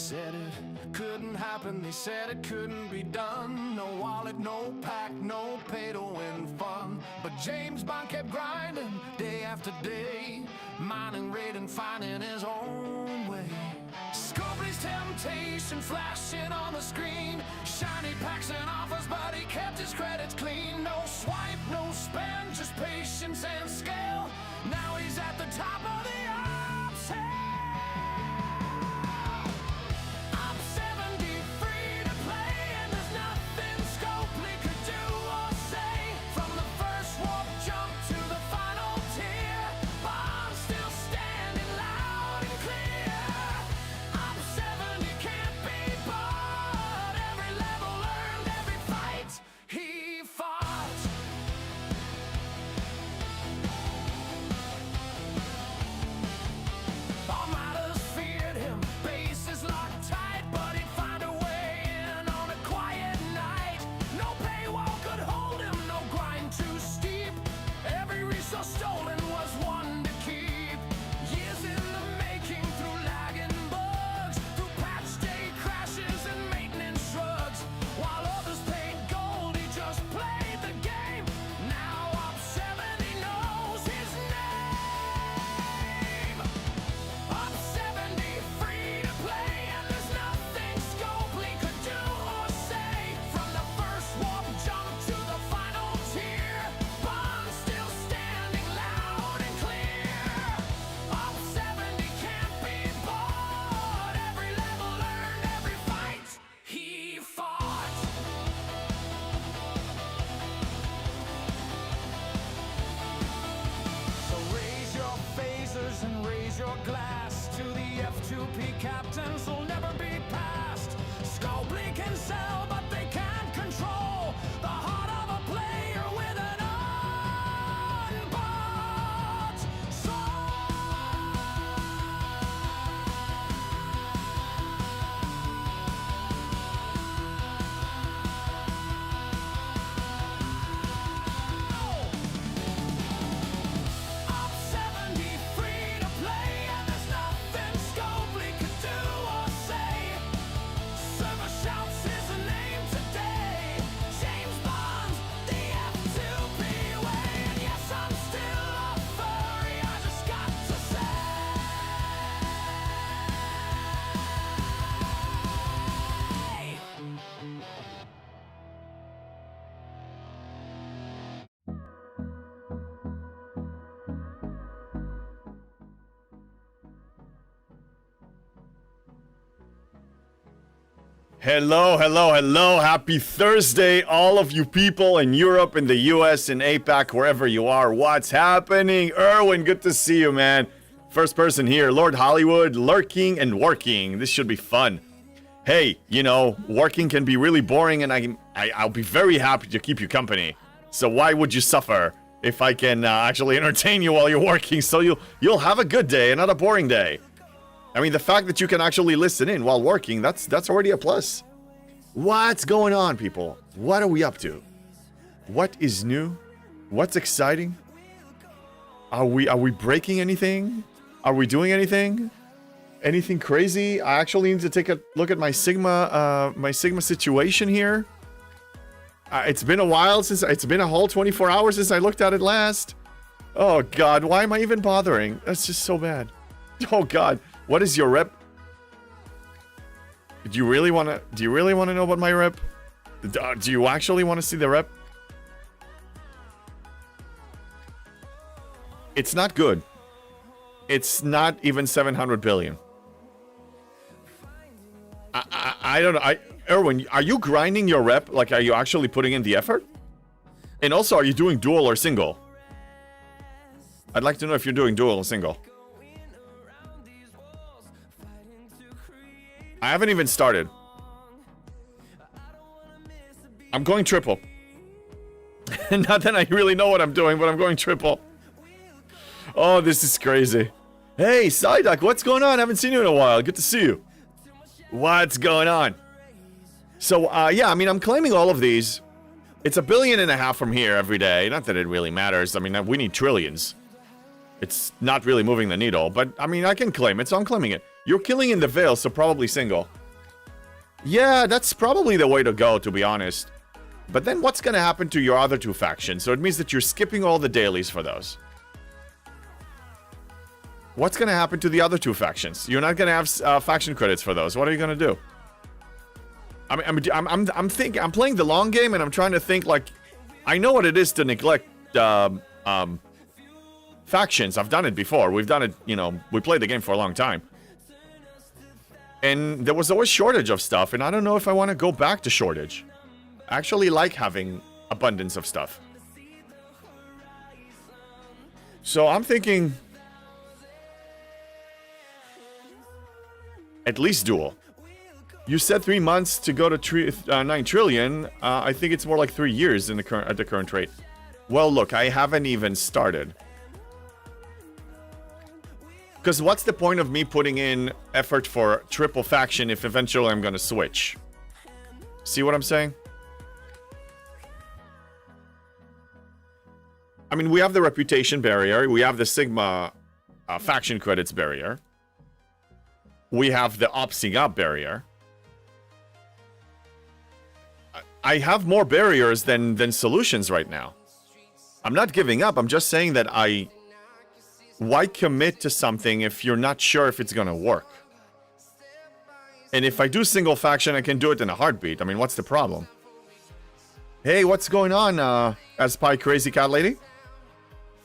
said it couldn't happen, they said it couldn't be done. No wallet, no pack, no pay to win fun. But James Bond kept grinding day after day, mining, raiding, finding his own way. Scopely's temptation flashing on the screen, shiny packs and offers, but he kept his credits clean. No swipe, no spend, just patience and scale. Now he's at the top of the ops hill. Op 70 free to play, and there's nothing Scopely could do or say. From the first warp jump to the final tier, Bond's still standing loud and clear. Op 70 can't be bought, every level earned, every fight he fought. Armadas feared him, bases locked tight, but he'd find a way in on a quiet night. No paywall could hold him, no grind too steep. Every resource stolen was one to keep. Years in the making through lagging bugs, through patch day crashes and maintenance shrugs. While others paid gold, he just played the game. Now Op 70 knows his name. Op 70 free to play, and there's nothing Scopely could do or say. From the first warp jump to the final tier, Bond's still standing loud and clear. Op 70 can't be bought, every level earned, every fight he fought. So raise your phasers and raise your glass to the F2P captains who'll never be passed. Scopely can sell, but they can't control the heart of a player with an unbought Op 70 free to play, and there's nothing Scopely could do or say. Server shouts his name today, James Bond, the F2P way. And yes, I'm still a furry, I just got to say. Hello, hello, hello. Happy Thursday, all of you people in Europe, in the US, in APAC, wherever you are. What's happening? Erwin, good to see you, man. First person here, Lord Hollywood, lurking and working. This should be fun. Hey, you know, working can be really boring, and I'll be very happy to keep you company. So why would you suffer if I can actually entertain you while you're working? So you'll have a good day and not a boring day. I mean, the fact that you can actually listen in while working, that's already a plus. What's going on, people? What are we up to? What is new? What's exciting? Are we breaking anything? Are we doing anything? Anything crazy? I actually need to take a look at my Sigma situation here. It's been a while since, it's been a whole 24 hours since I looked at it last. Oh God, why am I even bothering? That's just so bad. Oh God. What is your rep? Do you really want to know about my rep? Do you actually want to see the rep? It's not good. It's not even 700 billion. I don't know. Erwin, are you grinding your rep? Like, are you actually putting in the effort? And also, are you doing dual or single? I'd like to know if you're doing dual or single. I haven't even started. I'm going triple. Not that I really know what I'm doing, but I'm going triple. Oh, this is crazy. Hey, Psyduck, what's going on? I haven't seen you in a while. Good to see you. What's going on? So, yeah, I mean, I'm claiming all of these. It's $1.5 billion from here every day. Not that it really matters. I mean, we need trillions. It's not really moving the needle, but I mean, I can claim it, so I'm claiming it. You're killing in the Veil, so probably single. Yeah, that's probably the way to go, to be honest. But then what's going to happen to your other two factions? So it means that you're skipping all the dailies for those. What's going to happen to the other two factions? You're not going to have faction credits for those. What are you going to do? I'm thinking, I'm playing the long game, and I'm trying to think, like, I know what it is to neglect factions. I've done it before. We've done it, you know, we played the game for a long time. And there was always shortage of stuff, and I don't know if I want to go back to shortage. I actually like having abundance of stuff. So I'm thinking at least dual. You said 3 months to go to 9 trillion. I think it's more like 3 years in the at the current rate. Well, look, I haven't even started. Because what's the point of me putting in effort for triple faction if eventually I'm going to switch? See what I'm saying? I mean, we have the reputation barrier. We have the Sigma faction credits barrier. We have the opsing up barrier. I have more barriers than solutions right now. I'm not giving up. I'm just saying that why commit to something if you're not sure if it's gonna work? And if I do single faction, I can do it in a heartbeat. I mean, what's the problem? Hey, what's going on, Spy Crazy Cat Lady?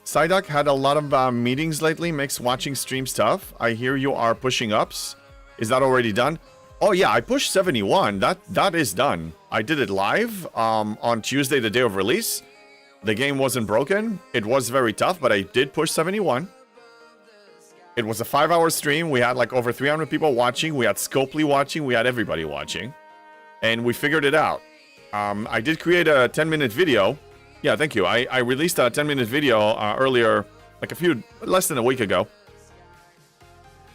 Psyduck had a lot of meetings lately, makes watching streams tough. I hear you are pushing ups. Is that already done? Oh yeah, I pushed 71. That is done. I did it live on Tuesday, the day of release. The game wasn't broken. It was very tough, but I did push 71. It was a 5-hour stream. We had like over 300 people watching. We had Scopely watching. We had everybody watching. And we figured it out. I did create a 10-minute video. Yeah, thank you. I released a 10-minute video earlier, like less than a week ago.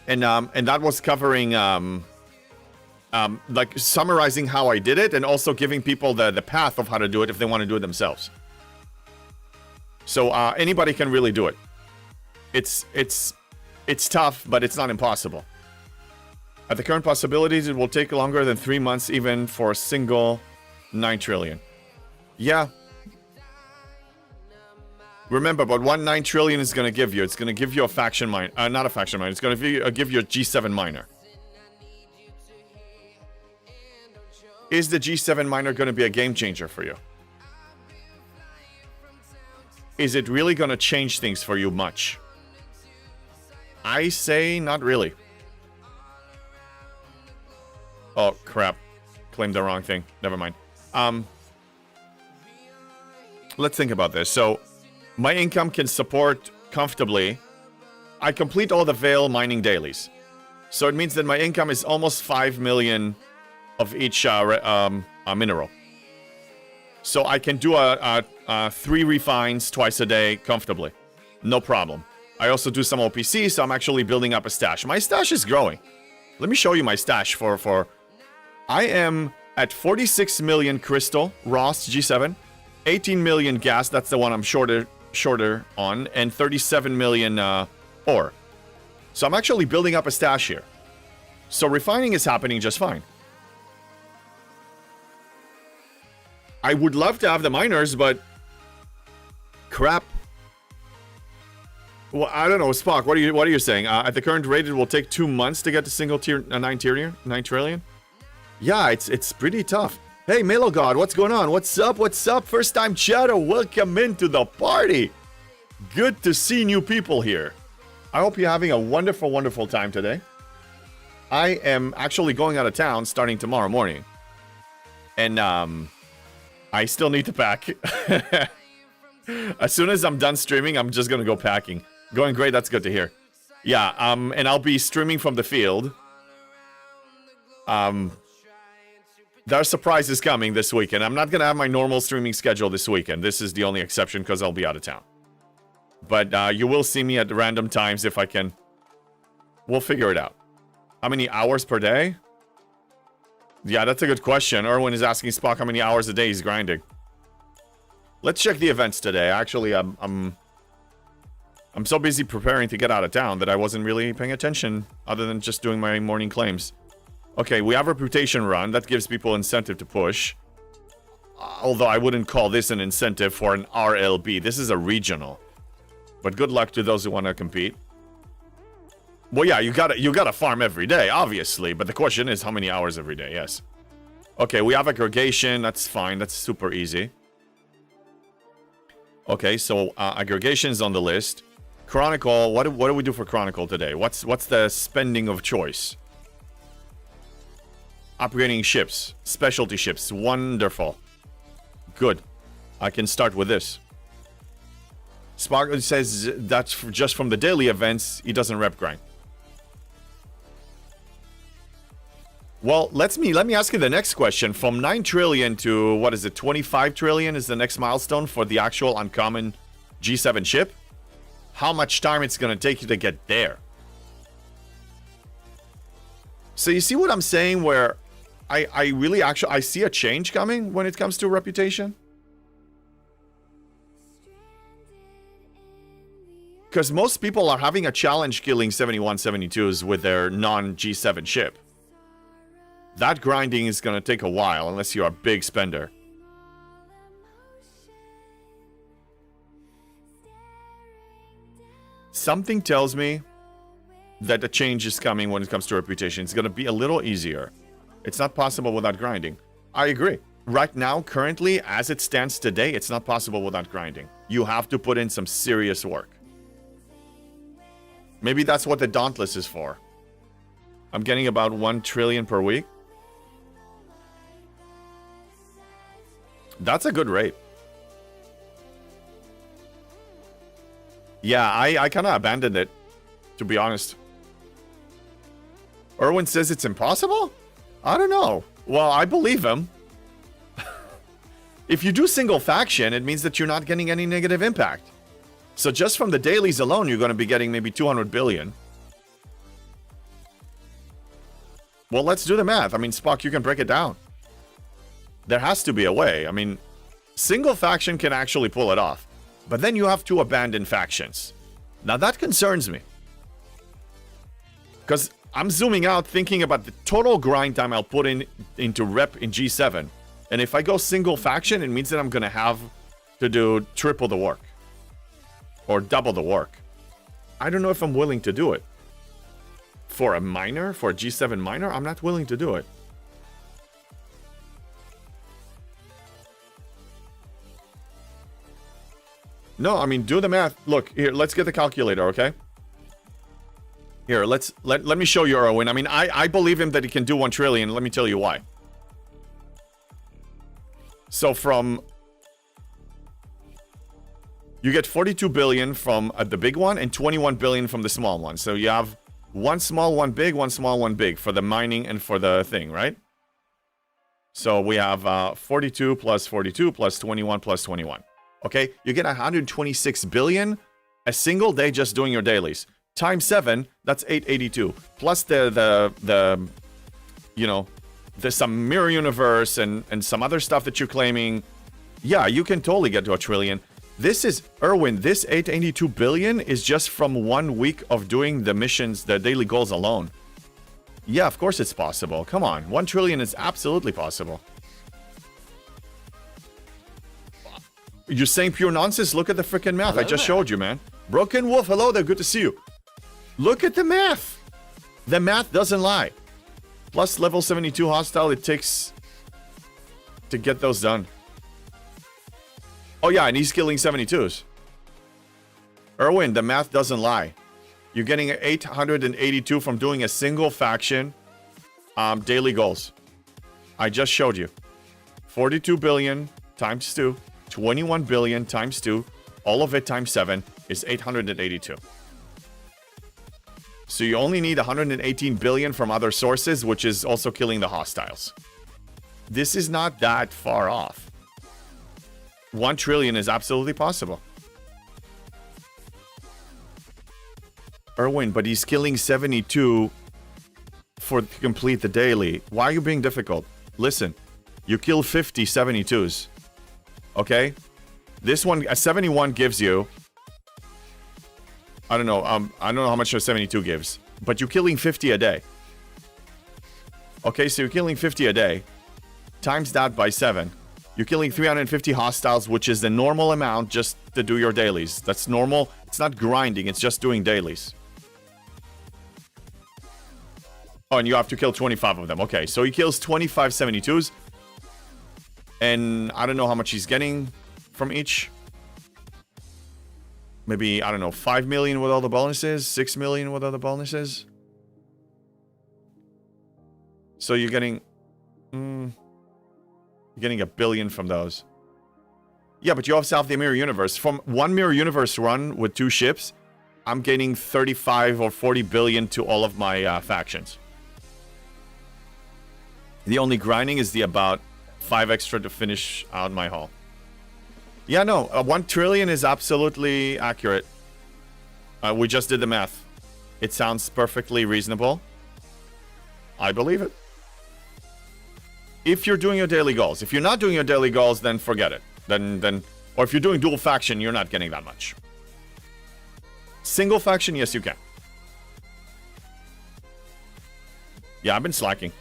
And that was covering, like summarizing how I did it and also giving people the path of how to do it if they want to do it themselves. So anybody can really do it. It's tough, but it's not impossible. At the current possibilities, it will take longer than 3 months even for a single 9 trillion. Yeah. Remember, but what 9 trillion is going to give you? It's going to give you a faction mine. Not a faction mine. It's going to give you a G7 miner. Is the G7 miner going to be a game changer for you? Is it really going to change things for you much? I say not really. Oh, crap. Claimed the wrong thing. Never mind. Let's think about this. So, my income can support comfortably. I complete all the Veil mining dailies. So it means that my income is almost 5 million of each mineral. So I can do 3 refines twice a day comfortably. No problem. I also do some OPC, so I'm actually building up a stash. My stash is growing. Let me show you my stash for... I am at 46 million crystal, Ross G7, 18 million gas, that's the one I'm shorter on, and 37 million ore. So I'm actually building up a stash here. So refining is happening just fine. I would love to have the miners, but crap. Well, I don't know, Spock. What are you saying? At the current rate, it will take 2 months to get to single tier 9 trillion. Yeah, it's pretty tough. Hey, Melo God, what's going on? What's up? What's up? First time chatter. Welcome into the party. Good to see new people here. I hope you're having a wonderful, wonderful time today. I am actually going out of town starting tomorrow morning. And I still need to pack. As soon as I'm done streaming, I'm just going to go packing. Going great, that's good to hear. Yeah, and I'll be streaming from the field. There are surprises coming this weekend. I'm not going to have my normal streaming schedule this weekend. This is the only exception because I'll be out of town. But you will see me at random times if I can. We'll figure it out. How many hours per day? Yeah, that's a good question. Erwin is asking Spock how many hours a day he's grinding. Let's check the events today. Actually, I'm so busy preparing to get out of town that I wasn't really paying attention other than just doing my morning claims. Okay, we have reputation run. That gives people incentive to push. Although I wouldn't call this an incentive for an RLB. This is a regional. But good luck to those who want to compete. Well, yeah, you gotta farm every day, obviously. But the question is, how many hours every day? Yes. Okay, we have aggregation. That's fine. That's super easy. Okay, so aggregation is on the list. Chronicle. What do we do for Chronicle today? What's the spending of choice? Upgrading ships, specialty ships. Wonderful. Good. I can start with this. Sparkle says that's just from the daily events. He doesn't rep grind. Well, let me ask you the next question. From 9 trillion to, what is it, 25 trillion is the next milestone for the actual uncommon G7 ship? How much time it's going to take you to get there? So you see what I'm saying, where I really actually, I see a change coming when it comes to reputation? Because most people are having a challenge killing 7172s with their non-G7 ship. That grinding is going to take a while unless you're a big spender. Something tells me that a change is coming when it comes to reputation. It's going to be a little easier. It's not possible without grinding. I agree. Right now, currently, as it stands today, it's not possible without grinding. You have to put in some serious work. Maybe that's what the Dauntless is for. I'm getting about 1 trillion per week. That's a good rate. Yeah, I kind of abandoned it, to be honest. Erwin says it's impossible? I don't know. Well, I believe him. If you do single faction, it means that you're not getting any negative impact. So just from the dailies alone, you're going to be getting maybe 200 billion. Well, let's do the math. I mean, Spock, you can break it down. There has to be a way. I mean, single faction can actually pull it off. But then you have to abandon factions. Now that concerns me. Because I'm zooming out thinking about the total grind time I'll put into rep in G7. And if I go single faction, it means that I'm going to have to do triple the work. Or double the work. I don't know if I'm willing to do it. For a minor, for a G7 minor, I'm not willing to do it. No, I mean, do the math. Look, here, let's get the calculator, okay? Here, let me show you Erwin. I mean, I believe him that he can do 1 trillion. Let me tell you why. So from... You get 42 billion from the big one and 21 billion from the small one. So you have one small, one big, one small, one big for the mining and for the thing, right? So we have 42 plus 42 plus 21 plus 21. Okay, you get 126 billion a single day just doing your dailies. Times 7, that's 882. Plus the you know, there's some mirror universe and some other stuff that you're claiming. Yeah, you can totally get to 1 trillion. This is, Erwin, this 882 billion is just from 1 week of doing the missions, the daily goals alone. Yeah, of course it's possible. Come on, 1 trillion is absolutely possible. You're saying pure nonsense? Look at the freaking math. Hello, I just showed you, man. Broken Wolf, hello there. Good to see you. Look at the math. The math doesn't lie. Plus level 72 hostile, it takes to get those done. Oh, yeah, and he's killing 72s. Erwin, the math doesn't lie. You're getting 882 from doing a single faction daily goals. I just showed you. 42 billion times 2. 21 billion times 2, all of it times 7 is 882. So you only need 118 billion from other sources, which is also killing the hostiles. This is not that far off. 1 trillion is absolutely possible. Erwin, but he's killing 72 to complete the daily. Why are you being difficult? Listen, you kill 50 72s. Okay, this one, a 71 gives you, I don't know how much a 72 gives, but you're killing 50 a day. Okay, so you're killing 50 a day. Times that by 7. You're killing 350 hostiles, which is the normal amount just to do your dailies. That's normal. It's not grinding, it's just doing dailies. Oh, and you have to kill 25 of them. Okay, so he kills 25 72s. And I don't know how much he's getting from each. Maybe, I don't know, 5 million with all the bonuses, 6 million with all the bonuses. So you're getting... you're getting 1 billion from those. Yeah, but you also have the Mirror Universe. From one Mirror Universe run with 2 ships, I'm getting 35 or 40 billion to all of my factions. The only grinding is the about 5 extra to finish out my haul. Yeah, no, 1 trillion is absolutely accurate. We just did the math. It sounds perfectly reasonable. I believe it. If you're doing your daily goals. If you're not doing your daily goals, then forget it. Or if you're doing dual faction, you're not getting that much. Single faction, yes, you can. Yeah, I've been slacking.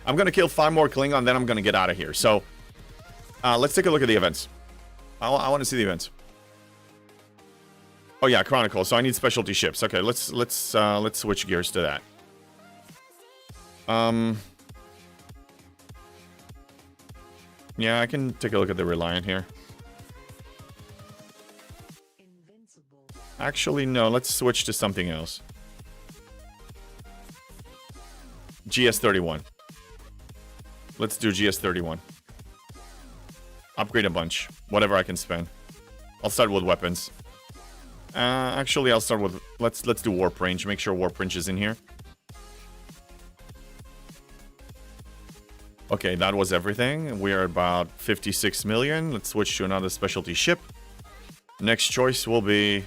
I'm going to kill 5 more Klingon, then I'm going to get out of here. So, let's take a look at the events. I want to see the events. Oh yeah, Chronicle. So I need specialty ships. Okay, let's switch gears to that. Yeah, I can take a look at the Reliant here. Actually, no. Let's switch to something else. GS31. Let's do GS31. Upgrade a bunch. Whatever I can spend. I'll start with weapons. Actually, I'll start with... Let's do Warp Range. Make sure Warp Range is in here. Okay, that was everything. We are about 56 million. Let's switch to another specialty ship. Next choice will be...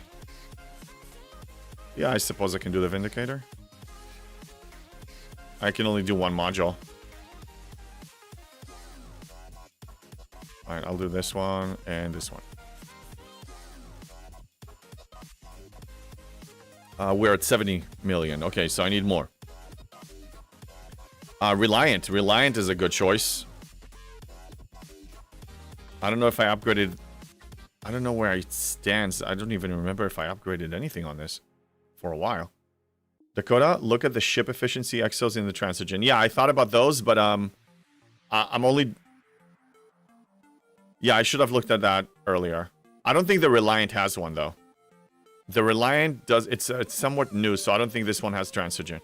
Yeah, I suppose I can do the Vindicator. I can only do 1 module. Alright, I'll do this one and this one. We're at 70 million. Okay, so I need more. Reliant. Reliant is a good choice. I don't know if I upgraded... I don't know where it stands. I don't even remember if I upgraded anything on this for a while. Dakota, look at the ship efficiency exos in the Transigen. Yeah, I thought about those, but I'm only... Yeah, I should have looked at that earlier. I don't think the Reliant has one, though. The Reliant does... It's somewhat new, so I don't think this one has Transigen.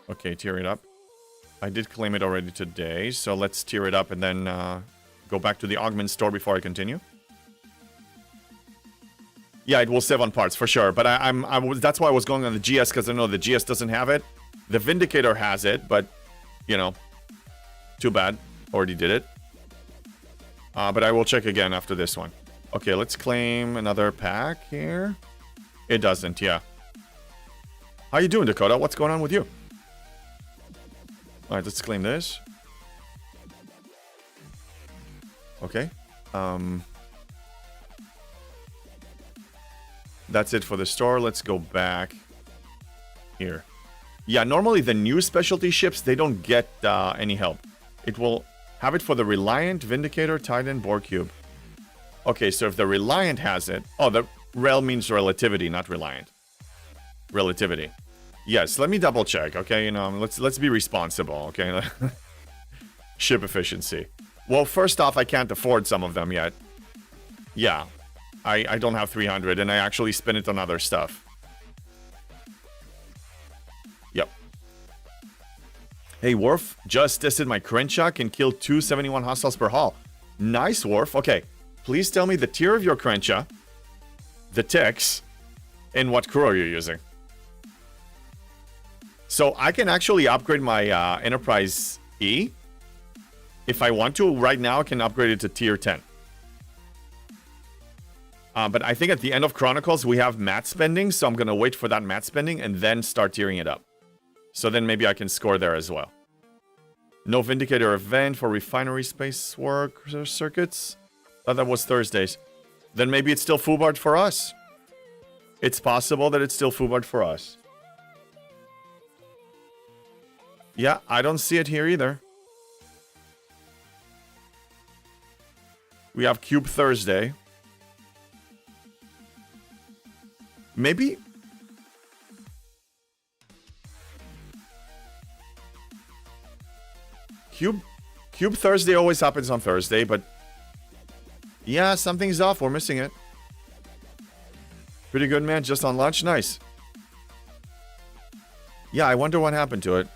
Okay, tier it up. I did claim it already today, so let's tier it up and then go back to the Augment store before I continue. Yeah, it will save on parts for sure, but that's why I was going on the GS, because I know the GS doesn't have it. The Vindicator has it, but you know, too bad. Already did it. But I will check again after this one. Okay, let's claim another pack here. It doesn't, yeah. How you doing, Dakota? What's going on with you? All right, let's claim this. Okay. That's it for the store. Let's go back here. Yeah, normally the new specialty ships, they don't get any help. It will have it for the Reliant, Vindicator, Titan, Borg Cube. Okay, so if the Reliant has it... Oh, the rel means relativity, not Reliant. Relativity. Yes, let me double check, okay? You know, let's be responsible, okay? Ship efficiency. Well, first off, I can't afford some of them yet. Yeah, I don't have 300, and I actually spend it on other stuff. Yep. Hey, Worf, just tested my Crenshaw, can kill 271 hostiles per haul. Nice, Worf. Okay, please tell me the tier of your Crenshaw, the techs, and what crew are you using? So I can actually upgrade my Enterprise E. If I want to, right now I can upgrade it to tier 10. But I think at the end of Chronicles, we have mat spending, so I'm going to wait for that mat spending and then start tiering it up. So then maybe I can score there as well. No Vindicator event for refinery space work circuits. Oh, that was Thursdays. Then maybe it's still FUBARD for us. It's possible that it's still FUBARD for us. Yeah, I don't see it here either. We have Cube Thursday. Maybe... Cube Thursday always happens on Thursday, but... Yeah, something's off. We're missing it. Pretty good, man. Just on lunch. Nice. Yeah, I wonder what happened to it.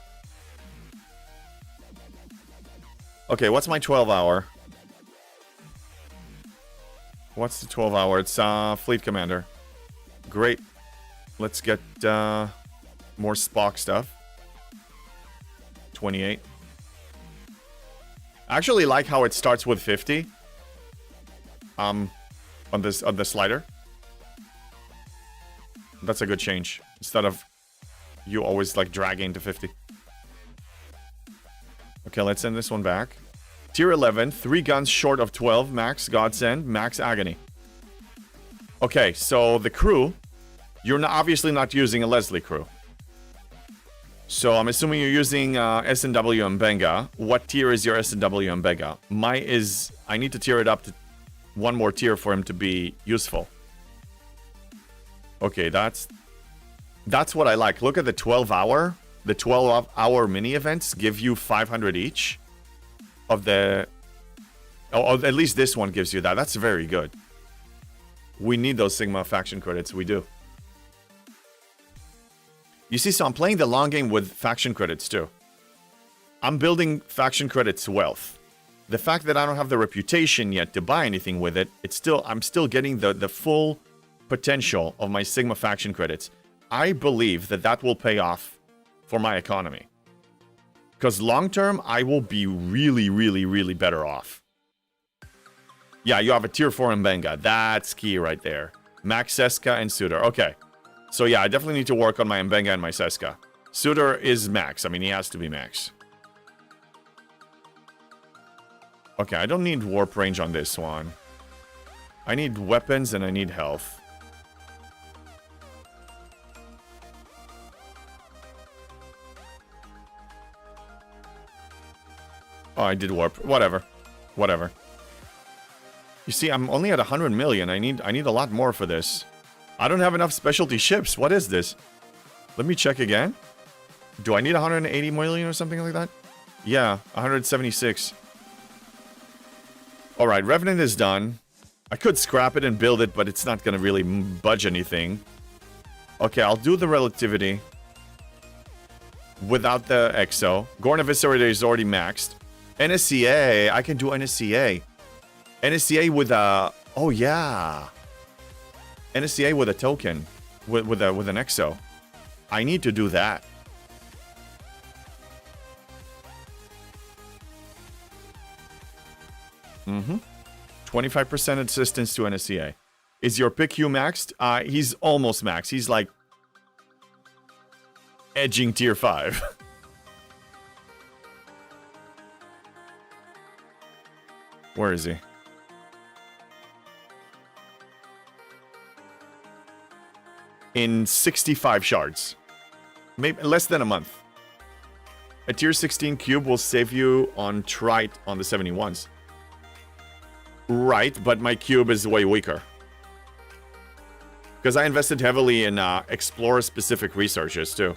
Okay, what's my 12-hour? What's the 12-hour? It's Fleet Commander. Great. Let's get more Spock stuff. 28. I actually like how it starts with 50. On the slider. That's a good change. Instead of you always like dragging to 50. Okay, let's send this one back. Tier 11, 3 guns short of 12, max Godsend, max Agony. Okay, so the crew, you're obviously not using a Leslie crew. So I'm assuming you're using S&W and Benga. What tier is your S&W and Benga? My is, I need to tier it up to one more tier for him to be useful. Okay, that's what I like. Look at the 12-hour. The 12-hour mini events give you 500 each of the... Oh, at least this one gives you that. That's very good. We need those Sigma faction credits. We do. You see, so I'm playing the long game with faction credits too. I'm building faction credits wealth. The fact that I don't have the reputation yet to buy anything with it, I'm still getting the full potential of my Sigma faction credits. I believe that will pay off for my economy. Because long term, I will be really, really, really better off. Yeah, you have a tier 4 in Benga. That's key right there. Max Seska and Suitor. Okay. So yeah, I definitely need to work on my Mbenga and my Seska. Suitor is max. I mean, he has to be max. Okay, I don't need warp range on this one. I need weapons and I need health. Oh, I did warp. Whatever. Whatever. You see, I'm only at 100 million. I need a lot more for this. I don't have enough specialty ships. What is this? Let me check again. Do I need 180 million or something like that? Yeah, 176. Alright, Revenant is done. I could scrap it and build it, but it's not going to really budge anything. Okay, I'll do the Relativity. Without the Exo. Gorn Eviscerator is already maxed. NSCA. I can do NSCA. NSCA with a... Oh, yeah. NSCA with a token. With an Exo. I need to do that. Mm-hmm. 25% assistance to NSCA. Is your pick Q maxed? He's almost maxed. He's like... edging tier 5. Where is he? In 65 shards. Maybe less than a month. A tier 16 cube will save you on Trite on the 71s. Right, but my cube is way weaker. Because I invested heavily in Explorer-specific researches, too.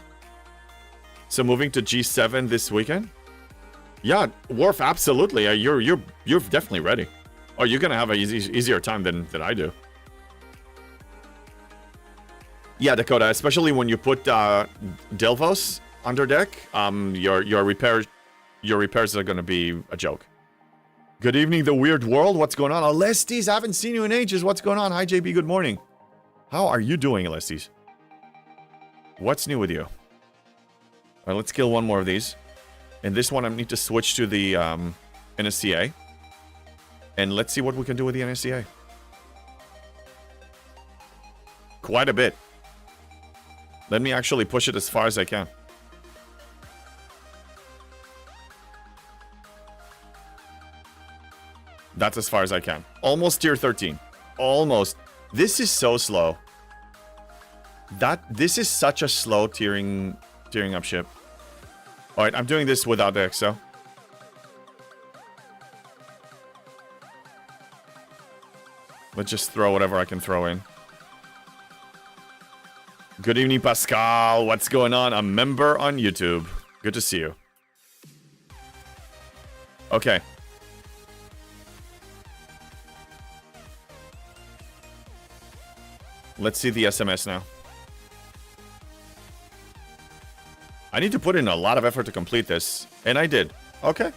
So moving to G7 this weekend? Yeah, Worf, absolutely. You're definitely ready. Oh, you're gonna have an easier time than I do. Yeah, Dakota, especially when you put Delvos under deck, your repairs are gonna be a joke. Good evening, the weird world. What's going on? Alestis, I haven't seen you in ages. What's going on? Hi, JB. Good morning. How are you doing, Alestis? What's new with you? All right, let's kill one more of these. And this one, I need to switch to the NSCA. And let's see what we can do with the NSCA. Quite a bit. Let me actually push it as far as I can. That's as far as I can. Almost tier 13. almost. This is so slow. This is such a slow tearing up ship. Alright, I'm doing this without the EXO. Let's just throw whatever I can throw in. Good evening, Pascal. What's going on? A member on YouTube. Good to see you. Okay. Let's see the SMS now. I need to put in a lot of effort to complete this. And I did. Okay.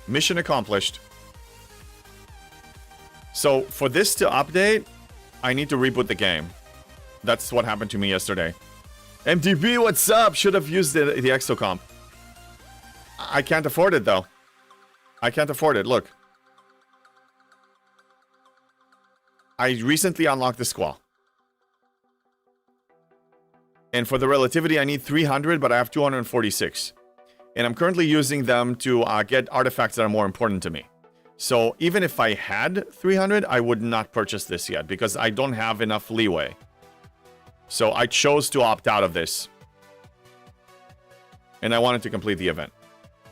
Mission accomplished. So, for this to update, I need to reboot the game. That's what happened to me yesterday. MTB, what's up? Should have used the exocomp. I can't afford it, though. I can't afford it. Look. I recently unlocked the Squall. And for the relativity, I need 300, but I have 246. And I'm currently using them to get artifacts that are more important to me. So even if I had 300, I would not purchase this yet because I don't have enough leeway. So I chose to opt out of this. And I wanted to complete the event.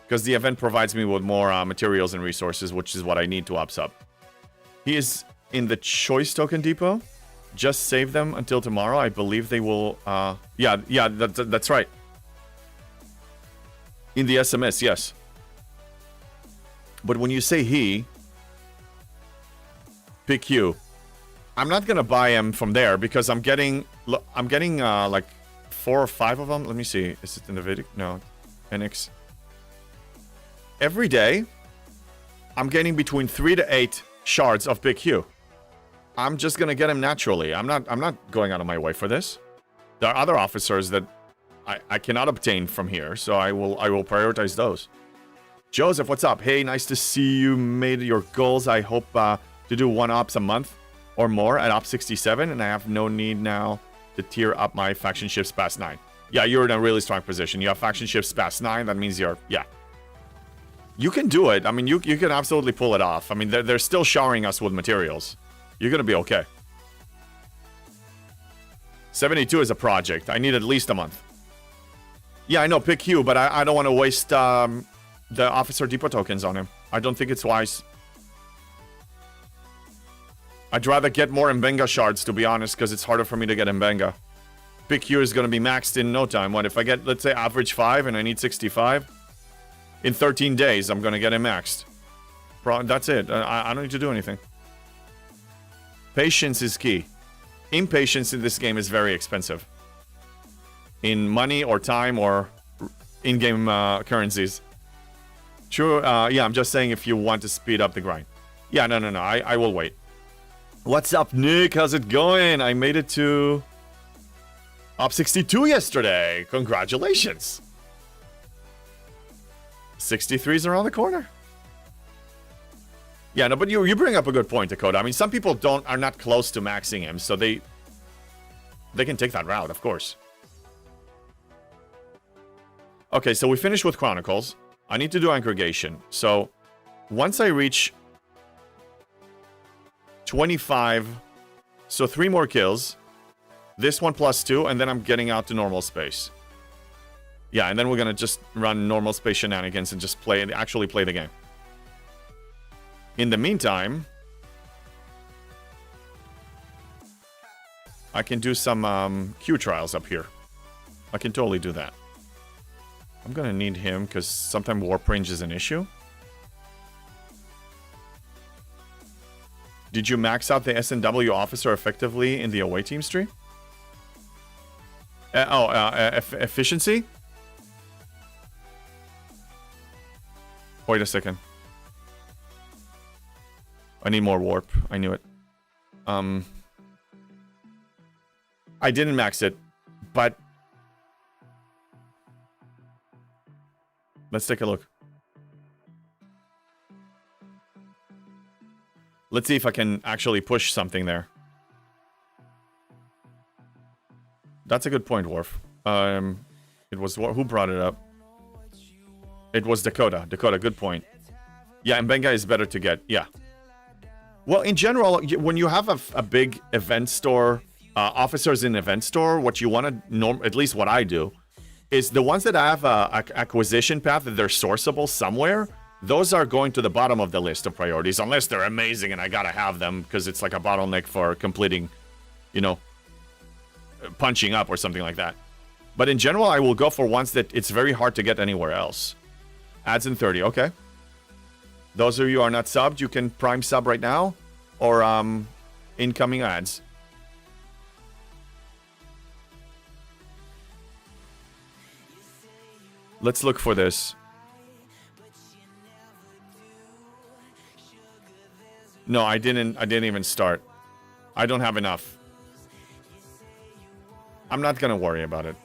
Because the event provides me with more materials and resources, which is what I need to ops up. He is in the choice token depot. Just save them until tomorrow. I believe they will... Yeah, that's right. In the SMS, yes. But when you say he... Pick you. I'm not gonna buy him from there because I'm getting like 4 or 5 of them. Let me see. Is it in the video? No. NX. Every day, I'm getting between 3 to 8 shards of Big Hugh. I'm just gonna get him naturally. I'm not going out of my way for this. There are other officers that I cannot obtain from here, so I will prioritize those. Joseph, what's up? Hey, nice to see you made your goals. I hope to do 1 ops a month or more at Op 67, and I have no need now to tier up my faction ships past 9. Yeah, you're in a really strong position. You have faction ships past 9. That means you're... Yeah. You can do it. I mean, you can absolutely pull it off. I mean, they're still showering us with materials. You're going to be okay. 72 is a project. I need at least a month. Yeah, I know, pick Hugh, but I don't want to waste the officer depot tokens on him. I don't think it's wise. I'd rather get more Mbenga shards, to be honest, because it's harder for me to get Mbenga. Pick Hugh is going to be maxed in no time. What if I get, let's say, average 5 and I need 65? In 13 days, I'm going to get him maxed. That's it. I don't need to do anything. Patience is key. Impatience in this game is very expensive. In money or time or in-game currencies. True, yeah, I'm just saying if you want to speed up the grind. Yeah, no, I will wait. What's up, Nick? How's it going? I made it to Op 62 yesterday. Congratulations. 63's around the corner. Yeah, no, but you bring up a good point, Dakota. I mean, some people are not close to maxing him, so they can take that route, of course. Okay, so we finished with Chronicles. I need to do aggregation. So once I reach 25, so 3 more kills. This one plus 2, and then I'm getting out to normal space. Yeah, and then we're gonna just run normal space shenanigans and just actually play the game. In the meantime, I can do some Q trials up here. I can totally do that. I'm gonna need him because sometimes warp range is an issue. Did you max out the SNW officer effectively in the away team stream? Efficiency? Wait a second. I need more warp. I knew it. I didn't max it, but let's take a look. Let's see if I can actually push something there. That's a good point, Worf. It was who brought it up? It was Dakota. Dakota, good point. Yeah, Mbenga is better to get. Yeah. Well, in general, when you have a big event store, officers in event store, what you want to, at least what I do, is the ones that have a acquisition path that they're sourceable somewhere, those are going to the bottom of the list of priorities, unless they're amazing and I gotta have them because it's like a bottleneck for completing, you know, punching up or something like that. But in general, I will go for ones that it's very hard to get anywhere else. Ads in 30, okay. Those of you who are not subbed, you can prime sub right now, or incoming ads. Let's look for this. No, I didn't even start. I don't have enough. I'm not gonna worry about it.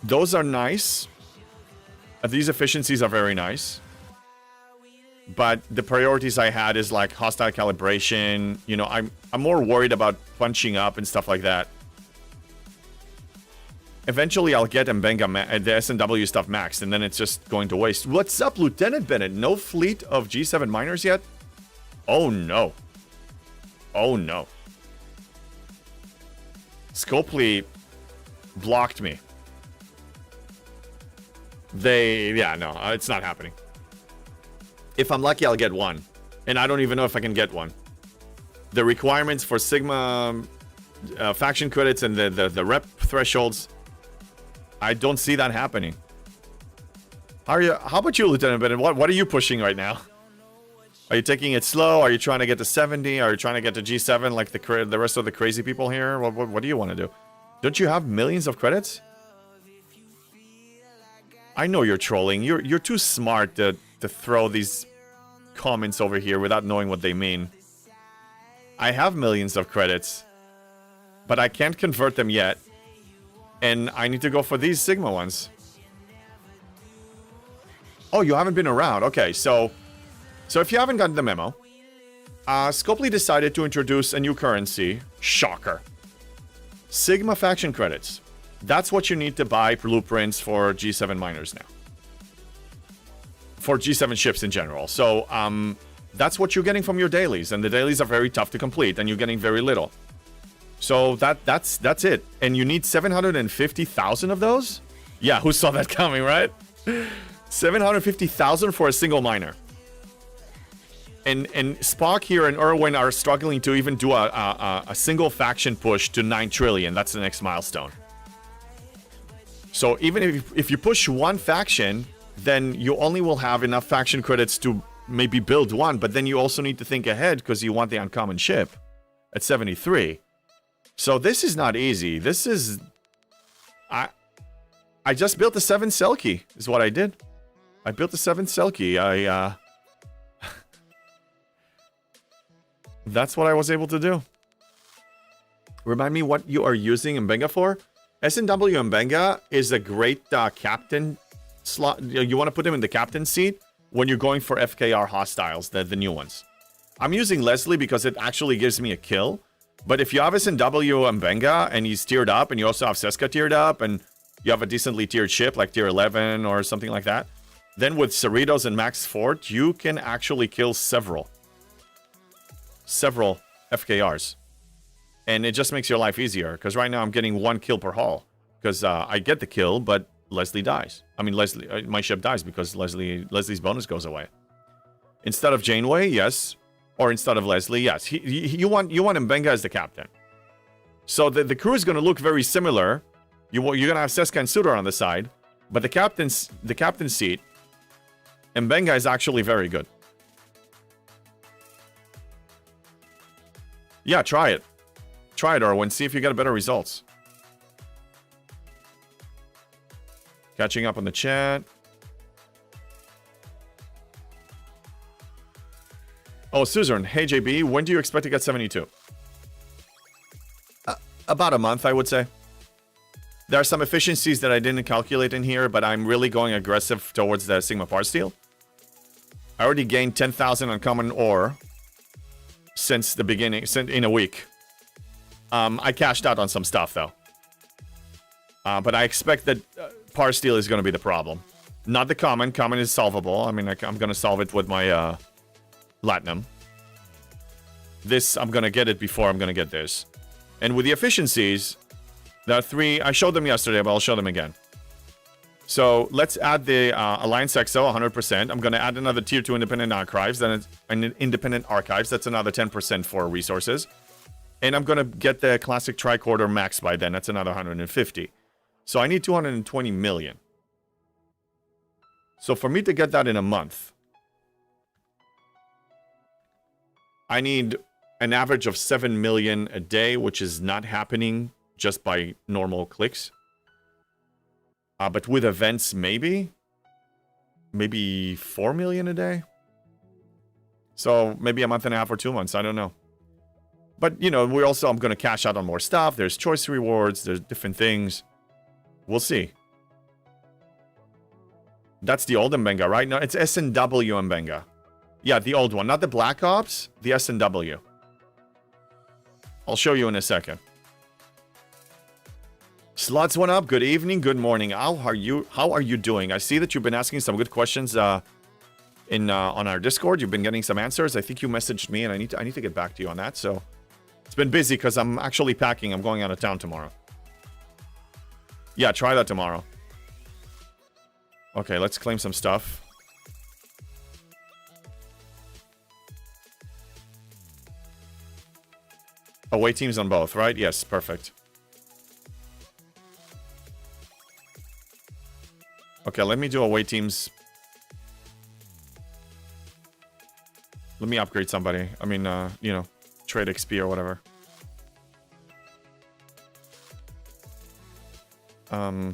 Those are nice. These efficiencies are very nice. But the priorities I had is like hostile calibration. You know, I'm more worried about punching up and stuff like that. Eventually, I'll get Mbenga, the S&W stuff maxed, and then it's just going to waste. What's up, Lieutenant Bennett? No fleet of G7 miners yet? Oh, no. Oh, no. Scopely blocked me. Yeah, no, it's not happening. If I'm lucky, I'll get one. And I don't even know if I can get one. The requirements for Sigma faction credits and the rep thresholds, I don't see that happening. How about you, Lieutenant Bennett? What are you pushing right now? Are you taking it slow? Are you trying to get to 70? Are you trying to get to G7 like the rest of the crazy people here? What do you want to do? Don't you have millions of credits? I know you're trolling. You're too smart to throw these comments over here without knowing what they mean. I have millions of credits, but I can't convert them yet. And I need to go for these Sigma ones. Oh, you haven't been around. Okay, so if you haven't gotten the memo, Scopely decided to introduce a new currency. Shocker. Sigma faction credits. That's what you need to buy blueprints for G7 miners now. For G7 ships in general. So, that's what you're getting from your dailies. And the dailies are very tough to complete, and you're getting very little. So that's it. And you need 750,000 of those? Yeah, who saw that coming, right? 750,000 for a single miner. And Spock here and Irwin are struggling to even do a single faction push to 9 trillion. That's the next milestone. So even if you push one faction, then you only will have enough faction credits to maybe build one, but then you also need to think ahead because you want the uncommon ship at 73. So this is not easy. This is... I just built a 7th Selkie, is what I did. I built a 7th Selkie. That's what I was able to do. Remind me what you are using Mbenga for? S&W Mbenga is a great captain slot. You want to put him in the captain seat when you're going for FKR hostiles, the new ones. I'm using Leslie because it actually gives me a kill. But if you have S&W Mbenga and he's tiered up, and you also have Seska tiered up, and you have a decently tiered ship like tier 11 or something like that, then with Cerritos and Max Fort, you can actually kill several FKRs. And it just makes your life easier, because right now I'm getting 1 kill per haul. Because I get the kill, but Leslie dies. I mean, my ship dies because Leslie's bonus goes away. Instead of Janeway, yes. Or instead of Leslie, yes. You want Mbenga as the captain. So the crew is going to look very similar. You're going to have Seska and Sutor on the side. But the captain's seat, Mbenga is actually very good. Yeah, try it. Try it, Erwin. See if you get better results. Catching up on the chat. Oh, Suzerain. Hey, JB. When do you expect to get 72? About a month, I would say. There are some efficiencies that I didn't calculate in here, but I'm really going aggressive towards the Sigma Parsteel. I already gained 10,000 uncommon ore since the beginning, in a week. I cashed out on some stuff, though. But I expect that Parsteel is going to be the problem. Not the common. Common is solvable. I mean, I'm going to solve it with my Latinum. This, I'm going to get it before I'm going to get this. And with the efficiencies, there are 3. I showed them yesterday, but I'll show them again. So let's add the Alliance XO 100%. I'm going to add another tier 2 independent archives. Then it's an independent archives. That's another 10% for resources. And I'm going to get the classic tricorder max by then. That's another 150. So I need 220 million. So for me to get that in a month, I need an average of 7 million a day, which is not happening just by normal clicks. But with events, maybe 4 million a day. So maybe a month and a half or 2 months. I don't know. But, you know, I'm going to cash out on more stuff. There's choice rewards. There's different things. We'll see. That's the old Mbenga, right? No, it's S&W Mbenga. Yeah, the old one. Not the Black Ops, the S&W. I'll show you in a second. Slots went up. Good evening. Good morning. How are you doing? I see that you've been asking some good questions on our Discord. You've been getting some answers. I think you messaged me, and I need to get back to you on that. So it's been busy because I'm actually packing. I'm going out of town tomorrow. Yeah, try that tomorrow. Okay, let's claim some stuff. Away teams on both, right? Yes, perfect. Okay, let me do away teams. Let me upgrade somebody. I mean, you know, trade XP or whatever. I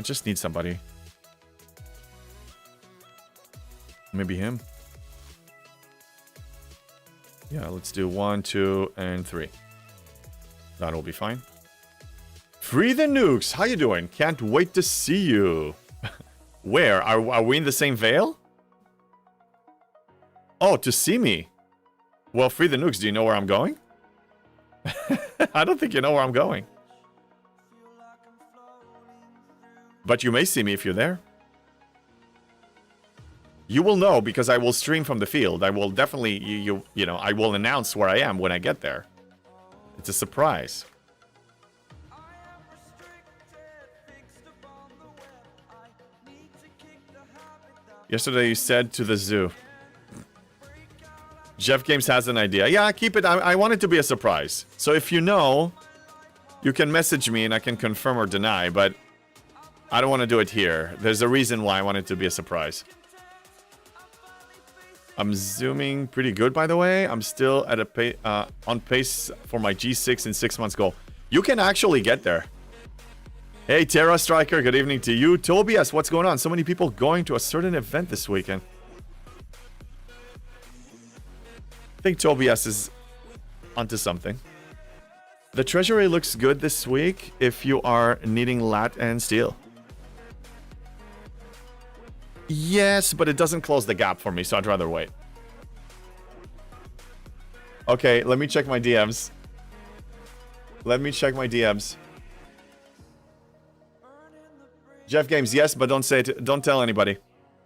just need somebody. Maybe him. Yeah, let's do 1, 2, and 3. That'll be fine. Free the nukes. How you doing? Can't wait to see you. Where? Are we in the same veil? Oh, to see me. Well, free the nukes. Do you know where I'm going? I don't think you know where I'm going. But you may see me if you're there. You will know because I will stream from the field. I will definitely, you know, I will announce where I am when I get there. It's a surprise. Yesterday you said to the zoo. Jeff Games has an idea. Yeah, keep it. I want it to be a surprise. So if you know, you can message me and I can confirm or deny, but I don't want to do it here. There's a reason why I want it to be a surprise. I'm zooming pretty good, by the way. I'm still at on pace for my G6 in 6 months goal. You can actually get there. Hey, Terra Striker, good evening to you. Tobias, what's going on? So many people going to a certain event this weekend. I think Tobias is onto something. The treasury looks good this week if you are needing lat and steel. Yes, but it doesn't close the gap for me, so I'd rather wait. Okay, let me check my DMs. Let me check my DMs. Jeff Games, yes, but don't say it. Don't tell anybody.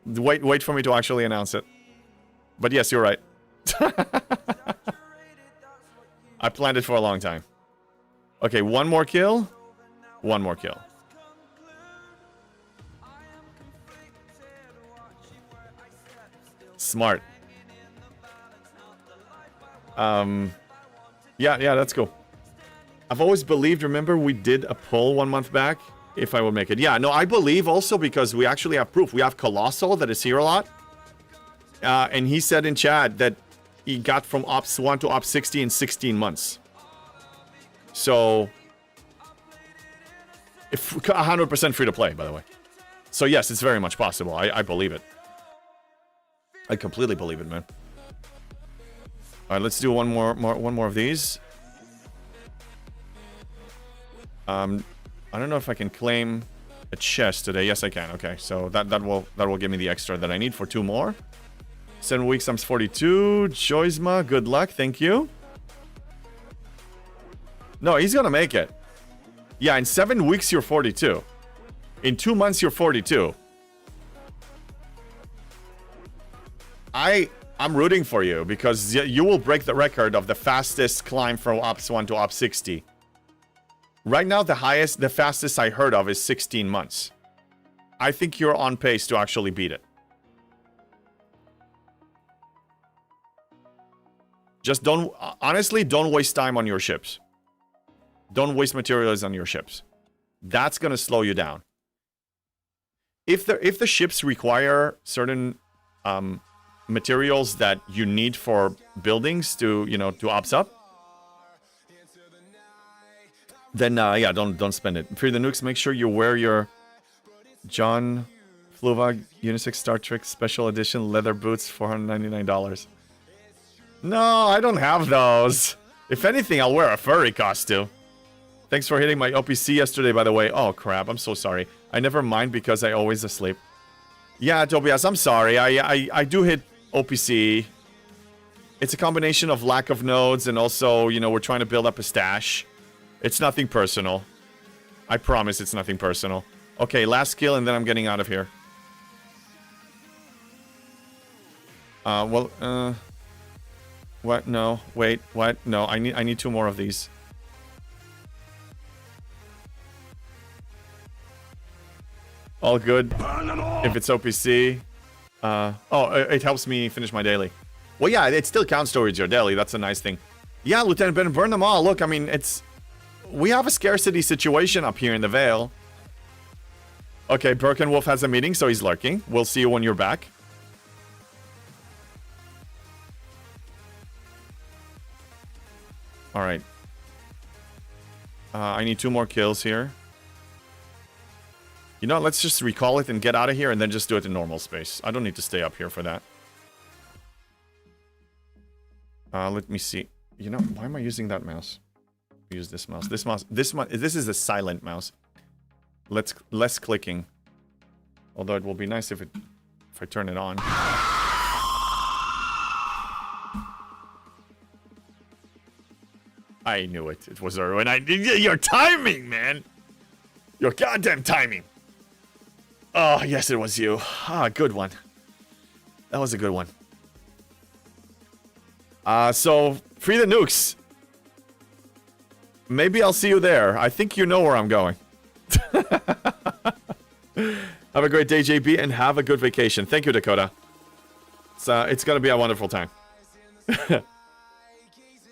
Wait for me to actually announce it. But yes, you're right. I planned it for a long time. Okay, one more kill. One more kill. Smart. Yeah, that's cool. I've always believed, remember we did a poll 1 month back if I would make it. Yeah, no, I believe also because we actually have proof. We have Colossal that is here a lot. And he said in chat that he got from Ops 1 to Ops 60 in 16 months. So, if 100% free to play, by the way. So yes, it's very much possible. I believe it. I completely believe it, man. All right, let's do one more of these. I don't know if I can claim a chest today. Yes, I can. Okay, so that will give me the extra that I need for 2 more. 7 weeks, I'm 42. Joisma, good luck. Thank you. No, he's gonna make it. Yeah, in 7 weeks, you're 42. In 2 months, you're 42. I I'm rooting for you because you will break the record of the fastest climb from Ops 1 to Ops 60. Right now, the fastest I heard of is 16 months. I think you're on pace to actually beat it. Just honestly, don't waste time on your ships. Don't waste materials on your ships. That's gonna slow you down. If the ships require certain materials that you need for buildings to, you know, to ops up, then yeah, don't spend it. For the nukes, make sure you wear your John Fluvag Unisex Star Trek Special Edition leather boots, $499. No, I don't have those. If anything, I'll wear a furry costume. Thanks for hitting my OPC yesterday, by the way. Oh, crap. I'm so sorry. I never mind because I always asleep. Yeah, Tobias, I'm sorry. I do hit OPC. It's a combination of lack of nodes and also, you know, we're trying to build up a stash. It's nothing personal. I promise it's nothing personal. Okay, last skill and then I'm getting out of here. What? No. Wait. What? No. I need 2 more of these. All good. If it's OPC. Oh, it helps me finish my daily. Well, yeah, it still counts towards your daily. That's a nice thing. Yeah, Lieutenant Ben, burn them all. Look, I mean, we have a scarcity situation up here in the Vale. Okay, Birkenwolf has a meeting, so he's lurking. We'll see you when you're back. All right. I need 2 more kills here. You know, let's just recall it and get out of here and then just do it in normal space. I don't need to stay up here for that. Let me see. You know, why am I using that mouse? Use this mouse. This is a silent mouse. Less clicking. Although it will be nice if I turn it on. I knew it. It was Erwin. Your timing, man. Your goddamn timing. Oh, yes, it was you. Ah, good one. That was a good one. So, free the nukes. Maybe I'll see you there. I think you know where I'm going. Have a great day, JB, and have a good vacation. Thank you, Dakota. It's gonna be a wonderful time.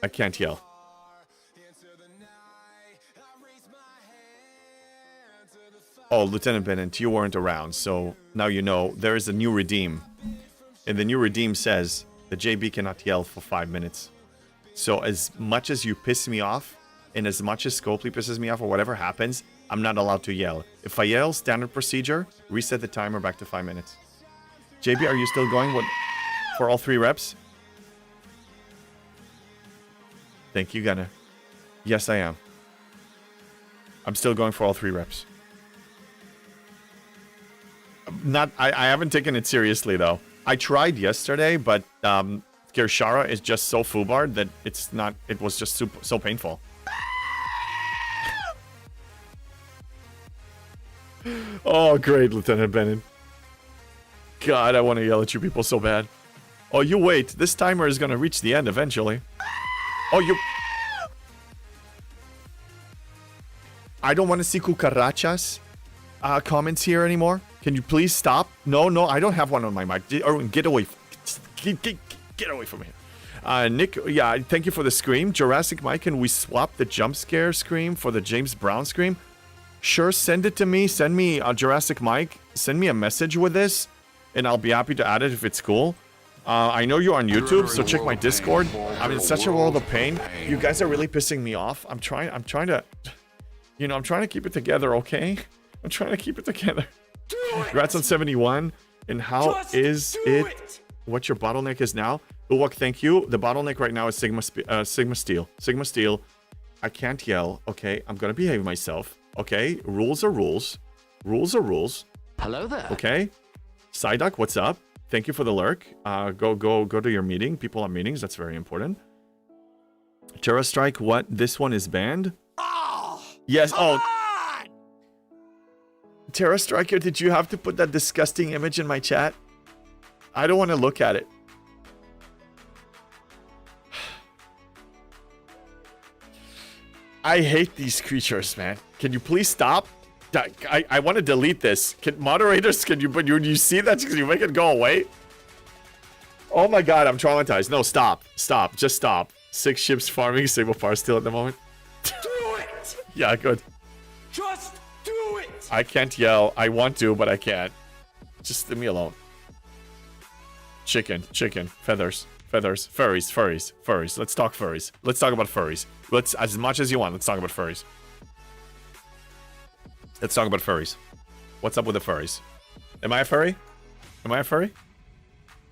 I can't yell. Oh, Lieutenant Bennett, you weren't around, so now you know there is a new redeem. And the new redeem says the JB cannot yell for 5 minutes. So as much as you piss me off, and as much as Scopely pisses me off or whatever happens, I'm not allowed to yell. If I yell, standard procedure, reset the timer back to 5 minutes. JB, are you still going for all 3 reps? Thank you, Gunner. Yes, I am. I'm still going for all 3 reps. I haven't taken it seriously, though. I tried yesterday, but Kirshara is just so foobarred that it was just so painful. Oh, great, Lieutenant Bennett. God, I want to yell at you people so bad. Oh, you wait. This timer is going to reach the end eventually. Oh, you... I don't want to see cucarachas comments here anymore. Can you please stop? No, I don't have one on my mic. Erwin, get away. Get away from here. Nick, yeah, thank you for the scream. Jurassic Mike, can we swap the jump scare scream for the James Brown scream? Sure, send it to me. Send me Jurassic Mike. Send me a message with this, and I'll be happy to add it if it's cool. I know you're on YouTube, so check my Discord. I'm in such a world of pain. You guys are really pissing me off. I'm trying to, you know, I'm trying to keep it together, okay? I'm trying to keep it together. Congrats on 71. And how is it? What your bottleneck is now? Ulwak, thank you. The bottleneck right now is Sigma Steel. Sigma Steel. I can't yell. Okay, I'm gonna behave myself. Okay, rules are rules. Rules are rules. Hello there. Okay. Psyduck, what's up? Thank you for the lurk. Go to your meeting. People have meetings. That's very important. Terra Strike, what? This one is banned? Oh, yes. Oh. Terra Striker, did you have to put that disgusting image in my chat? I don't want to look at it. I hate these creatures, man. Can you please stop? I want to delete this. Moderators, can you see that? Can you make it go away? Oh my god, I'm traumatized. No, stop. Stop. Just stop. 6 ships farming, single Parsteel at the moment. Do it! Yeah, good. Just do it! I can't yell. I want to, but I can't. Just leave me alone. Chicken, feathers, furries. Let's talk furries. Let's talk about furries. Let's, as much as you want, let's talk about furries. Let's talk about furries. What's up with the furries? Am I a furry? Am I a furry?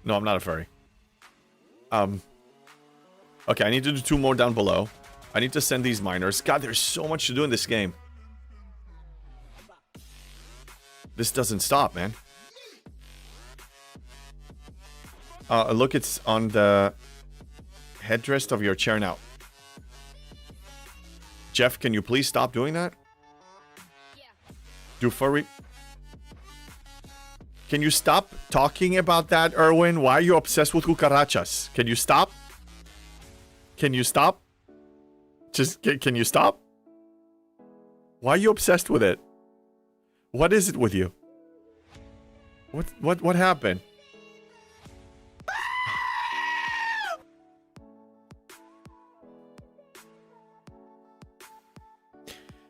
No, I'm not a furry. Okay, I need to do 2 more down below. I need to send these miners. God, there's so much to do in this game. This doesn't stop, man. Look, it's on the headrest of your chair now. Jeff, can you please stop doing that? Yeah. Do furry... Can you stop talking about that, Erwin? Why are you obsessed with cucarachas? Can you stop? Can you stop? Just, can you stop? Why are you obsessed with it? What is it with you? What happened?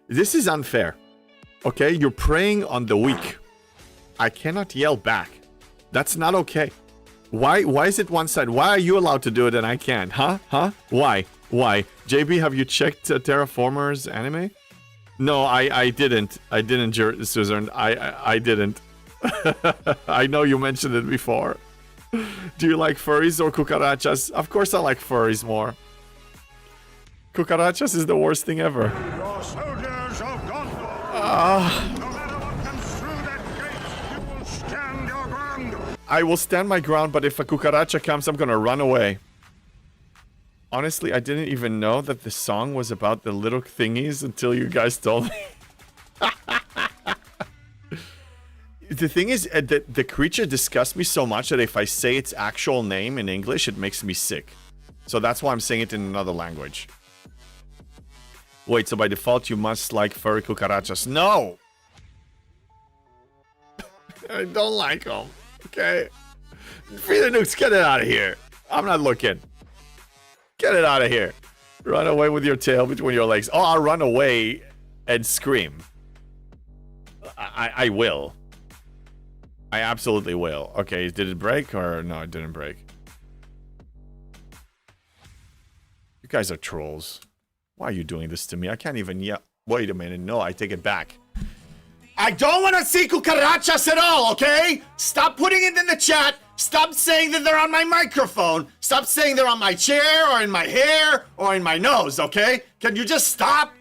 This is unfair. Okay, you're preying on the weak. I cannot yell back. That's not okay. Why is it one side? Why are you allowed to do it and I can't? Huh? Why? JB, have you checked Terraformers anime? No, I didn't. I didn't, Suzanne. I didn't. I know you mentioned it before. Do you like furries or cucarachas? Of course I like furries more. Cucarachas is the worst thing ever. Your soldiers of Gondor. No matter what comes through that gate, you will stand your ground. I will stand my ground, but if a cucaracha comes, I'm gonna run away. Honestly, I didn't even know that the song was about the little thingies until you guys told me. The thing is, the creature disgusts me so much that if I say its actual name in English, it makes me sick. So that's why I'm saying it in another language. Wait, so by default you must like furry cucarachas. No! I don't like them. Okay? Free the nukes, get it out of here. I'm not looking. Get it out of here. Run away with your tail between your legs. Oh, I'll run away and scream. I will. I absolutely will. Okay, did it break or no, it didn't break. You guys are trolls. Why are you doing this to me? I can't even yell. Wait a minute. No, I take it back. I don't want to see cucarachas at all, okay? Stop putting it in the chat. Stop saying that they're on my microphone. Stop saying they're on my chair or in my hair or in my nose, okay? Can you just stop?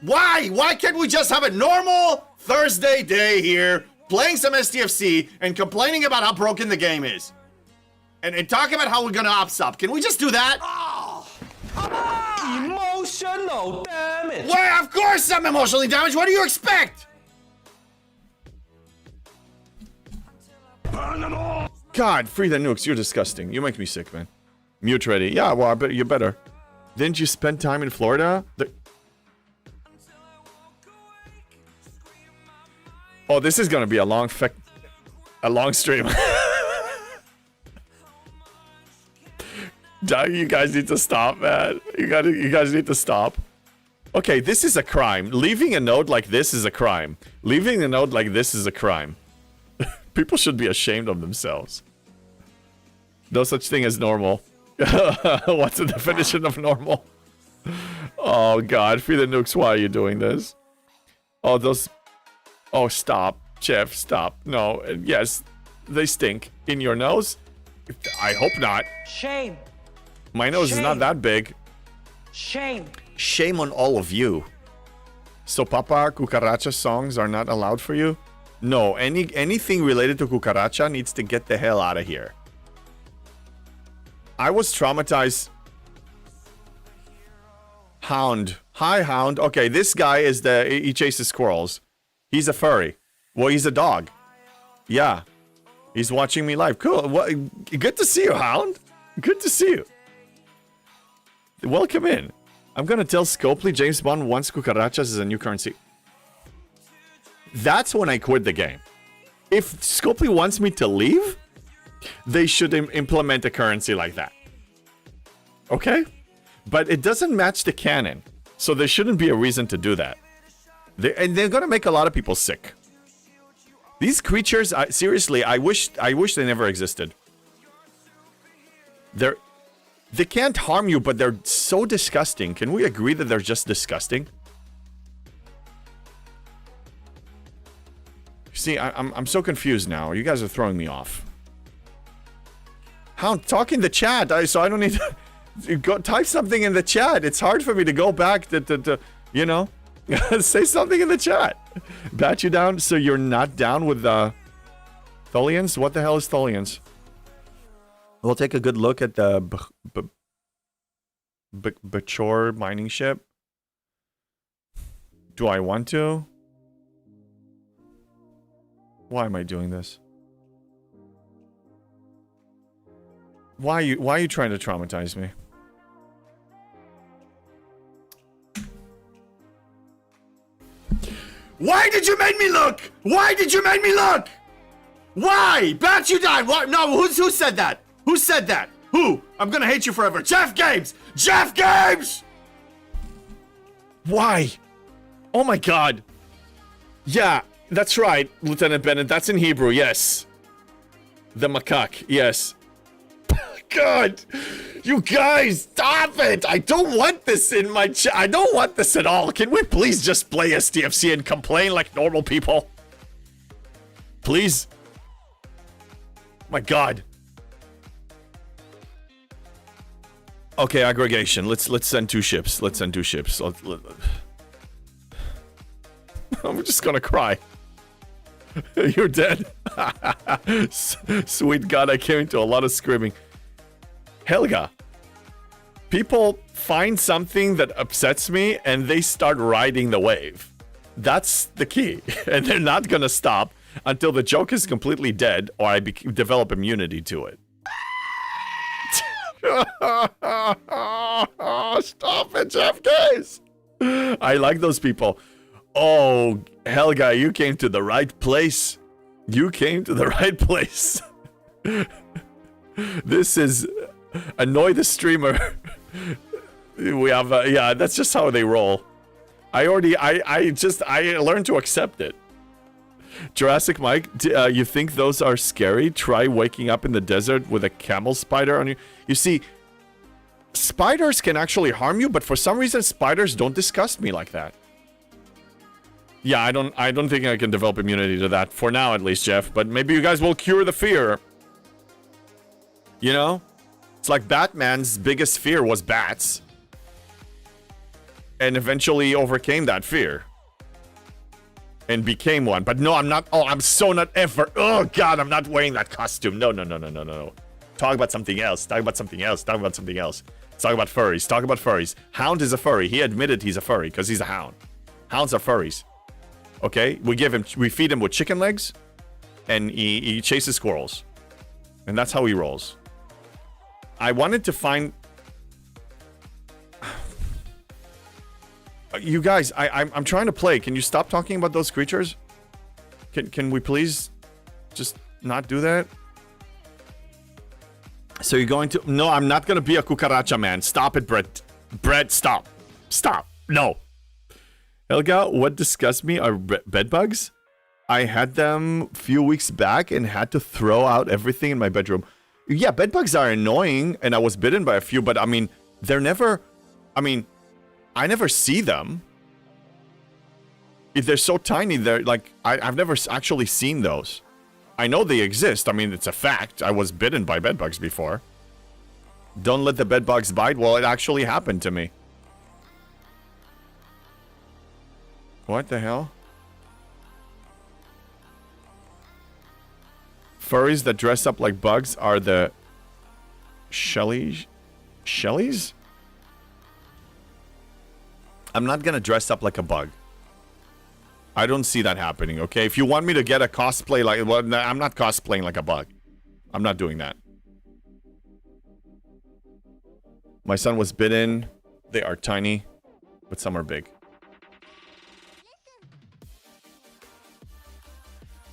Why? Why can't we just have a normal Thursday day here, playing some STFC and complaining about how broken the game is? And talking about how we're gonna ops up. Can we just do that? Oh, come on! Emotional damage! Why, of course I'm emotionally damaged. What do you expect? Burn them all. God, free the nukes. You're disgusting. You make me sick, man. Mute ready. Yeah, well, I bet you better. Didn't you spend time in Florida? Oh, this is gonna be a long stream. You guys need to stop, man. You guys need to stop. Okay, this is a crime. Leaving a note like this is a crime. Leaving a note like this is a crime. People should be ashamed of themselves. No such thing as normal. What's the definition of normal? Oh god, free the nukes, why are you doing this? Oh, those... Oh, stop. Jeff, stop. No, yes, they stink. In your nose? I hope not. Shame. My nose is not that big. Shame. Shame on all of you. So Papa, cucaracha songs are not allowed for you? No, anything related to cucaracha needs to get the hell out of here. I was traumatized. Hound. Hi, Hound. Okay, this guy is he chases squirrels. He's a furry. Well, he's a dog. Yeah. He's watching me live. Cool. Well, good to see you, Hound. Good to see you. Welcome in. I'm gonna tell Scopely James Bond wants cucarachas as a new currency. That's when I quit the game. If Scopely wants me to leave, they should implement a currency like that. Okay? But it doesn't match the canon. So there shouldn't be a reason to do that. And they're gonna make a lot of people sick. These creatures, seriously, I wish they never existed. They can't harm you, but they're so disgusting. Can we agree that they're just disgusting? See, I'm so confused now. You guys are throwing me off. Hound, talk in the chat. So I don't need to go type something in the chat. It's hard for me to go back to you know, say something in the chat. Bat you down, so you're not down with the Tholians? What the hell is Tholians? We'll take a good look at the Bachor mining ship. Do I want to? Why am I doing this? Why are you trying to traumatize me? Why did you make me look? Why did you make me look? Why? Bat you down. What? No, who said that? Who said that? Who? I'm gonna hate you forever. Jeff Games! Jeff Games! Why? Oh my god. Yeah, that's right, Lieutenant Bennett. That's in Hebrew, yes. The macaque, yes. God! You guys, stop it! I don't want this in my chat. I don't want this at all. Can we please just play STFC and complain like normal people? Please? My god. Okay, aggregation. Let's send 2 ships. Let's send 2 ships. I'm just gonna cry. You're dead. Sweet god, I came into a lot of screaming. Helga. People find something that upsets me and they start riding the wave. That's the key. And they're not gonna stop until the joke is completely dead or I develop immunity to it. Stop it, Jeff Case. I like those people. Oh, Helga, you came to the right place. You came to the right place. This is annoy the streamer. We have yeah, that's just how they roll. I learned to accept it. Jurassic Mike, you think those are scary? Try waking up in the desert with a camel spider on you. You see, spiders can actually harm you, but for some reason spiders don't disgust me like that. Yeah, I don't think I can develop immunity to that for now, at least, Jeff. But maybe you guys will cure the fear. You know, it's like Batman's biggest fear was bats, and eventually overcame that fear and became one. But no, I'm not. Oh, I'm so not ever. Oh God, I'm not wearing that costume. No. Talk about something else. Talk about something else. Talk about something else. Talk about furries. Talk about furries. Hound is a furry. He admitted he's a furry because he's a hound. Hounds are furries. Okay, we feed him with chicken legs, and he chases squirrels, and that's how he rolls. I wanted to find you guys. I'm trying to play. Can you stop talking about those creatures? Can we please just not do that? So you're going to? No, I'm not gonna be a cucaracha man. Stop it, Brett. Brett, stop. Stop. No. Helga, what disgusts me are bed bugs. I had them a few weeks back and had to throw out everything in my bedroom. Yeah, bed bugs are annoying, and I was bitten by a few, but I mean, they're never... I mean, I never see them. If they're so tiny, they're like... I've never actually seen those. I know they exist. I mean, it's a fact. I was bitten by bed bugs before. Don't let the bed bugs bite. Well, it actually happened to me. What the hell? Furries that dress up like bugs are the Shellies? I'm not gonna dress up like a bug. I don't see that happening, okay? If you want me to get a cosplay like... Well, I'm not cosplaying like a bug. I'm not doing that. My son was bitten They are tiny, but some are big.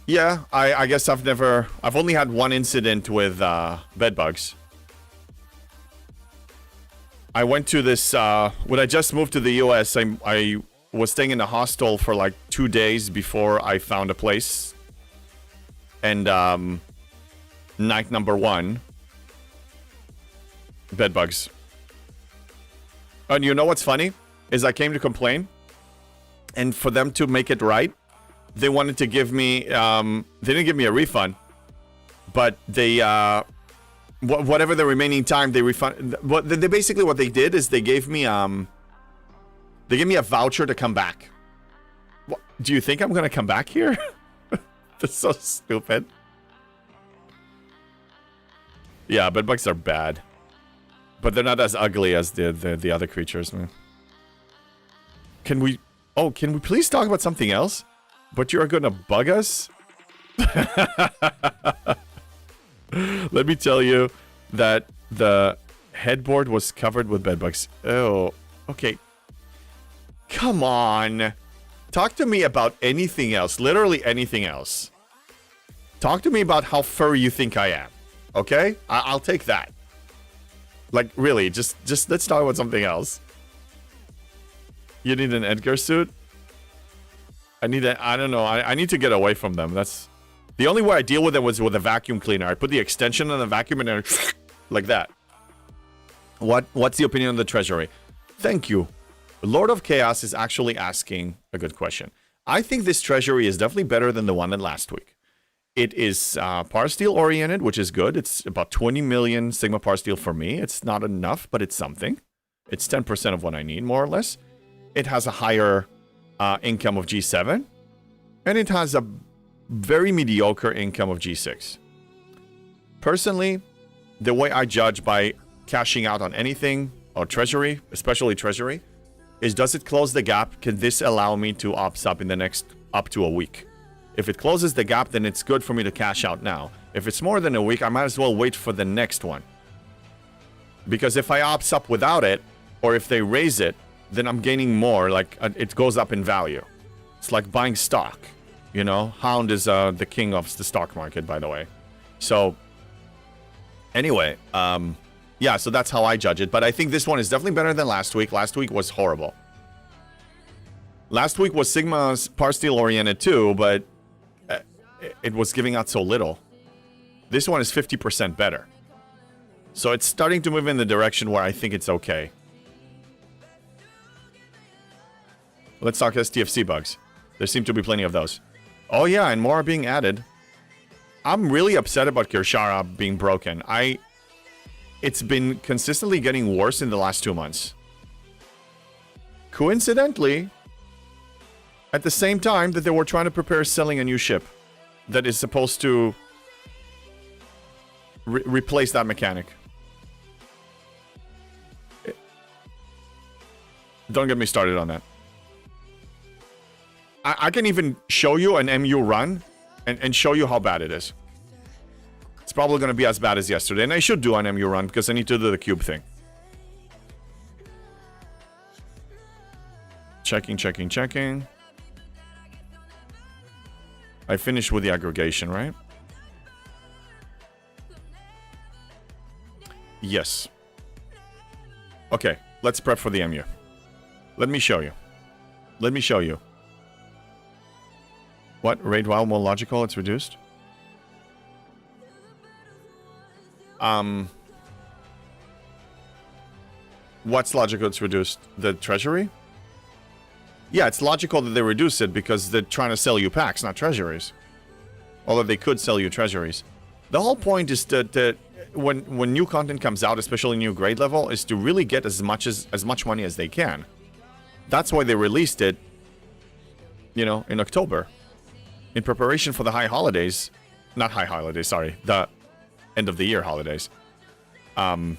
Yeah, I guess I've only had one incident with bed bugs. I went to this, when I just moved to the US, I was staying in a hostel for like 2 days before I found a place. And night number 1, bed bugs. And you know what's funny? Is I came to complain, and for them to make it right, they wanted to give me, they didn't give me a refund, but they, whatever the remaining time they refund, they basically what they did is they gave me a voucher to come back. Do you think I'm gonna come back here? That's so stupid. Yeah, bedbugs are bad, but they're not as ugly as the other creatures, man. Can we please talk about something else? But you're gonna bug us? Let me tell you that the headboard was covered with bedbugs. Oh, okay. Come on. Talk to me about anything else. Literally anything else. Talk to me about how furry you think I am. Okay? I'll take that. Like, really, just let's talk about something else. You need an Edgar suit? I don't know. I need to get away from them. That's the only way I deal with them was with a vacuum cleaner. I put the extension on the vacuum and then like that. What's the opinion of the treasury? Thank you. Lord of Chaos is actually asking a good question. I think this treasury is definitely better than the one in last week. It is Parsteel oriented, which is good. It's about 20 million Sigma Parsteel for me. It's not enough, but it's something. It's 10% of what I need, more or less. It has a higher income of G7, and it has a very mediocre income of G6. Personally, the way I judge by cashing out on anything, or treasury, especially treasury, is does it close the gap? Can this allow me to ops up in the next up to a week? If it closes the gap, then it's good for me to cash out now. If it's more than a week, I might as well wait for the next one. Because if I ops up without it, or if they raise it, then I'm gaining more, like it goes up in value. It's like buying stock, you know? Hound is the king of the stock market, by the way. So, anyway, yeah, so that's how I judge it. But I think this one is definitely better than last week. Last week was horrible. Last week was Sigma's Parsteel oriented too, but it was giving out so little. This one is 50% better. So it's starting to move in the direction where I think it's okay. Let's talk STFC bugs. There seem to be plenty of those. Oh yeah, and more are being added. I'm really upset about Kirshara being broken. It's been consistently getting worse in the last 2 months. Coincidentally, at the same time that they were trying to prepare selling a new ship that is supposed to replace that mechanic. Don't get me started on that. I can even show you an MU run and show you how bad it is. It's probably going to be as bad as yesterday. And I should do an MU run because I need to do the cube thing. Checking. I finished with the aggregation, right? Yes. Okay, let's prep for the MU. Let me show you. What? Raid WoW more logical? It's reduced? What's logical it's reduced? The treasury? Yeah, it's logical that they reduce it because they're trying to sell you packs, not treasuries. Although they could sell you treasuries. The whole point is to when new content comes out, especially new grade level, is to really get as much money as they can. That's why they released it, you know, in October. In preparation for the high holidays. Not high holidays, sorry. The end of the year holidays. For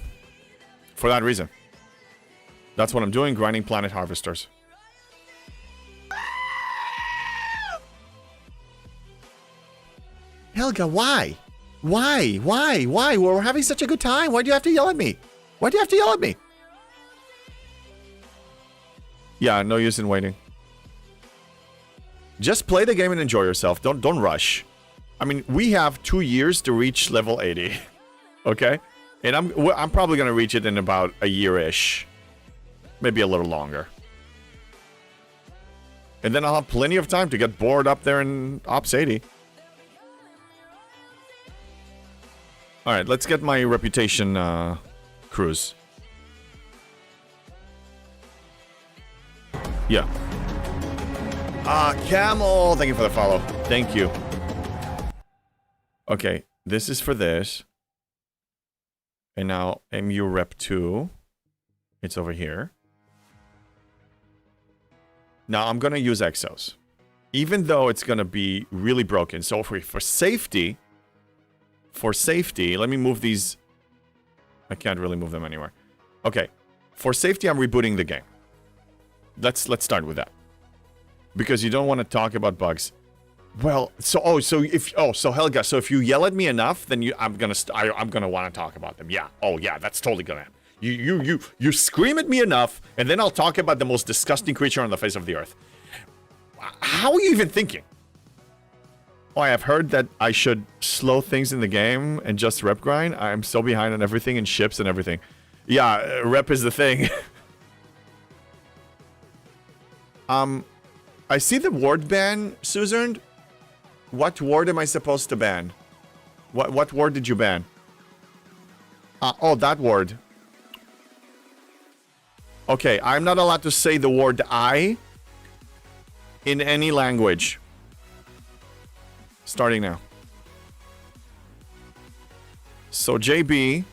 that reason. That's what I'm doing, grinding planet harvesters. Helga, why? Why? We're having such a good time. Why do you have to yell at me? Yeah, no use in waiting. Just play the game and enjoy yourself. Don't rush. I mean, we have 2 years to reach level 80. Okay? And I'm probably going to reach it in about a year-ish. Maybe a little longer. And then I'll have plenty of time to get bored up there in Ops 80. Alright, let's get my reputation cruise. Yeah. Camel! Thank you for the follow. Thank you. Okay, this is for this. And now MU Rep 2. It's over here. Now I'm gonna use Exos. Even though it's gonna be really broken. So for safety... let me move these... I can't really move them anywhere. Okay. For safety, I'm rebooting the game. Let's start with that. Because you don't want to talk about bugs. Well, so Helga, so if you yell at me enough, then I'm gonna want to talk about them. Yeah. Oh yeah, that's totally gonna happen. You scream at me enough, and then I'll talk about the most disgusting creature on the face of the earth. How are you even thinking? Oh, I have heard that I should slow things in the game and just rep grind. I'm so behind on everything and ships and everything. Yeah, rep is the thing. I see the ward ban, Suzern. What ward am I supposed to ban? What ward did you ban? Oh, that ward. Okay, I'm not allowed to say the word I in any language. Starting now. So JB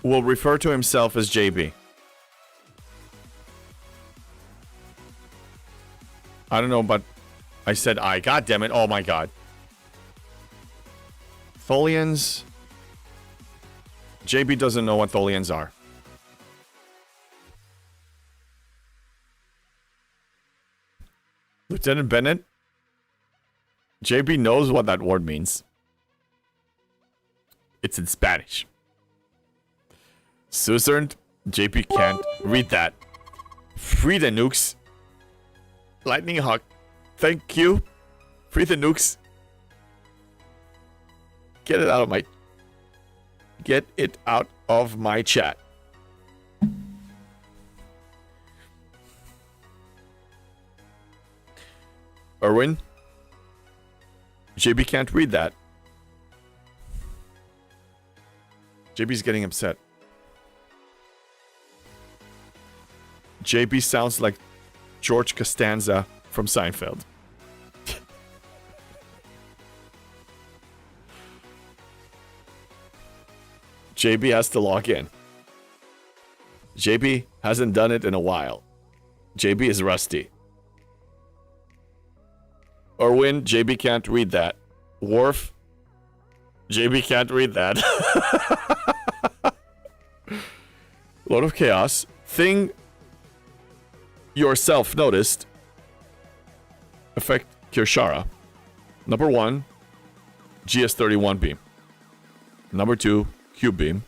will refer to himself as JB. I don't know, but I said I. God damn it. Oh my god. Tholians. JB doesn't know what Tholians are. Lieutenant Bennett? JB knows what that word means. It's in Spanish. Suzern, JB can't read that. Free the nukes. Lightning Hawk, thank you. Free the nukes. Get it out of my chat. Erwin, JB can't read that. JB's getting upset. JB sounds like George Costanza from Seinfeld. JB has to log in. JB hasn't done it in a while. JB is rusty. Erwin, JB can't read that. Worf, JB can't read that. Lord of Chaos, thing yourself noticed. Effect Kirshara. Number 1, GS31 beam. Number 2, cube beam.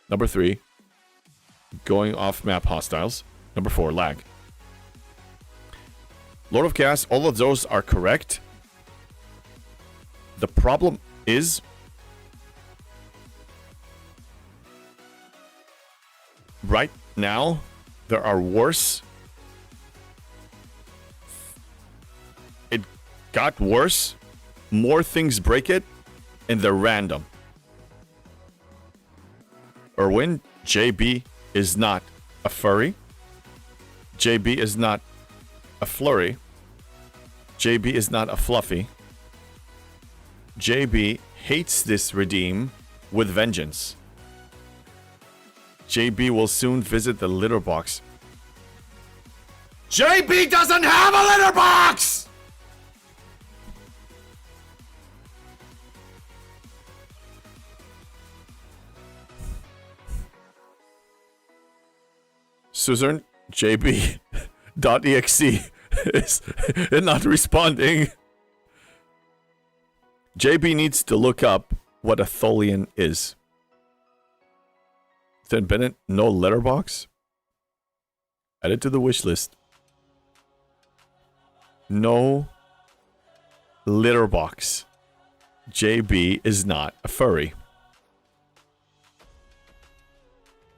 Number 3, going off map hostiles. Number 4, lag. Lord of Chaos, all of those are correct. The problem is right now there are worse. It got worse. More things break it, and they're random. Erwin, JB is not a furry. JB is not a flurry. JB is not a fluffy. JB hates this redeem with vengeance. JB will soon visit the litter box. JB doesn't have a litter box! Suzern, JB.exe is not responding. JB needs to look up what a Tholian is. Then Bennett, no letterbox? Add it to the wish list. No litter box. JB is not a furry.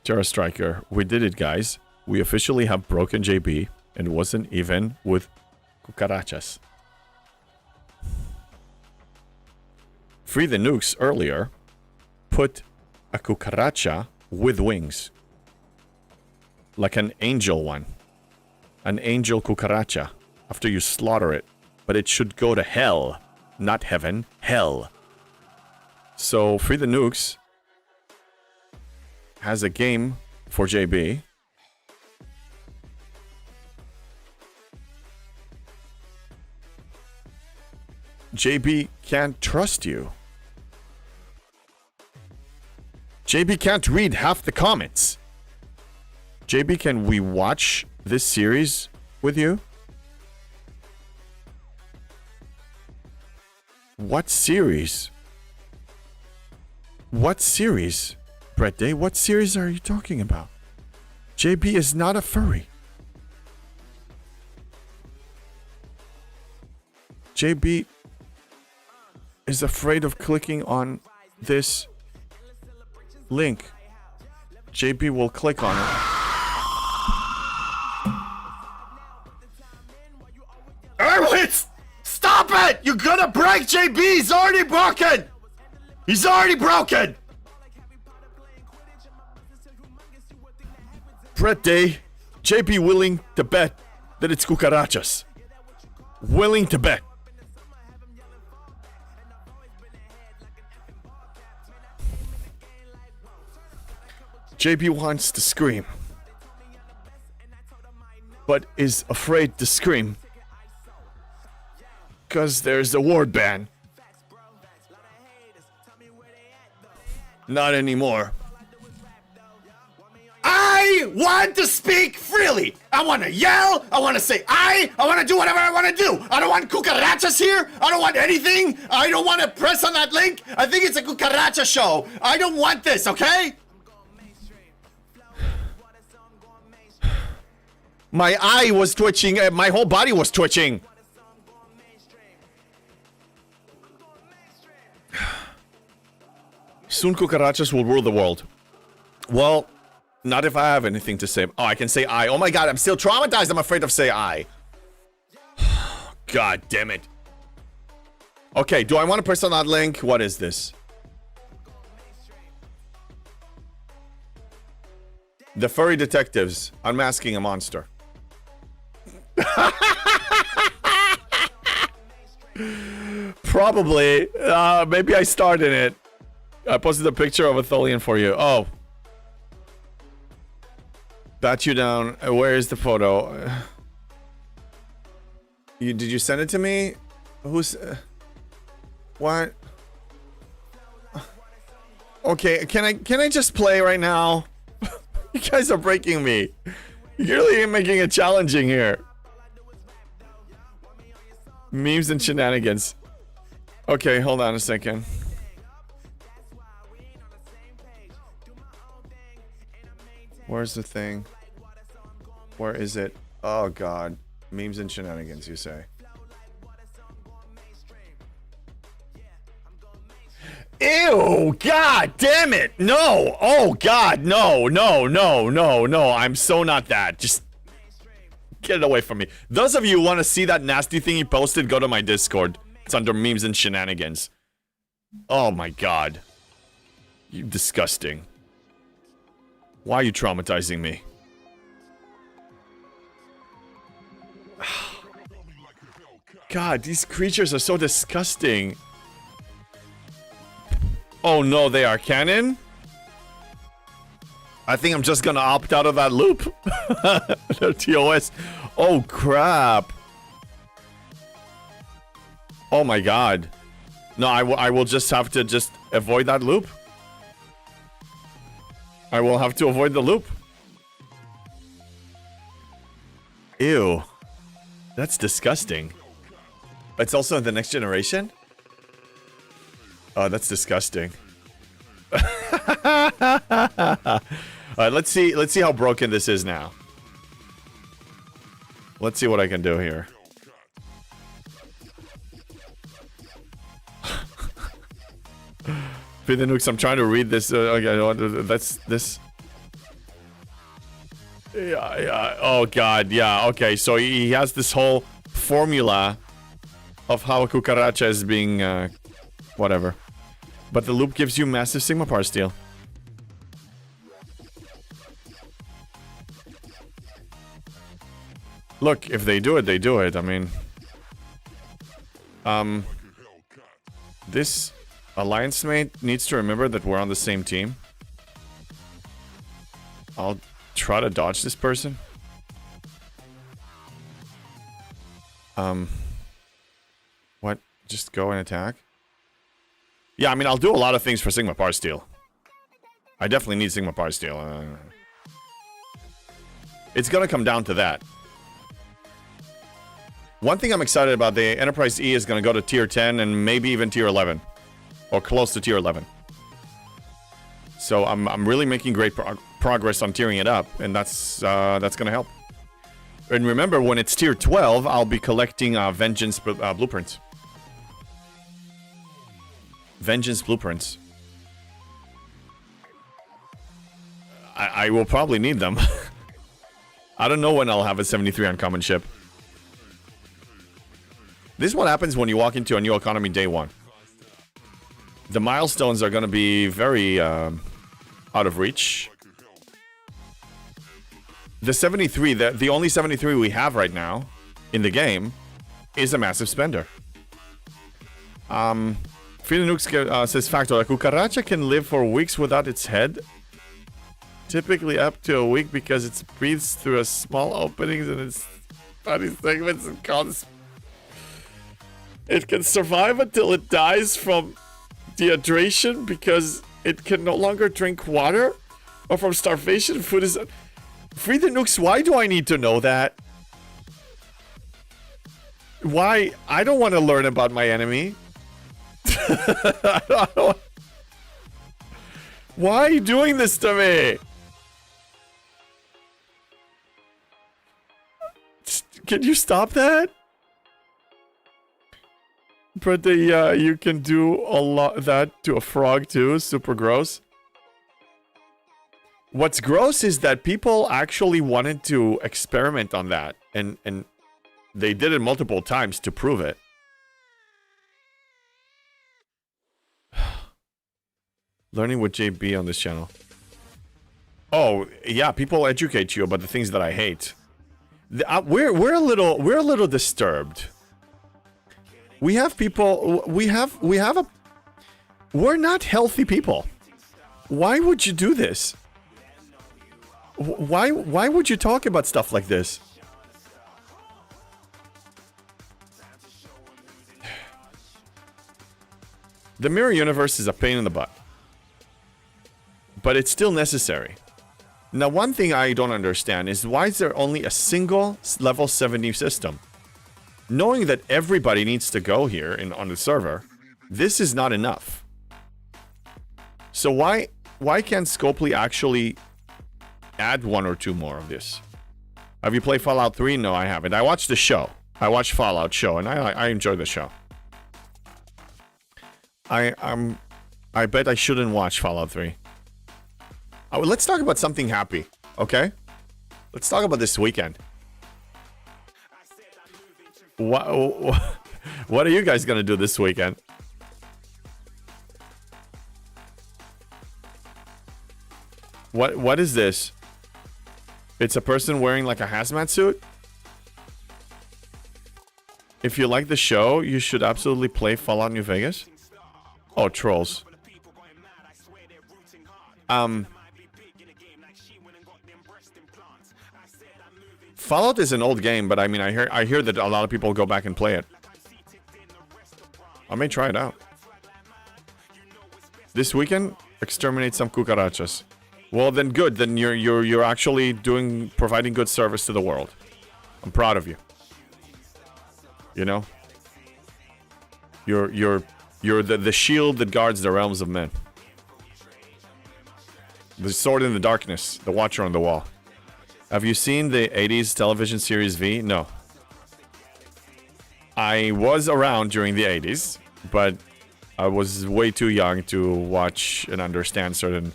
Terra Striker, we did it, guys. We officially have broken JB, and it wasn't even with cucarachas. Free the Nukes earlier put a cucaracha with wings. Like an angel one. An angel cucaracha. After you slaughter it. But it should go to hell. Not heaven. Hell. So, Free the Nukes has a game for JB. JB can't trust you. JB can't read half the comments. JB, can we watch this series with you? What series? What series? Brett Day, what series are you talking about? JB is not a furry. JB is afraid of clicking on this link. JB will click on it. Erwin, stop it! You're gonna break JB! He's already broken! He's already broken! Brett Day, JB willing to bet that it's cucarachas. Willing to bet. JB wants to scream, but is afraid to scream because there's a word ban. Not anymore. I want to speak freely. I want to yell. I want to say I want to do whatever I want to do. I don't want cucarachas here. I don't want anything. I don't want to press on that link. I think it's a cucaracha show. I don't want this, okay? My eye was twitching. My whole body was twitching. Soon cucarachas will rule the world. Well, not if I have anything to say. Oh, I can say I. Oh my god, I'm still traumatized. I'm afraid of say I. God damn it. Okay, do I want to press on that link? What is this? The Furry Detectives Unmasking a Monster. Probably. Maybe I started it. I posted a picture of a Tholian for you. Oh. Bat you down. Where is the photo? Did you send it to me? Who's... what? Okay, can I just play right now? You guys are breaking me. You're really making it challenging here. Memes and shenanigans. Okay, hold on a second. Where's the thing? Where is it? Oh god. Memes and shenanigans, you say. Ew! God damn it! No! Oh god, no, no, no, no, no. I'm so not that. Just get it away from me. Those of you who want to see that nasty thing he posted, go to my Discord. It's under memes and shenanigans. Oh my god. You disgusting. Why are you traumatizing me? God, these creatures are so disgusting. Oh no, they are canon? I think I'm just gonna opt out of that loop. The TOS. Oh crap. Oh my god. No, I will just have to just avoid that loop. I will have to avoid the loop. Ew. That's disgusting. It's also the next generation? Oh, that's disgusting. Alright, let's see how broken this is now. Let's see what I can do here. Feed the nukes. I'm trying to read this. Okay, that's this. Yeah. Oh god. Yeah. Okay. So he has this whole formula of how a cucaracha is being, whatever. But the loop gives you massive Sigma Parsteel. Look, if they do it, they do it. I mean, this alliance mate needs to remember that we're on the same team. I'll try to dodge this person. What? Just go and attack? Yeah, I mean, I'll do a lot of things for Sigma Parsteel. I definitely need Sigma Parsteel. It's gonna come down to that. One thing I'm excited about, the Enterprise E is gonna go to tier 10 and maybe even tier 11. Or close to tier 11. So I'm really making great progress on tiering it up, and that's gonna help. And remember, when it's tier 12, I'll be collecting Vengeance blueprints. Vengeance blueprints. I will probably need them. I don't know when I'll have a 73 uncommon ship. This is what happens when you walk into a new economy day one. The milestones are going to be very out of reach. The 73, the only 73 we have right now in the game is a massive spender. Nukes says Factor, a cucaracha can live for weeks without its head. Typically up to a week because it breathes through a small openings in its body segments and causes... It can survive until it dies from dehydration because it can no longer drink water, or from starvation. Food is... Free the nukes, why do I need to know that? Why? I don't want to learn about my enemy. Why are you doing this to me? Can you stop that? But you can do a lot that to a frog too. Super gross. What's gross is that people actually wanted to experiment on that, and they did it multiple times to prove it. Learning with JB on this channel. Oh yeah, people educate you about the things that I hate. We're a little disturbed. We have people. We're not healthy people. Why would you do this? Why would you talk about stuff like this? The mirror universe is a pain in the butt. But it's still necessary. Now, one thing I don't understand is why is there only a single level 70 system? Knowing that everybody needs to go here on the server, this is not enough. So why can't Scopely actually add one or two more of this? Have you played Fallout 3? No, I haven't. I watched the show. I watched Fallout show, and I enjoy the show. I bet I shouldn't watch Fallout 3. Let's talk about something happy, okay? Let's talk about this weekend. What are you guys gonna do this weekend? What is this? It's a person wearing like a hazmat suit? If you like the show, you should absolutely play Fallout New Vegas. Oh, trolls. Fallout is an old game, but I mean, I hear that a lot of people go back and play it. I may try it out. This weekend, exterminate some cucarachas. Well, then good. Then you're actually providing good service to the world. I'm proud of you. You know, you're the shield that guards the realms of men. The sword in the darkness, the watcher on the wall. Have you seen the 80s television series V? No. I was around during the 80s, but I was way too young to watch and understand certain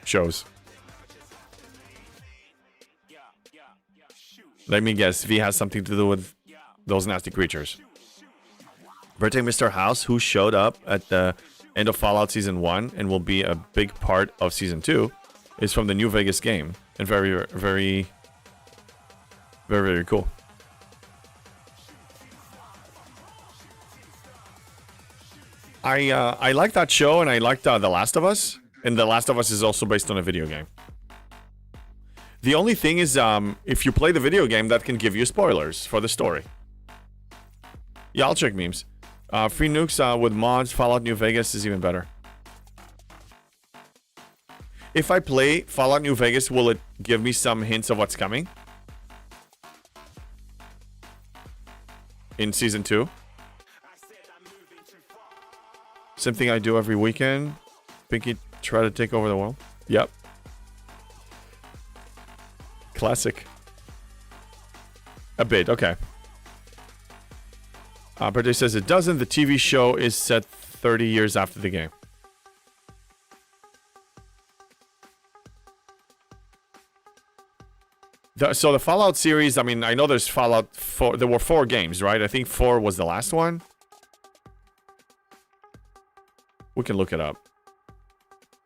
shows. Let me guess, V has something to do with those nasty creatures. Birthday Mr. House, who showed up at the end of Fallout Season 1 and will be a big part of Season 2, is from the New Vegas game. And very cool. I like that show, and I liked The Last of Us. And The Last of Us is also based on a video game. The only thing is, if you play the video game, that can give you spoilers for the story. Yeah, I'll check memes. Free nukes with mods, Fallout New Vegas is even better. If I play Fallout New Vegas, will it give me some hints of what's coming? In Season 2? Same thing I do every weekend. Pinky try to take over the world. Yep. Classic. A bit, okay. Birthday says it doesn't. The TV show is set 30 years after the game. So the Fallout series, I mean, I know there's Fallout 4. There were 4 games, right? I think 4 was the last one. We can look it up.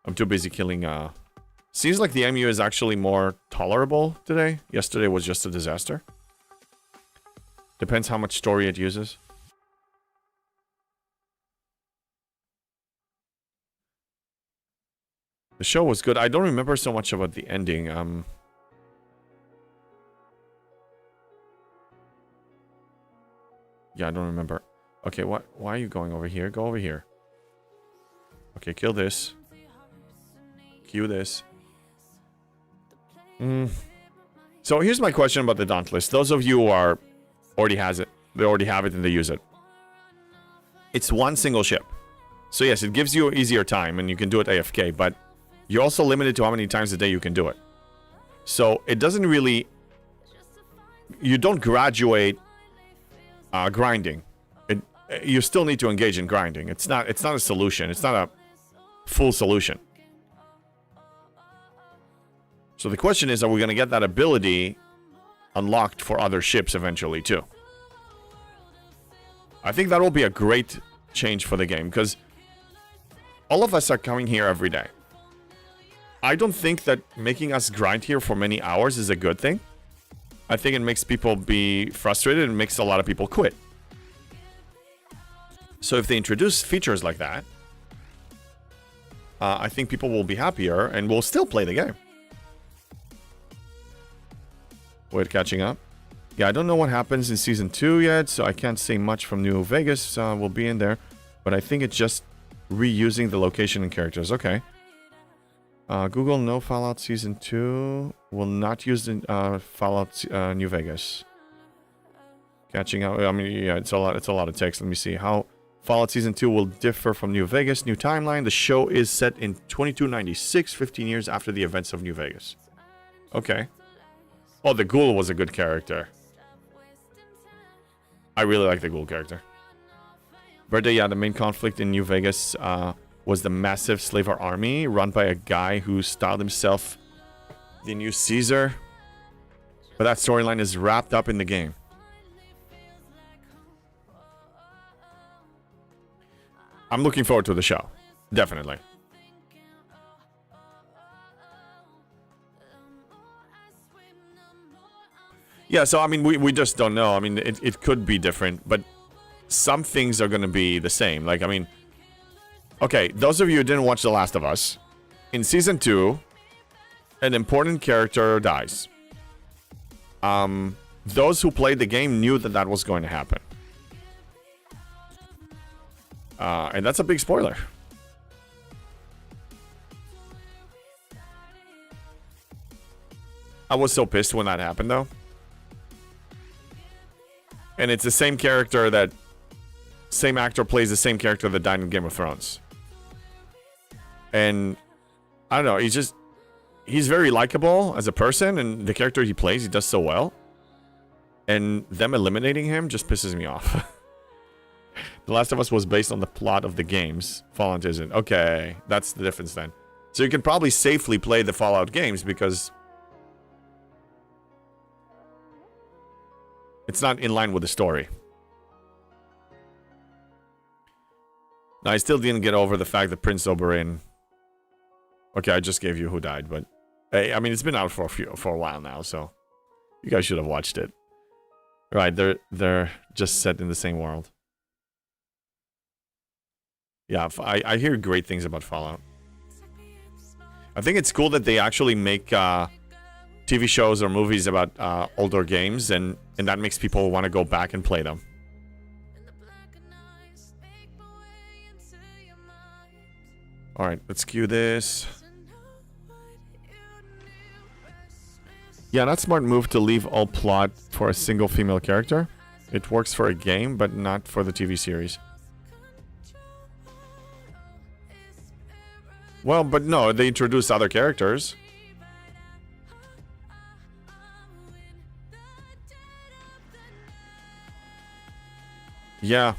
I'm too busy killing... Seems like the MU is actually more tolerable today. Yesterday was just a disaster. Depends how much story it uses. The show was good. I don't remember so much about the ending. Yeah, I don't remember. Okay, why are you going over here? Go over here. Okay, kill this. Cue this. So here's my question about the Dauntless. Those of you who are already have it and they use it. It's one single ship. So yes, it gives you easier time and you can do it AFK, but you're also limited to how many times a day you can do it. So it doesn't really... You don't graduate grinding. You still need to engage in grinding. It's not a solution. It's not a full solution. So the question is, are we going to get that ability unlocked for other ships eventually too? I think that will be a great change for the game, because all of us are coming here every day. I don't think that making us grind here for many hours is a good thing. I think it makes people be frustrated and makes a lot of people quit. So if they introduce features like that, I think people will be happier and will still play the game. Wait, catching up. Yeah, I don't know what happens in Season 2 yet, so I can't say much from New Vegas. We'll be in there. But I think it's just reusing the location and characters. Okay. Google, no Fallout Season 2. Will not use the Fallout New Vegas. Catching up. I mean, yeah, it's a lot of text. Let me see. How Fallout Season 2 will differ from New Vegas. New timeline. The show is set in 2296, 15 years after the events of New Vegas. Okay. Oh, the Ghoul was a good character. I really like the Ghoul character. Birthday, yeah, the main conflict in New Vegas was the massive slaver army run by a guy who styled himself the new Caesar. But that storyline is wrapped up in the game. I'm looking forward to the show. Definitely. Yeah, so I mean, we just don't know. I mean, it could be different, but some things are going to be the same. Like, I mean, okay, those of you who didn't watch The Last of Us, in Season 2, an important character dies. Those who played the game knew that that was going to happen. And that's a big spoiler. I was so pissed when that happened, though. And it's the same character that... Same actor plays the same character that died in Game of Thrones. And... I don't know, he's very likable as a person, and the character he plays, he does so well. And them eliminating him just pisses me off. The Last of Us was based on the plot of the games. Fallout isn't. Okay, that's the difference then. So you can probably safely play the Fallout games because it's not in line with the story. Now, I still didn't get over the fact that Prince Oberyn... Okay, I just gave you who died, but... Hey, I mean, it's been out for a while now, so... You guys should have watched it. Right, they're just set in the same world. Yeah, I hear great things about Fallout. I think it's cool that they actually make TV shows or movies about older games, and that makes people want to go back and play them. Alright, let's cue this. Yeah, not smart move to leave all plot for a single female character. It works for a game, but not for the TV series. Well, but no, they introduce other characters. Yeah.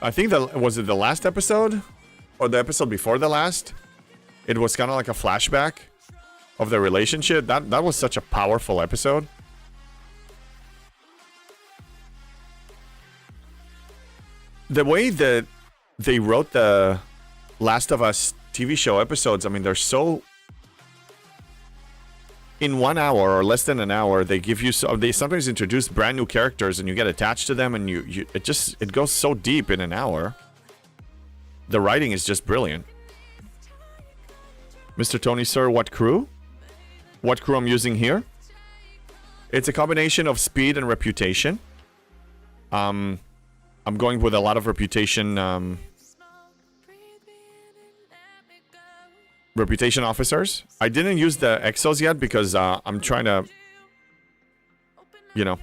I think that was it the last episode? Or the episode before the last? It was kind of like a flashback of the relationship. That was such a powerful episode. The way that they wrote the Last of Us TV show episodes, I mean, they're so... In 1 hour or less than an hour, they give you... They sometimes introduce brand new characters and you get attached to them, and it goes so deep in an hour. The writing is just brilliant. Mr. Tony, sir, what crew? What crew I'm using here? It's a combination of speed and reputation. I'm going with a lot of reputation... reputation officers. I didn't use the exos yet because I'm trying to... You know...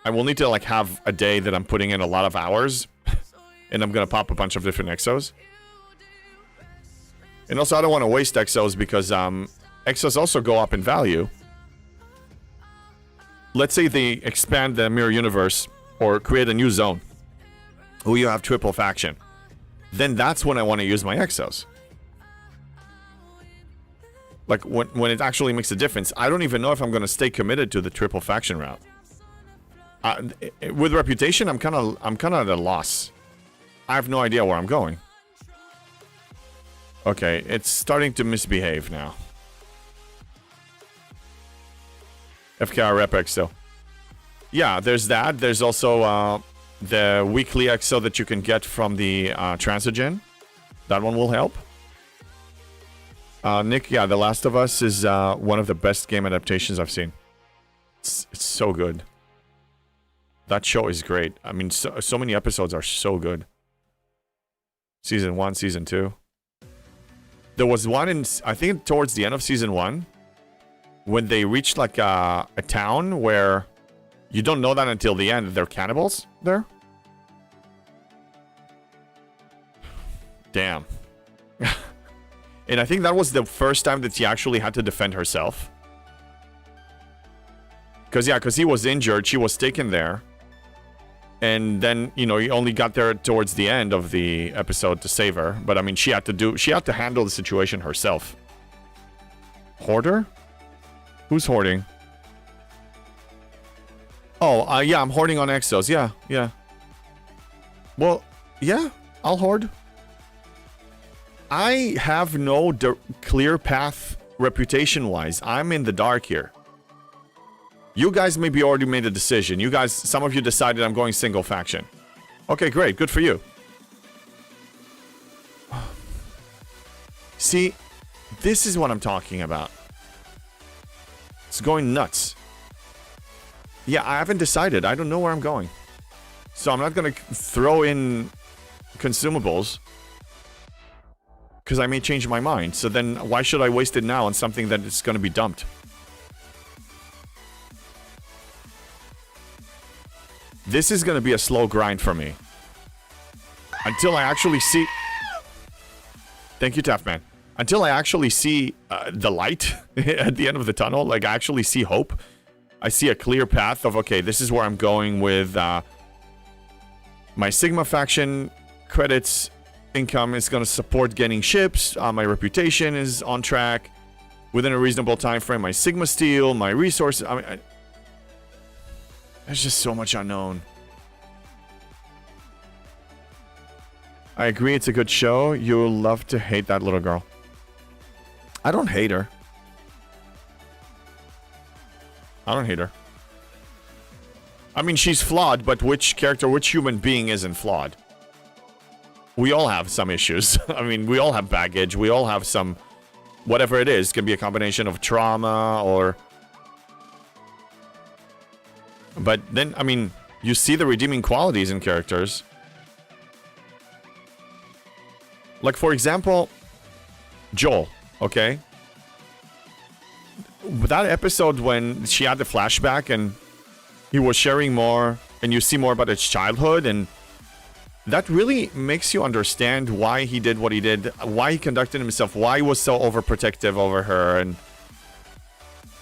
I will need to like have a day that I'm putting in a lot of hours. And I'm going to pop a bunch of different exos. And also I don't want to waste exos because exos also go up in value. Let's say they expand the mirror universe or create a new zone where you have triple faction. Then that's when I want to use my exos. Like when it actually makes a difference. I don't even know if I'm going to stay committed to the triple faction route. With reputation, I'm kind of at a loss. I have no idea where I'm going. Okay, it's starting to misbehave now. FKR Rep XO. Yeah, there's that. There's also the weekly XO that you can get from the Transigen. That one will help. Nick, yeah, The Last of Us is one of the best game adaptations I've seen. It's so good. That show is great. I mean, so many episodes are so good. Season 1, Season 2. There was one in, I think, towards the end of Season 1, when they reached like a town where you don't know that until the end. They're cannibals there. Damn. And I think that was the first time that she actually had to defend herself. Because he was injured. She was taken there. And then, you know, he only got there towards the end of the episode to save her. But, I mean, she had to handle the situation herself. Hoarder? Who's hoarding? Oh, yeah, I'm hoarding on Exos. Yeah. Well, yeah, I'll hoard. I have no clear path reputation-wise. I'm in the dark here. You guys maybe already made a decision. You guys, some of you decided I'm going single faction. Okay, great. Good for you. See, this is what I'm talking about. It's going nuts. Yeah, I haven't decided. I don't know where I'm going. So I'm not going to throw in consumables. Because I may change my mind. So then why should I waste it now on something that is going to be dumped? This is going to be a slow grind for me. Until I actually see... Thank you, Taftman. Until I actually see the light at the end of the tunnel. Like, I actually see hope. I see a clear path of, okay, this is where I'm going with My Sigma faction credits income is going to support getting ships. My reputation is on track within a reasonable time frame. My Sigma steel, my resources. I mean, there's just so much unknown. I agree, it's a good show. You'll love to hate that little girl. I don't hate her. I don't hate her. I mean, she's flawed, but which character, which human being isn't flawed? We all have some issues. I mean, we all have baggage. We all have some... Whatever it is. It can be a combination of trauma or... But then, I mean, you see the redeeming qualities in characters. Like, for example, Joel, okay? That episode when she had the flashback and he was sharing more and you see more about his childhood, and that really makes you understand why he did what he did, why he conducted himself, why he was so overprotective over her,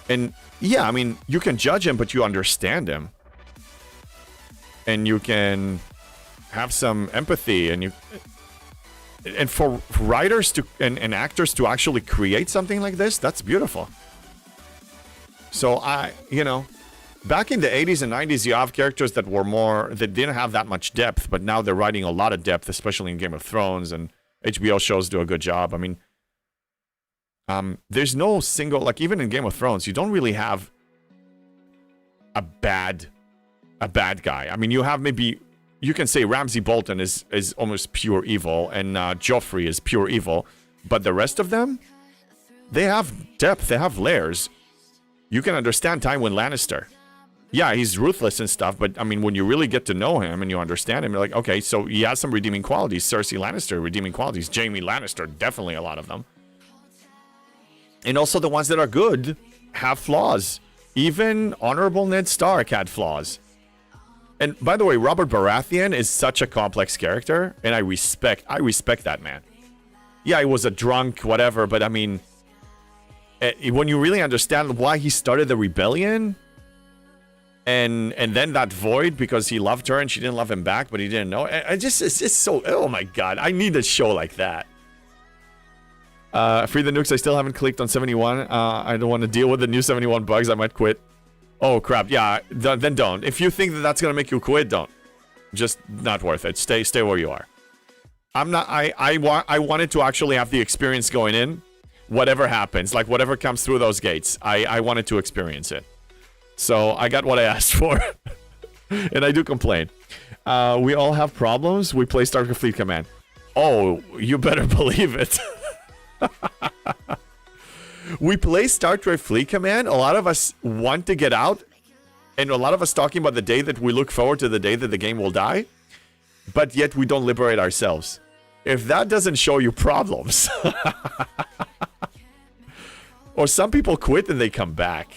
and yeah, I mean, you can judge him, but you understand him. And you can have some empathy, and for writers to and actors to actually create something like this, that's beautiful. So you know, back in the 80s and 90s, you have characters that didn't have that much depth, but now they're writing a lot of depth, especially in Game of Thrones, and HBO shows do a good job. I mean, there's no single, like, even in Game of Thrones, you don't really have a bad guy. I mean, you have maybe, you can say Ramsay Bolton is almost pure evil, and Joffrey is pure evil, but the rest of them, they have depth, they have layers. You can understand Tywin Lannister. Yeah, he's ruthless and stuff, but I mean, when you really get to know him and you understand him, you're like, okay, so he has some redeeming qualities. Cersei Lannister, redeeming qualities. Jaime Lannister, definitely a lot of them. And also the ones that are good have flaws. Even Honorable Ned Stark had flaws. And by the way, Robert Baratheon is such a complex character, and I respect that man. Yeah, he was a drunk, whatever, but I mean, when you really understand why he started the rebellion, and then that void because he loved her and she didn't love him back, but he didn't know. It's just so, oh my god, I need a show like that. Free the nukes, I still haven't clicked on 71. I don't want to deal with the new 71 bugs, I might quit. Oh crap, yeah, then don't. If you think that that's gonna make you quit, don't. Just not worth it. Stay where you are. I wanted to actually have the experience going in. Whatever happens, like whatever comes through those gates, I wanted to experience it. So I got what I asked for. And I do complain. We all have problems. We play Starfleet Fleet Command. Oh, you better believe it. We play Star Trek Fleet Command. A lot of us want to get out. And a lot of us talking about the day that we look forward to the day that the game will die. But yet we don't liberate ourselves. If that doesn't show you problems. Or some people quit and they come back.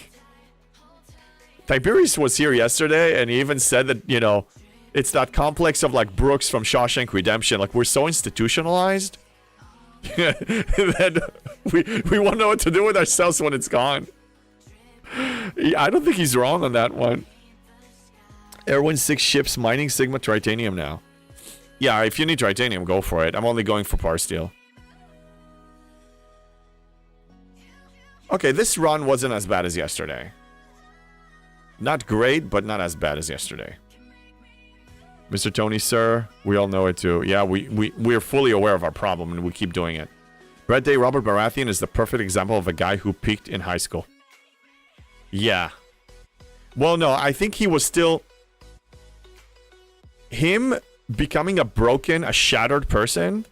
Tiberius was here yesterday and he even said that, you know, it's that complex of like Brooks from Shawshank Redemption. Like, we're so institutionalized that we won't know what to do with ourselves when it's gone. I don't think he's wrong on that one. Erwin 6 ships mining Sigma Tritanium now. Yeah, if you need Tritanium, go for it. I'm only going for Parsteel. Okay, this run wasn't as bad as yesterday. Not great, but not as bad as yesterday. Mr. Tony, sir, we all know it too. Yeah, we're fully aware of our problem and we keep doing it. Brett Day, Robert Baratheon is the perfect example of a guy who peaked in high school. Yeah. Well, no, I think he was still... Him becoming a shattered person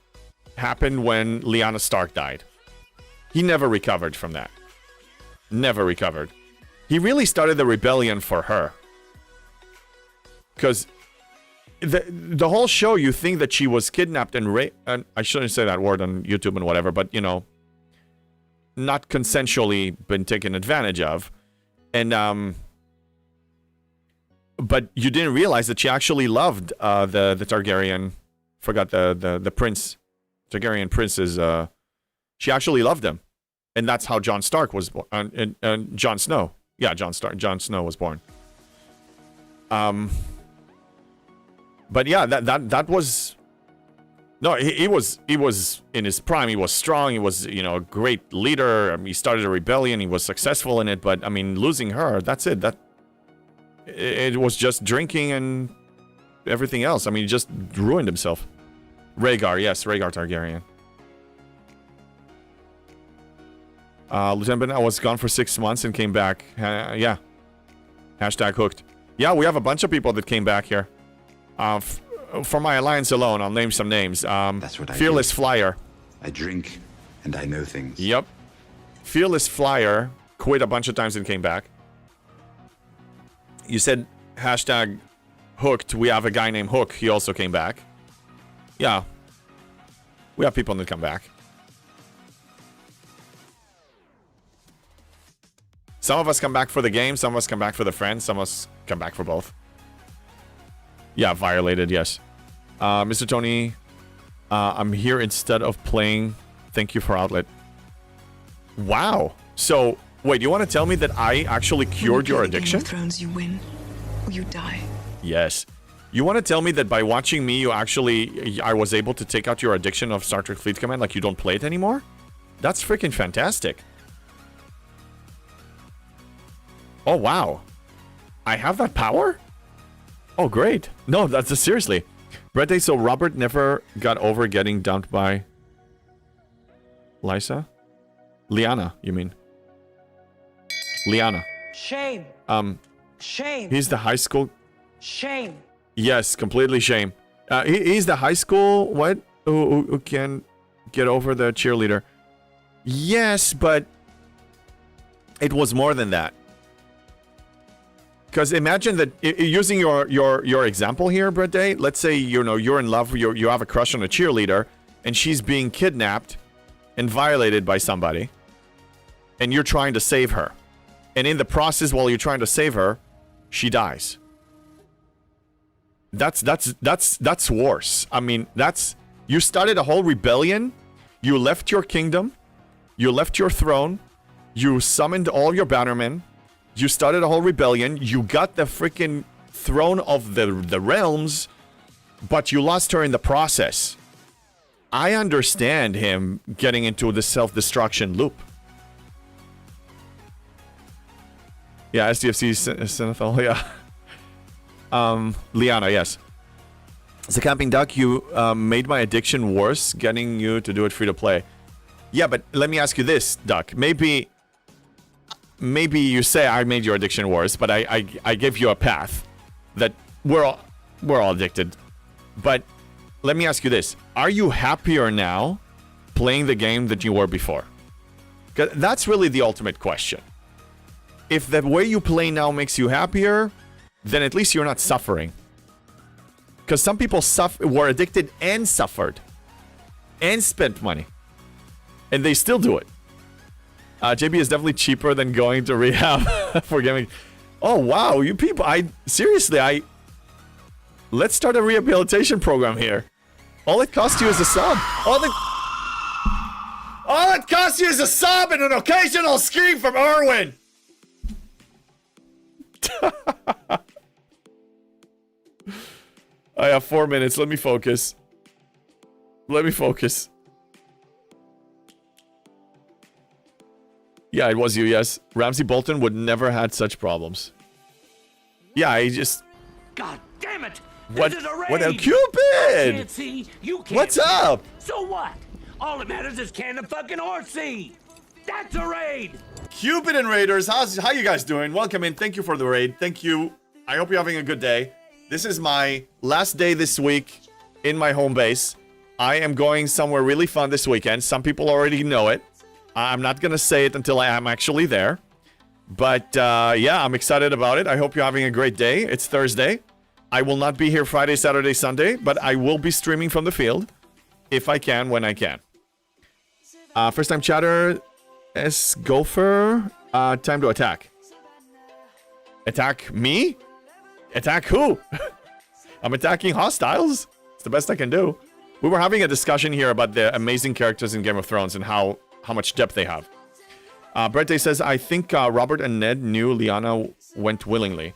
happened when Lyanna Stark died. He never recovered from that. Never recovered. He really started the rebellion for her. Because the whole show, you think that she was kidnapped and raped, and I shouldn't say that word on YouTube and whatever, but, you know, not consensually been taken advantage of. And, but you didn't realize that she actually loved the Targaryen, forgot the prince, Targaryen princes, she actually loved him. And that's how Jon Stark was born, and Jon Snow. Yeah, Jon Snow was born. But yeah, that was... No, he was in his prime. He was strong. He was, you know, a great leader. He started a rebellion. He was successful in it. But, I mean, losing her, that's it. It was just drinking and everything else. I mean, he just ruined himself. Rhaegar, yes, Rhaegar Targaryen. Lieutenant Ben, I was gone for 6 months and came back. Yeah. Hashtag hooked. Yeah, we have a bunch of people that came back here. For my alliance alone, I'll name some names. That's what I Fearless do. Flyer. I drink, and I know things. Yep. Fearless Flyer quit a bunch of times and came back. You said hashtag hooked. We have a guy named Hook. He also came back. Yeah. We have people that come back. Some of us come back for the game. Some of us come back for the friends. Some of us come back for both. Yeah, violated, yes. Mr. Tony, I'm here instead of playing. Thank you for outlet. Wow. So, wait, you want to tell me that I actually cured your addiction? Game of Thrones, you win or you die. Yes. You want to tell me that by watching me, I was able to take out your addiction of Star Trek Fleet Command, like you don't play it anymore? That's freaking fantastic. Oh, wow. I have that power? Oh, great. No, that's seriously. Red Day, so Robert never got over getting dumped by Lysa? Lyanna, you mean? Lyanna. Shame. Shame. He's the high school... Shame. Yes, completely shame. He's the high school... What? Who can get over the cheerleader. Yes, but... It was more than that. Because imagine that, using your example here, Brett Day, let's say, you know, you're in love, you have a crush on a cheerleader, and she's being kidnapped and violated by somebody, and you're trying to save her. And in the process, while you're trying to save her, she dies. That's worse. I mean, you started a whole rebellion, you left your kingdom, you left your throne, you summoned all your bannermen, you started a whole rebellion. You got the freaking throne of the realms, but you lost her in the process. I understand him getting into the self-destruction loop. Yeah, SDFC Synethol, yeah. Lyanna, yes. The Camping Duck, you made my addiction worse, getting you to do it free to play. Yeah, but let me ask you this, Duck. Maybe you say I made your addiction worse, but I give you a path that we're all addicted. But let me ask you this. Are you happier now playing the game that you were before? 'Cause that's really the ultimate question. If the way you play now makes you happier, then at least you're not suffering. Because some people were addicted and suffered and spent money. And they still do it. JB is definitely cheaper than going to rehab for gaming. Oh, wow. You people, let's start a rehabilitation program here. All it costs you is a sub. All it costs you is a sub and an occasional scream from Erwin. I have 4 minutes. Let me focus. Yeah, it was you, yes. Ramsey Bolton would never had such problems. Yeah, he just... God damn it! What? This is a raid! What? I Cupid! can't see. You can't What's see. up? So what? All that matters is can the fucking horse see? That's a raid! Cupid and Raiders, how you guys doing? Welcome in. Thank you for the raid. Thank you. I hope you're having a good day. This is my last day this week in my home base. I am going somewhere really fun this weekend. Some people already know it. I'm not going to say it until I am actually there. But, yeah, I'm excited about it. I hope you're having a great day. It's Thursday. I will not be here Friday, Saturday, Sunday, but I will be streaming from the field if I can, when I can. First time chatter, S. Gopher. Time to attack. Attack me? Attack who? I'm attacking hostiles. It's the best I can do. We were having a discussion here about the amazing characters in Game of Thrones and how much depth they have. Brett Day says, I think Robert and Ned knew Lyanna went willingly.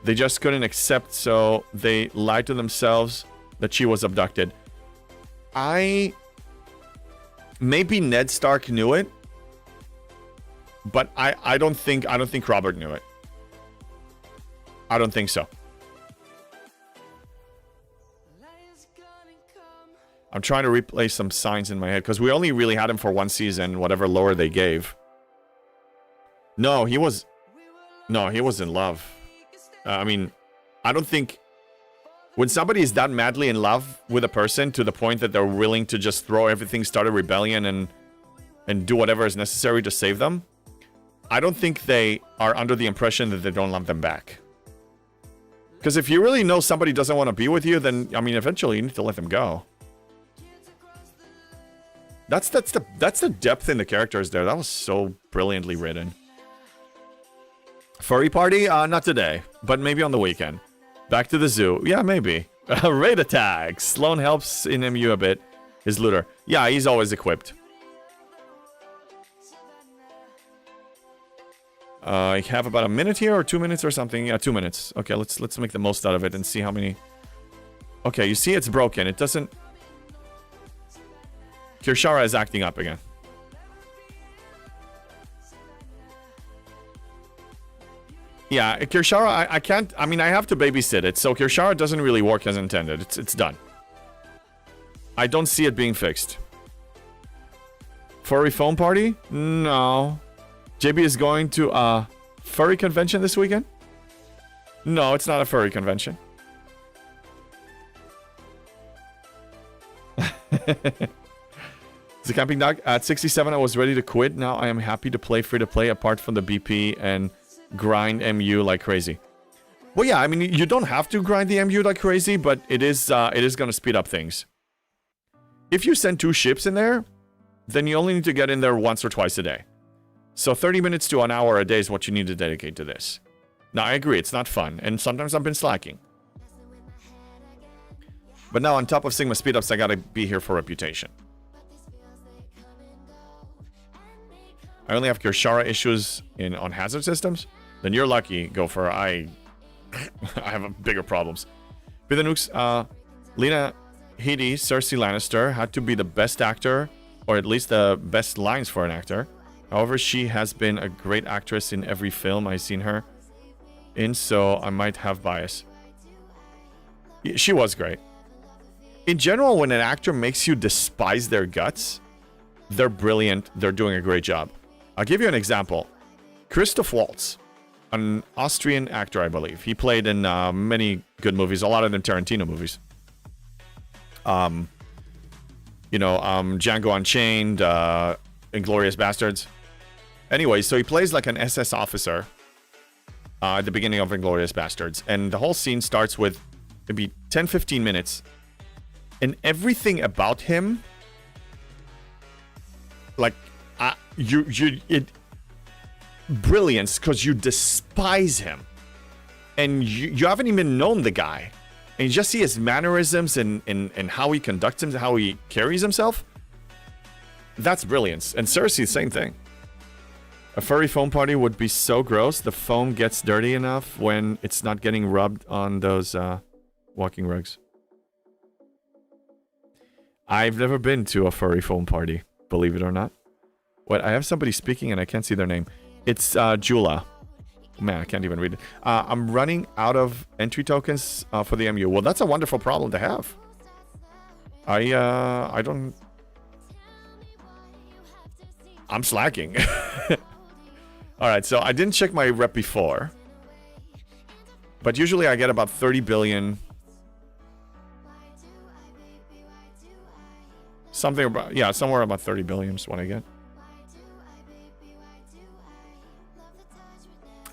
They just couldn't accept, so they lied to themselves that she was abducted. Maybe Ned Stark knew it, but I don't think Robert knew it. I don't think so. I'm trying to replay some signs in my head because we only really had him for one season, whatever lore they gave. No, he was in love. I mean, I don't think when somebody is that madly in love with a person to the point that they're willing to just throw everything, start a rebellion, and do whatever is necessary to save them, I don't think they are under the impression that they don't love them back. Because if you really know somebody doesn't want to be with you, then, I mean, eventually you need to let them go. That's the depth in the characters there. That was so brilliantly written. Furry party? Not today, but maybe on the weekend. Back to the zoo. Yeah, maybe. Raid attack. Sloan helps in MU a bit. His looter. Yeah, he's always equipped. I have about a minute here, or 2 minutes or something. Yeah, 2 minutes. Okay, let's make the most out of it and see how many. Okay, you see it's broken. It doesn't. Kirshara is acting up again. Yeah, Kirshara, I can't. I mean, I have to babysit it, so Kirshara doesn't really work as intended. It's done. I don't see it being fixed. Furry phone party? No. JB is going to a furry convention this weekend? No, it's not a furry convention. It's a camping dog. At 67, I was ready to quit. Now I am happy to play free to play apart from the BP and grind MU like crazy. Well, yeah, I mean, you don't have to grind the MU like crazy, but it is going to speed up things. If you send 2 ships in there, then you only need to get in there once or twice a day. So 30 minutes to an hour a day is what you need to dedicate to this. Now, I agree, it's not fun, and sometimes I've been slacking. But now, on top of Sigma speedups, I gotta be here for reputation. I only have Kirshara issues on hazard systems? Then you're lucky, Gopher. I have bigger problems. Be the nukes, Lena Headey, Cersei Lannister, had to be the best actor, or at least the best lines for an actor. However, she has been a great actress in every film I've seen her in, so I might have bias. She was great. In general, when an actor makes you despise their guts, they're brilliant, they're doing a great job. I'll give you an example. Christoph Waltz, an Austrian actor, I believe. He played in many good movies, a lot of them Tarantino movies. Django Unchained, Inglourious Bastards. Anyway, so he plays like an SS officer at the beginning of Inglourious Bastards. And the whole scene starts with maybe 10-15 minutes. And everything about him, like, brilliance, because you despise him. And you haven't even known the guy. And you just see his mannerisms and how he conducts himself, how he carries himself. That's brilliance. And Cersei, same thing. A furry foam party would be so gross. The foam gets dirty enough when it's not getting rubbed on those walking rugs. I've never been to a furry foam party, believe it or not. What? I have somebody speaking and I can't see their name. It's Jula. Man, I can't even read it. I'm running out of entry tokens for the MU. Well, that's a wonderful problem to have. I don't... I'm slacking. Alright, so I didn't check my rep before. But usually I get about 30 billion. Something about... Yeah, somewhere about 30 billion is what I get.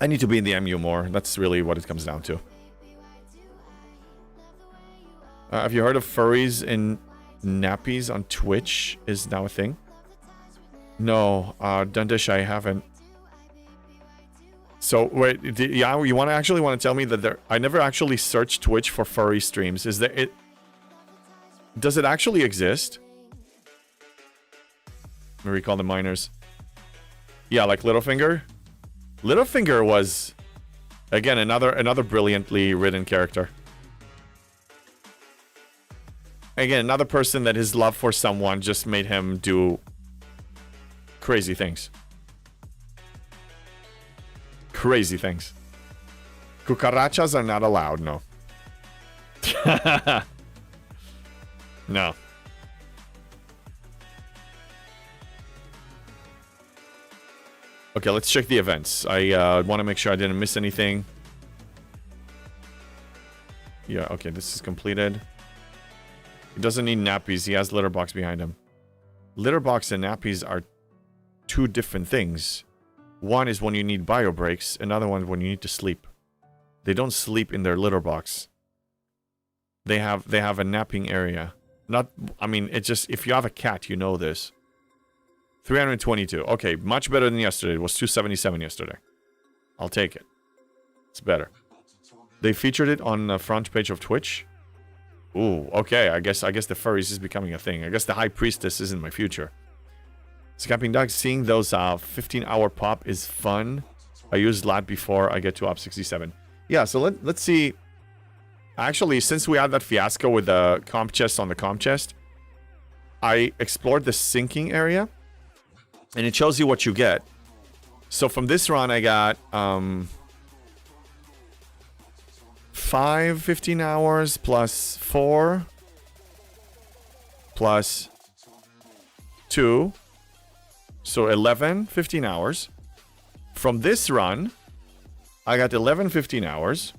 I need to be in the MU more. That's really what it comes down to. Have you heard of furries in nappies on Twitch is now a thing? No, Dundish, I haven't. So, wait, yeah, you want to tell me that I never actually searched Twitch for furry streams. Is there it? Does it actually exist? Let me recall the miners. Yeah, like Littlefinger. Littlefinger was Again, another brilliantly written character. Again, another person that his love for someone just made him do crazy things. Crazy things. Cucarachas are not allowed, no. No. Okay, let's check the events. I want to make sure I didn't miss anything. Yeah, okay, this is completed. He doesn't need nappies. He has litter box behind him. Litter box and nappies are two different things. One is when you need bio breaks. Another one when you need to sleep. They don't sleep in their litter box. They have a napping area. Not, I mean, it's just, if you have a cat, you know this. 322. Okay, much better than yesterday. It was 277 yesterday. I'll take it. It's better. They featured it on the front page of Twitch. Ooh, okay. I guess the furries is becoming a thing. I guess the High Priestess is in my future. Scamping Dog, seeing those 15-hour pop is fun. I used LAT before I get to op 67. Yeah, so let's see. Actually, since we had that fiasco with the comp chest on the comp chest, I explored the sinking area. And it shows you what you get. So from this run, I got 5 15 hours plus 4 plus 2. So 11 15 hours. From this run, I got 11 15 hours.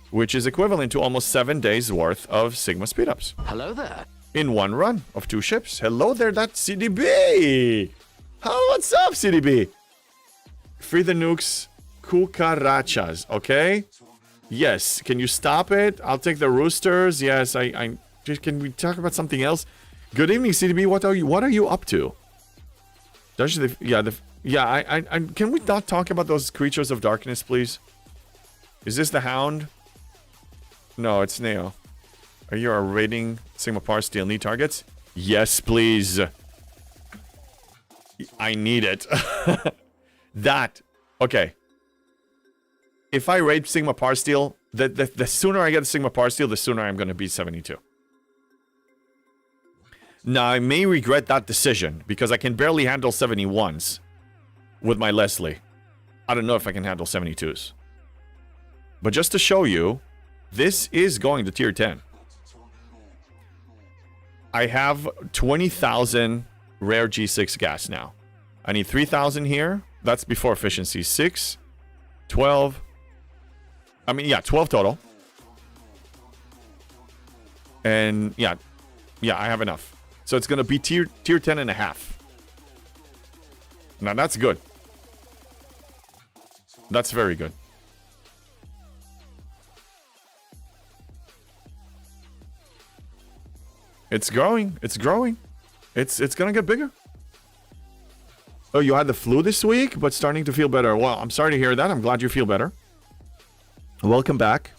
Which is equivalent to almost 7 days worth of Sigma speedups. Hello there. In one run of 2 ships. Hello there, that's CDB! What's up, CDB? Free the nukes, cucarachas, okay? Yes, can you stop it? I'll take the roosters. Yes, can we talk about something else? Good evening, CDB. What are you up to? Can we not talk about those creatures of darkness, please? Is this the Hound? No, it's Neo. Are you raiding Sigma Parsteel need targets? Yes, please. I need it. Okay. If I raid Sigma Parsteel, the sooner I get Sigma Parsteel, the sooner I'm going to beat 72. Now, I may regret that decision, because I can barely handle 71s with my Leslie. I don't know if I can handle 72s. But just to show you, this is going to tier 10. I have 20,000 rare G6 gas now. I need 3,000 here. That's before efficiency. 6, 12. 12 total. And yeah, I have enough. So it's going to be tier 10 and a half. Now that's good. That's very good. It's growing. It's growing. It's gonna get bigger. Oh, you had the flu this week, but starting to feel better. Well, I'm sorry to hear that. I'm glad you feel better. Welcome back.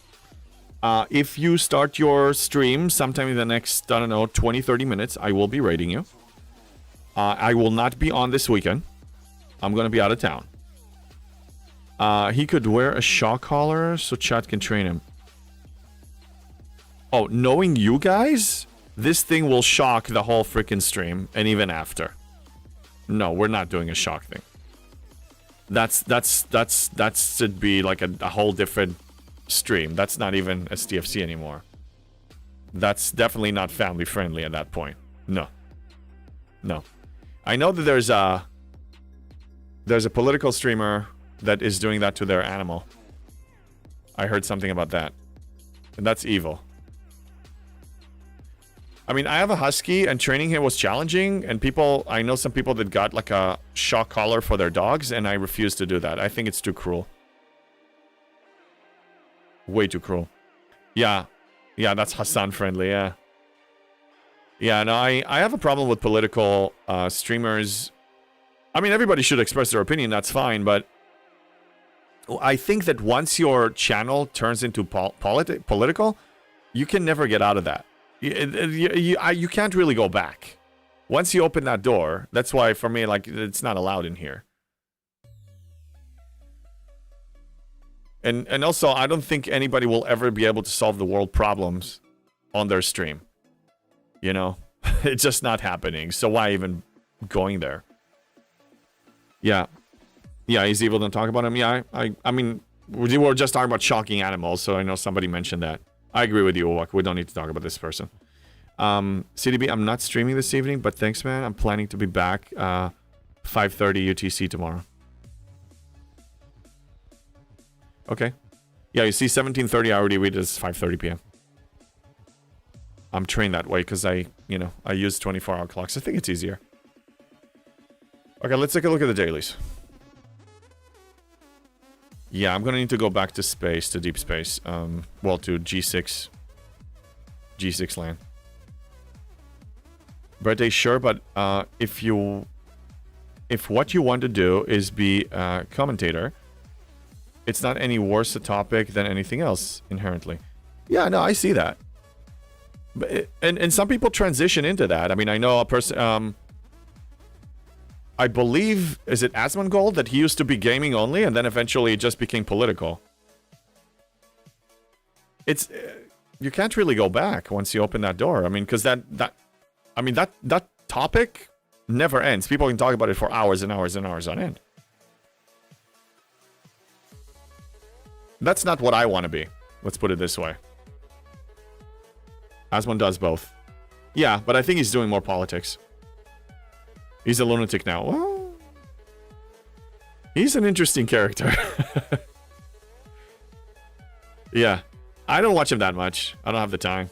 If you start your stream sometime in the next, 20, 30 minutes, I will be raiding you. I will not be on this weekend. I'm gonna be out of town. He could wear a shock collar so chat can train him. Oh, knowing you guys, this thing will shock the whole freaking stream and even after. No, we're not doing a shock thing. That should be like a whole different stream. That's not even STFC anymore. That's definitely not family friendly at that point. No. I know that there's a political streamer that is doing that to their animal. I heard something about that. And that's evil. I mean, I have a husky, and training him was challenging, and I know some people that got like a shock collar for their dogs, and I refuse to do that. I think it's too cruel. Way too cruel. Yeah, that's Hassan friendly, yeah. Yeah, no, I have a problem with political streamers. I mean, everybody should express their opinion, that's fine, but I think that once your channel turns into political, you can never get out of that. You can't really go back. Once you open that door, that's why for me, like, it's not allowed in here. And also, I don't think anybody will ever be able to solve the world problems on their stream. You know? It's just not happening. So why even going there? Yeah. Yeah, he's evil. Don't talk about him. Yeah, I mean, we were just talking about shocking animals, so I know somebody mentioned that. I agree with you, Owak. We don't need to talk about this person. CDB, I'm not streaming this evening, but thanks, man. I'm planning to be back 5:30 UTC tomorrow. Okay. Yeah, you see 17:30, I already read it as 5:30 p.m. I'm trained that way because I use 24-hour clocks. I think it's easier. Okay, let's take a look at the dailies. Yeah, I'm gonna need to go back to space, to deep space. Well, to G6 land. Birthday, sure, but if what you want to do is be a commentator, it's not any worse a topic than anything else inherently. Yeah, no, I see that. But and some people transition into that. I mean, I know a person. I believe, is it Asmongold, that he used to be gaming only, and then eventually it just became political. It's you can't really go back once you open that door. I mean, because that topic never ends. People can talk about it for hours and hours and hours on end. That's not what I want to be. Let's put it this way. Asmon does both. Yeah, but I think he's doing more politics. He's a lunatic now. Well, he's an interesting character. Yeah. I don't watch him that much. I don't have the time.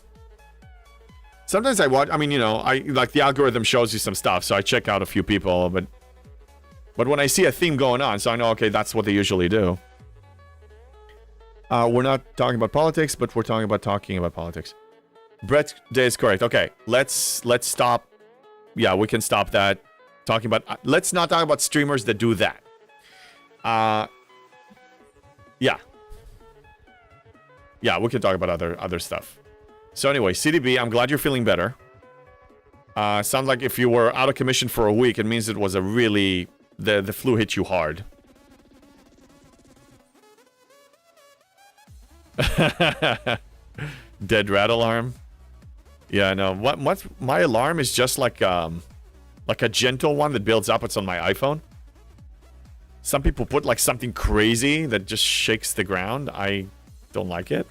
Sometimes I watch, I mean, like the algorithm shows you some stuff, so I check out a few people, but when I see a theme going on, so I know, okay, that's what they usually do. We're not talking about politics, but we're talking about politics. Brett Day is correct. Okay, let's stop. Yeah, we can stop that. Talking about let's not talk about streamers that do that. Yeah, we can talk about other stuff. So anyway, CDB, I'm glad you're feeling better. Sounds like if you were out of commission for a week, it means it was a really the flu hit you hard. Dead rat alarm. Yeah, no. What my alarm is just like a gentle one that builds up. It's on my iPhone. Some people put like something crazy that just shakes the ground. I don't like it.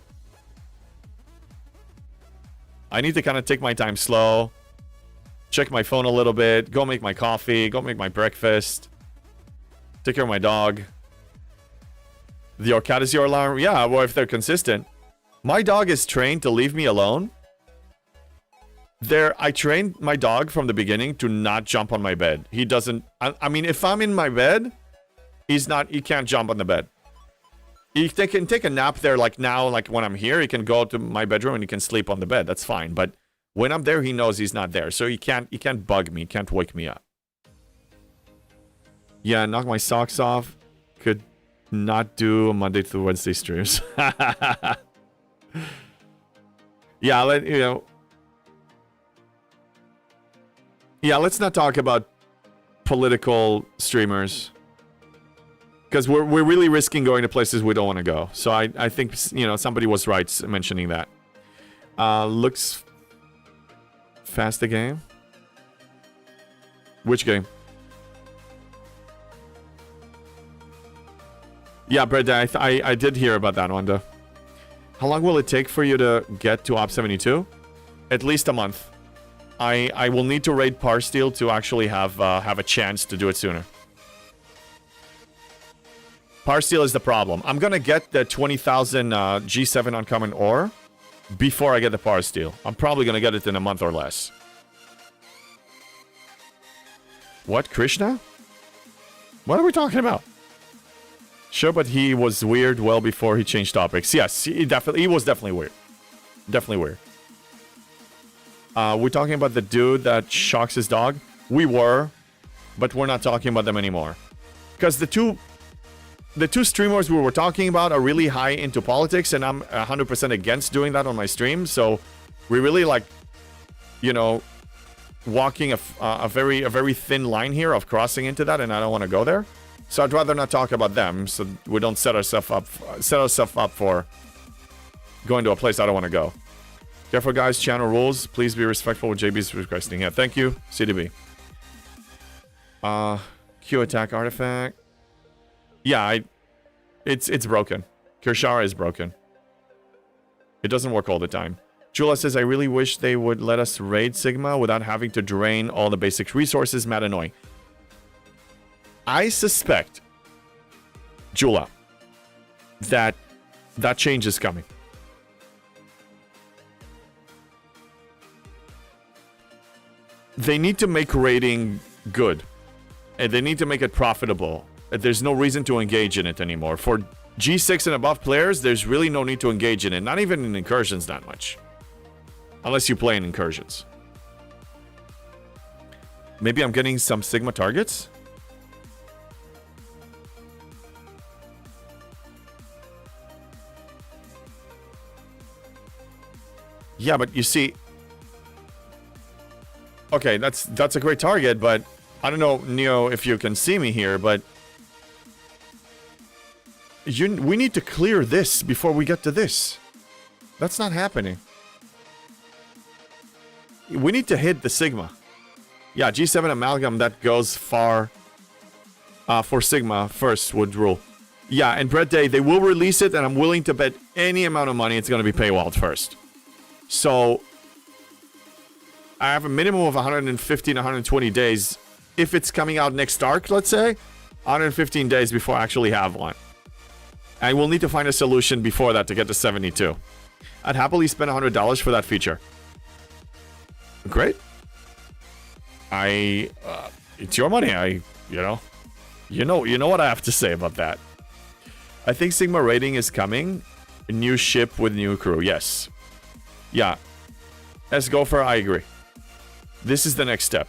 I need to kind of take my time slow, check my phone a little bit, go make my coffee, go make my breakfast, take care of my dog. Your cat is your alarm? Yeah, well, if they're consistent. My dog is trained to leave me alone. I trained my dog from the beginning to not jump on my bed. He doesn't... I mean, if I'm in my bed, he can't jump on the bed. He can take a nap there, like now, like when I'm here, he can go to my bedroom and he can sleep on the bed. That's fine. But when I'm there, he knows he's not there. So he can't bug me. He can't wake me up. Yeah, knock my socks off. Could not do Monday to Wednesday streams. Yeah, let's not talk about political streamers. Because we're really risking going to places we don't want to go. So I think, somebody was right mentioning that. Looks fast the game. Which game? Yeah, Brett, I did hear about that one, though. How long will it take for you to get to Op 72? At least a month. I will need to raid Parsteel to actually have a chance to do it sooner. Parsteel is the problem. I'm gonna get the 20,000 G7 uncommon ore before I get the Parsteel. I'm probably gonna get it in a month or less. What, Krishna? What are we talking about? Sure, but he was weird well before he changed topics. Yes, he was definitely weird. Definitely weird. We're talking about the dude that shocks his dog. We were, but we're not talking about them anymore. Because the two streamers we were talking about are really high into politics, and I'm 100% against doing that on my stream. So we really walking a very thin line here of crossing into that, and I don't want to go there. So I'd rather not talk about them, so we don't set ourselves up for going to a place I don't want to go. Careful, guys. Channel rules. Please be respectful with JB's requesting. Yeah, thank you, CDB. Q attack artifact. Yeah, it's broken. Kirshara is broken. It doesn't work all the time. Jula says, I really wish they would let us raid Sigma without having to drain all the basic resources. Mad annoying. I suspect, Jula, that change is coming. They need to make raiding good. And they need to make it profitable. There's no reason to engage in it anymore. For G6 and above players, there's really no need to engage in it. Not even in incursions that much. Unless you play in incursions. Maybe I'm getting some Sigma targets? Yeah, but you see... Okay, that's a great target, but... I don't know, Neo, if you can see me here, but... we need to clear this before we get to this. That's not happening. We need to hit the Sigma. Yeah, G7 Amalgam that goes far for Sigma first would rule. Yeah, and Bread Day, they will release it, and I'm willing to bet any amount of money it's going to be paywalled first. So, I have a minimum of 115, 120 days. If it's coming out next arc, let's say, 115 days before I actually have one. And we'll need to find a solution before that to get to 72. I'd happily spend $100 for that feature. Great. It's your money. You know what I have to say about that. I think Sigma rating is coming. A new ship with new crew. Yes. Yeah. As Gopher, I agree. This is the next step.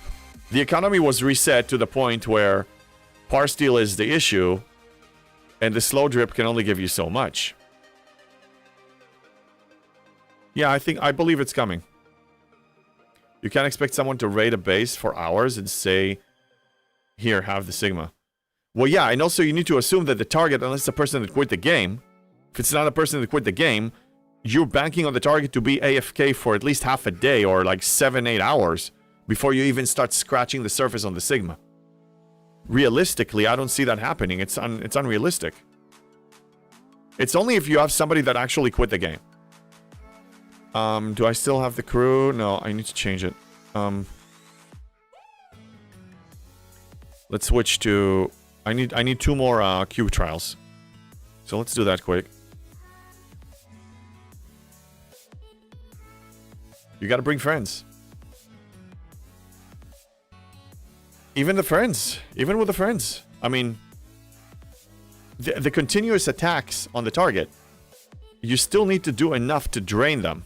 The economy was reset to the point where Parsteel is the issue, and the slow drip can only give you so much. Yeah, I believe it's coming. You can't expect someone to raid a base for hours and say, here, have the Sigma. Well, yeah, and also you need to assume that the target, unless it's a person that quit the game, if it's not a person that quit the game, you're banking on the target to be AFK for at least half a day or like 7-8 hours before you even start scratching the surface on the Sigma. Realistically, I don't see that happening. It's unrealistic. It's only if you have somebody that actually quit the game. Do I still have the crew? No, I need to change it. Let's switch to... I need 2 more cube trials. So let's do that quick. You gotta bring friends. Even with the friends. I mean, the continuous attacks on the target, you still need to do enough to drain them.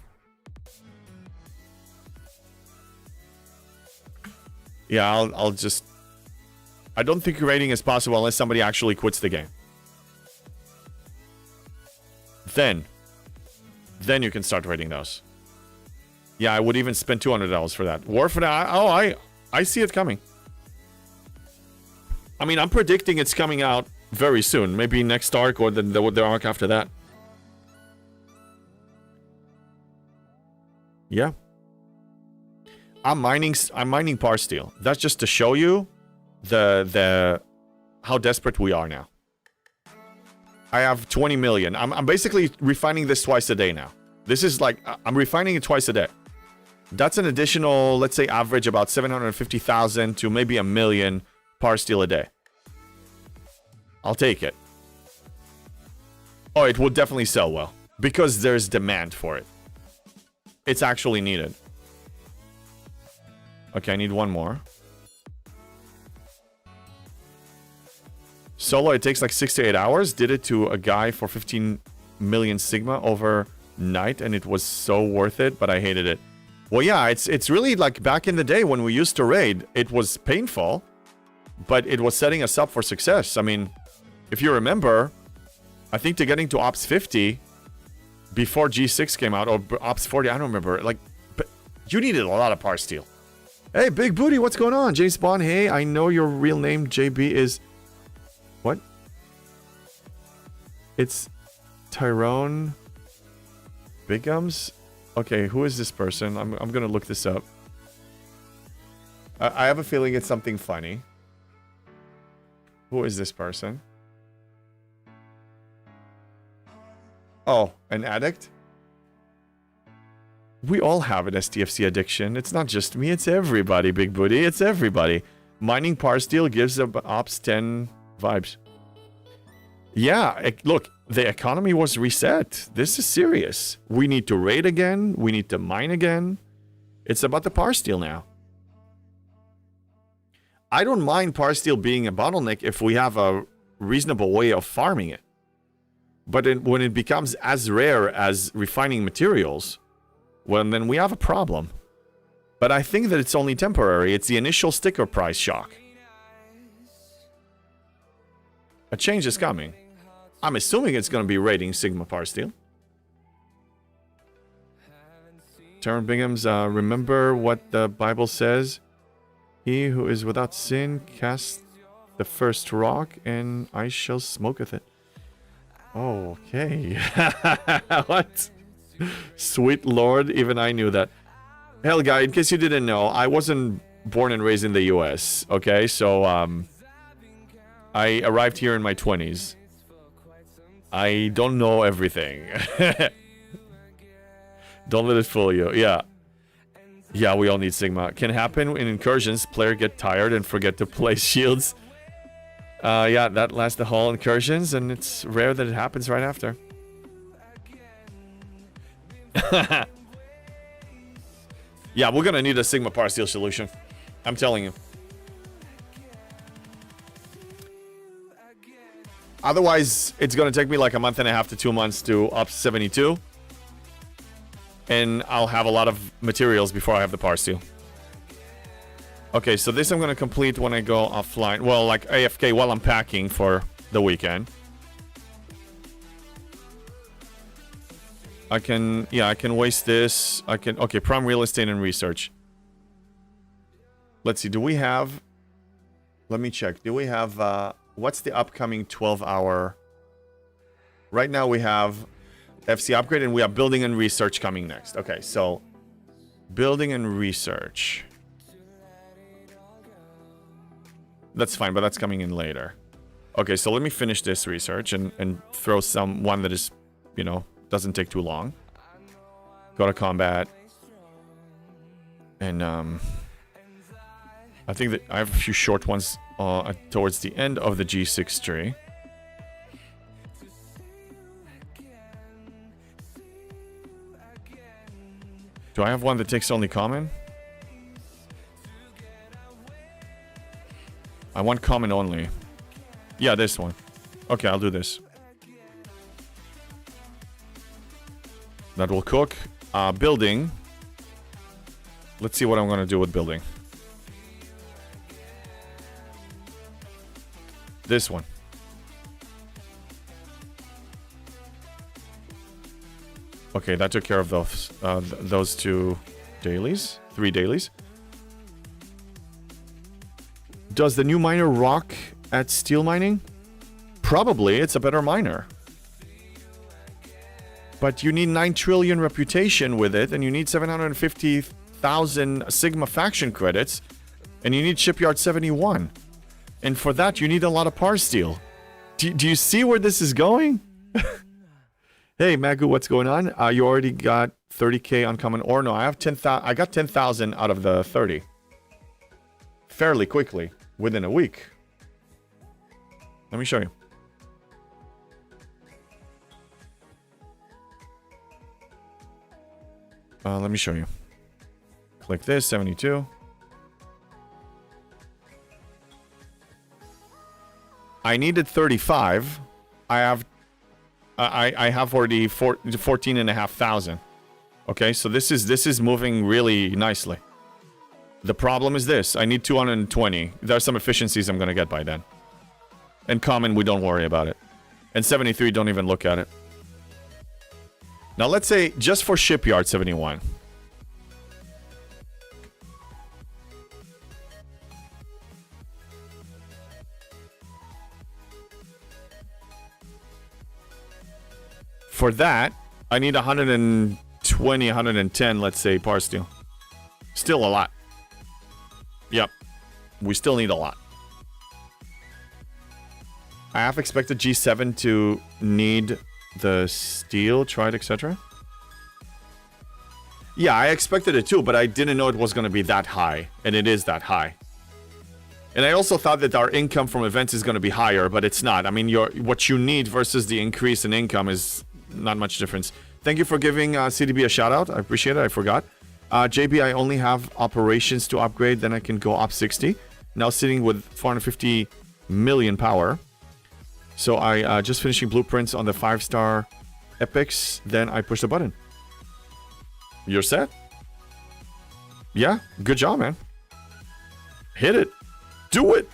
Yeah, I'll just... I don't think raiding is possible unless somebody actually quits the game. Then you can start raiding those. Yeah, I would even spend $200 for that. War for that? Oh, I see it coming. I mean, I'm predicting it's coming out very soon. Maybe next arc or the arc after that. Yeah. I'm mining Parsteel. That's just to show you how desperate we are now. I have 20 million. I'm basically refining this twice a day now. This is like, I'm refining it twice a day. That's an additional, let's say, average about 750,000 to maybe 1 million Parsteel a day. I'll take it. Oh, it will definitely sell well. Because there's demand for it. It's actually needed. Okay, I need 1 more. Solo, it takes like 6 to 8 hours. Did it to a guy for 15 million Sigma overnight, and it was so worth it, but I hated it. Well, yeah, it's really like back in the day when we used to raid. It was painful, but it was setting us up for success. I mean, if you remember, I think to getting to Ops 50 before G6 came out, or Ops 40, I don't remember. Like, but you needed a lot of Parsteel. Hey, Big Booty, what's going on? James Bond, hey, I know your real name, JB, is It's Tyrone Bigums. Okay, who is this person? I'm gonna look this up. I have a feeling it's something funny. Who is this person? Oh, an addict? We all have an STFC addiction. It's not just me, it's everybody, Big Booty. It's everybody. Mining Parsteel gives Ops 10 vibes. Yeah, look, the economy was reset. This is serious. We need to raid again. We need to mine again. It's about the Parsteel now. I don't mind Parsteel being a bottleneck if we have a reasonable way of farming it. But when it becomes as rare as refining materials, well, then we have a problem. But I think that it's only temporary. It's the initial sticker price shock. A change is coming. I'm assuming it's going to be raiding Sigma Parsteel. Taron Bingham's, remember what the Bible says? He who is without sin cast the first rock, and I shall smoketh it. Oh, okay. What? Sweet Lord, even I knew that. Hell, guy, in case you didn't know, I wasn't born and raised in the US, okay? So, I arrived here in my 20s. I don't know everything. Don't let it fool you. Yeah. Yeah, we all need Sigma. Can happen in incursions. Player get tired and forget to place shields. Yeah, that lasts the whole incursions, and it's rare that it happens right after. Yeah, we're gonna need a Sigma Parsteel solution. I'm telling you. Otherwise, it's gonna take me like a month and a half to 2 months to up 72. And I'll have a lot of materials before I have the Parsteel. Okay, so this I'm gonna complete when I go offline. Well, like AFK while I'm packing for the weekend. I can waste this. Okay, prime real estate and research. Let's see, do we have... Let me check. Do we have, what's the upcoming 12-hour... Right now we have FC upgrade and we have building and research coming next. Okay, so... Building and research. That's fine, but that's coming in later. Okay, so let me finish this research and throw one that is, you know, doesn't take too long. Go to combat. And, I think that I have a few short ones towards the end of the G6 tree. Do I have one that takes only common? I want common only. Yeah, this one. Okay, I'll do this. That will cook. Building. Let's see what I'm gonna do with building. This one. Okay, that took care of those two dailies. 3 dailies. Does the new miner rock at steel mining? Probably, it's a better miner. But you need 9 trillion reputation with it, and you need 750,000 Sigma faction credits, and you need Shipyard 71. And for that, you need a lot of Parsteel. Do you see where this is going? Hey, Magu, what's going on? You already got 30k uncommon ore? No, I have 10,000. I got 10,000 out of the 30. Fairly quickly, within a week. Let me show you. Let me show you. Click this, 72. I needed 35. I have already 14,500. Okay, so this is moving really nicely. The problem is this. I need 220. There are some efficiencies I'm going to get by then. And common, we don't worry about it. And 73, don't even look at it. Now let's say, just for Shipyard 71. For that, I need 120, 110, let's say, Parsteel. Still a lot. Yep. We still need a lot. I have expected G7 to need the steel, tried, etc. Yeah, I expected it too, but I didn't know it was going to be that high. And it is that high. And I also thought that our income from events is going to be higher, but it's not. I mean, what you need versus the increase in income is not much difference. Thank you for giving CDB a shout out. I appreciate it. I forgot. JB, I only have operations to upgrade, then I can go up 60. Now sitting with 450 million power. So I just finishing blueprints on the 5-star epics, then I push the button. You're set? Yeah, good job, man. Hit it. Do it.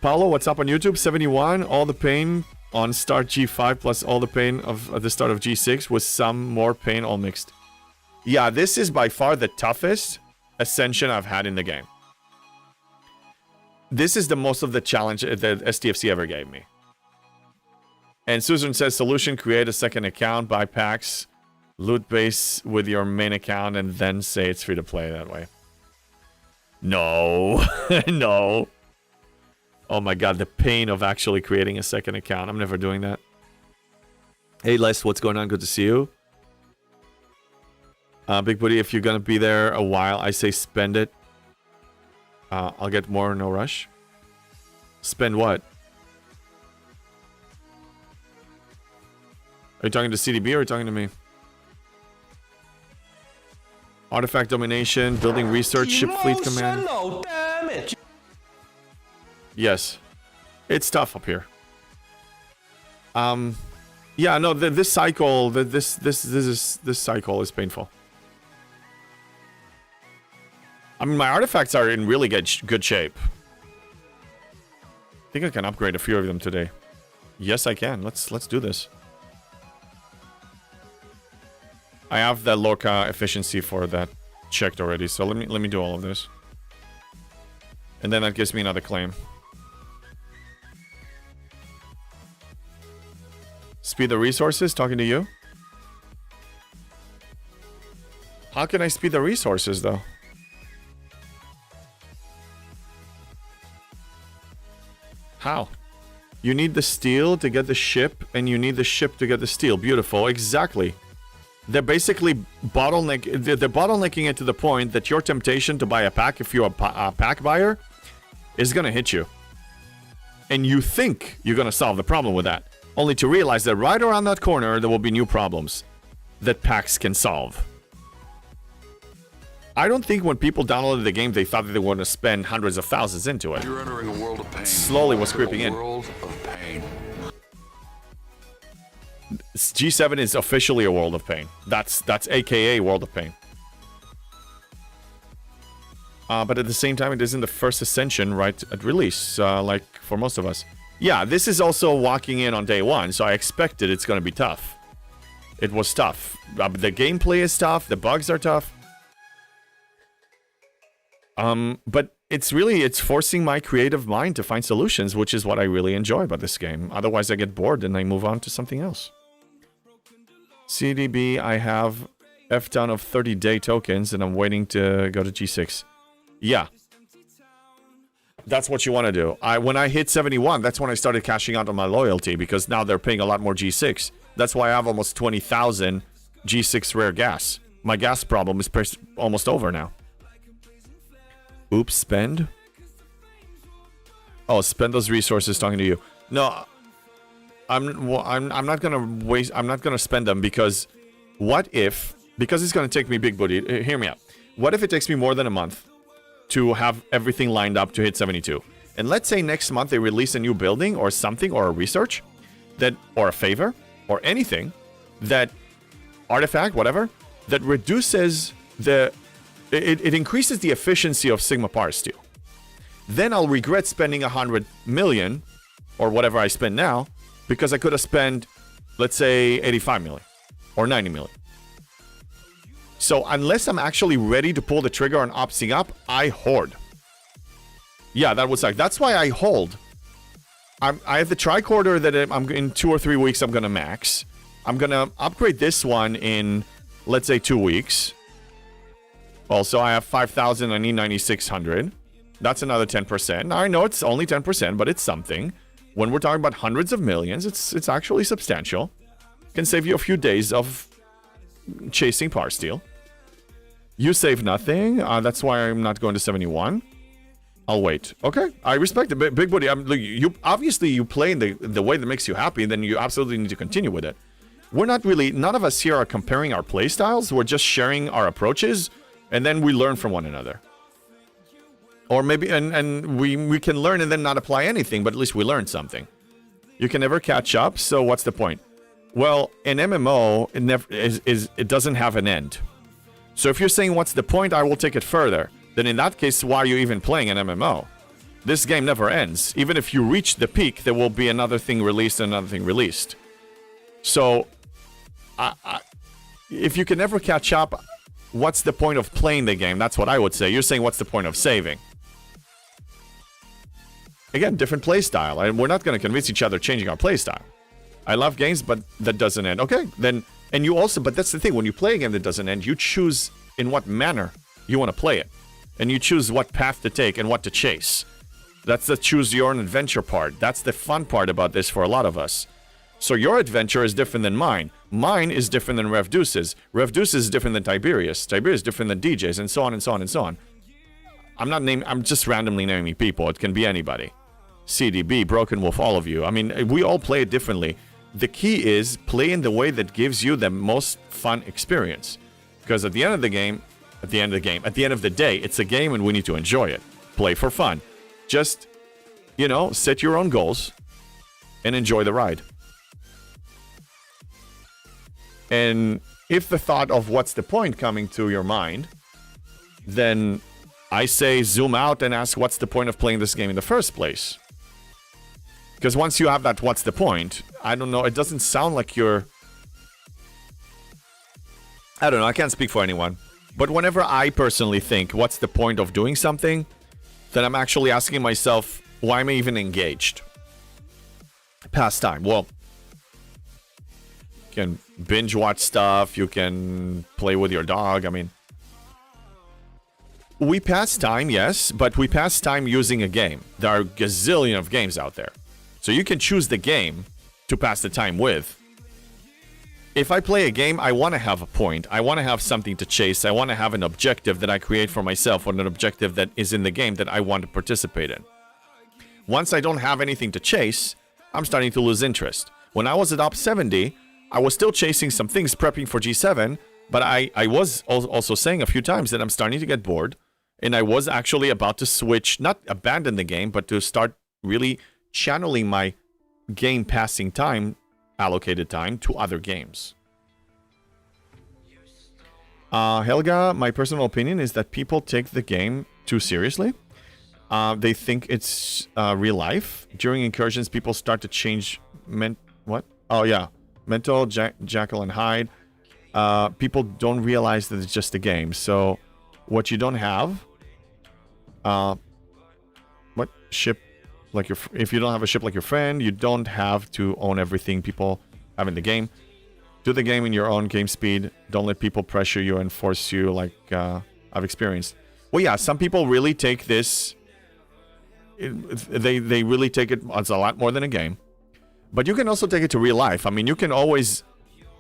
Paulo, what's up on YouTube? 71, all the pain on start G5 plus all the pain of the start of G6 with some more pain all mixed. Yeah, this is by far the toughest ascension I've had in the game. This is the most of the challenge that STFC ever gave me. And Susan says, solution, create a second account, buy packs, loot base with your main account, and then say it's free to play that way. No. No. Oh my god, the pain of actually creating a second account. I'm never doing that. Hey Les, what's going on? Good to see you. Big Booty, if you're gonna be there a while, I say spend it. I'll get more, no rush. Spend what? Are you talking to CDB or are you talking to me? Artifact domination, building research, ship fleet command. Damage. Yes. It's tough up here. Yeah, no, this cycle, this cycle is painful. I mean, my artifacts are in really good shape. I think I can upgrade a few of them today. Yes, I can. Let's do this. I have the Lorca efficiency for that checked already, so let me do all of this. And then that gives me another claim. Speed the resources, talking to you? How can I speed the resources, though? How? You need the steel to get the ship, and you need the ship to get the steel. Beautiful, exactly. They're basically they're bottlenecking it to the point that your temptation to buy a pack, if you're a pack buyer, is gonna hit you. And you think you're gonna solve the problem with that. Only to realize that right around that corner, there will be new problems that packs can solve. I don't think when people downloaded the game, they thought that they were going to spend hundreds of thousands into it. You're entering a world of pain. Slowly was creeping in. World of pain. G7 is officially a world of pain. That's AKA world of pain. But at the same time, it isn't the first ascension right at release, like for most of us. Yeah, this is also walking in on day one, so I expected it's going to be tough. It was tough. The gameplay is tough. The bugs are tough. But it's forcing my creative mind to find solutions, which is what I really enjoy about this game. Otherwise, I get bored and I move on to something else. CDB, I have F-ton of 30-day tokens, and I'm waiting to go to G6. Yeah. That's what you want to do. When I hit 71, that's when I started cashing out on my loyalty, because now they're paying a lot more G6. That's why I have almost 20,000 G6 rare gas. My gas problem is almost over now. Oops, spend? Oh, spend those resources talking to you. No, I'm not gonna waste. I'm not gonna spend them, because what if? Because it's gonna take me, Big Booty. Hear me out. What if it takes me more than a month to have everything lined up to hit 72? And let's say next month they release a new building or something, or a research that, or a favor, or anything that artifact, whatever, that reduces the. It increases the efficiency of Sigma Parsteel. Then I'll regret spending 100 million, or whatever I spend now, because I could have spent, let's say, 85 million, or 90 million. So unless I'm actually ready to pull the trigger on opting up, I hoard. Yeah, that would suck. That's why I hold. I have the tricorder that I'm in 2 or 3 weeks I'm gonna max. I'm gonna upgrade this one in, let's say, 2 weeks. Also, I have 5,000, I need 9,600. That's another 10%. Now, I know it's only 10%, but it's something. When we're talking about hundreds of millions, it's actually substantial. Can save you a few days of chasing Parsteel. You save nothing. That's why I'm not going to 71. I'll wait. Okay, I respect it. Big Buddy, you obviously you play in the way that makes you happy, then you absolutely need to continue with it. We're not really, none of us here are comparing our play styles. We're just sharing our approaches, and then we learn from one another. Or maybe, and we can learn and then not apply anything, but at least we learned something. You can never catch up, so what's the point? Well, in MMO, it doesn't have an end. So if you're saying what's the point, I will take it further. Then in that case, why are you even playing an MMO? This game never ends. Even if you reach the peak, there will be another thing released and another thing released. So, if you can never catch up, what's the point of playing the game? That's what I would say. You're saying what's the point of saving? Again, different play style. And we're not going to convince each other changing our play style. I love games, but that doesn't end. Okay, then, and you also, but that's the thing, when you play a game that doesn't end, you choose in what manner you want to play it. And you choose what path to take and what to chase. That's the choose your own adventure part. That's the fun part about this for a lot of us. So your adventure is different than mine. Mine is different than Rev Deuce's. Rev Deuce's is different than Tiberius. Tiberius is different than DJ's, and so on and so on and so on. I'm just randomly naming people. It can be anybody. CDB, Broken Wolf, all of you. I mean, we all play it differently. The key is play in the way that gives you the most fun experience. Because at the end of the day, it's a game and we need to enjoy it. Play for fun. Just, set your own goals and enjoy the ride. And if the thought of what's the point coming to your mind, then I say zoom out and ask what's the point of playing this game in the first place. Because once you have that what's the point, I don't know, it doesn't sound like you're... I don't know, I can't speak for anyone. But whenever I personally think what's the point of doing something, then I'm actually asking myself, why am I even engaged? Pastime. Well, you can binge watch stuff, you can play with your dog, I mean... We pass time, yes, but we pass time using a game. There are a gazillion of games out there. So you can choose the game to pass the time with. If I play a game, I want to have a point. I want to have something to chase. I want to have an objective that I create for myself, or an objective that is in the game that I want to participate in. Once I don't have anything to chase, I'm starting to lose interest. When I was at Op 70, I was still chasing some things, prepping for G7, but I was also saying a few times that I'm starting to get bored, and I was actually about to switch, not abandon the game, but to start really channeling my game passing time, allocated time, to other games. Helga, my personal opinion is that people take the game too seriously. They think it's real life. During incursions, people start to change... What? Oh, yeah. Mental, Jackal and Hyde. People don't realize that it's just a game. So, what you don't have... what? Ship... Like if you don't have a ship like your friend, you don't have to own everything people have in the game. Do the game in your own game speed. Don't let people pressure you and force you, like I've experienced. Well, yeah, some people really take this... They really take it as a lot more than a game. But you can also take it to real life. I mean, you can always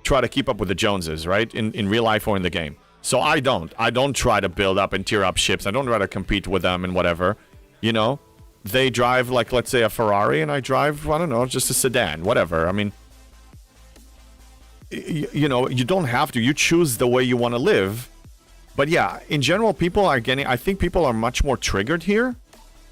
try to keep up with the Joneses, right? In real life or in the game. So I don't. I don't try to build up and tier up ships. I don't try to compete with them and whatever. They drive, like, let's say, a Ferrari, and I drive, I don't know, just a sedan, whatever. I mean, you don't have to. You choose the way you want to live. But yeah, in general, I think people are much more triggered here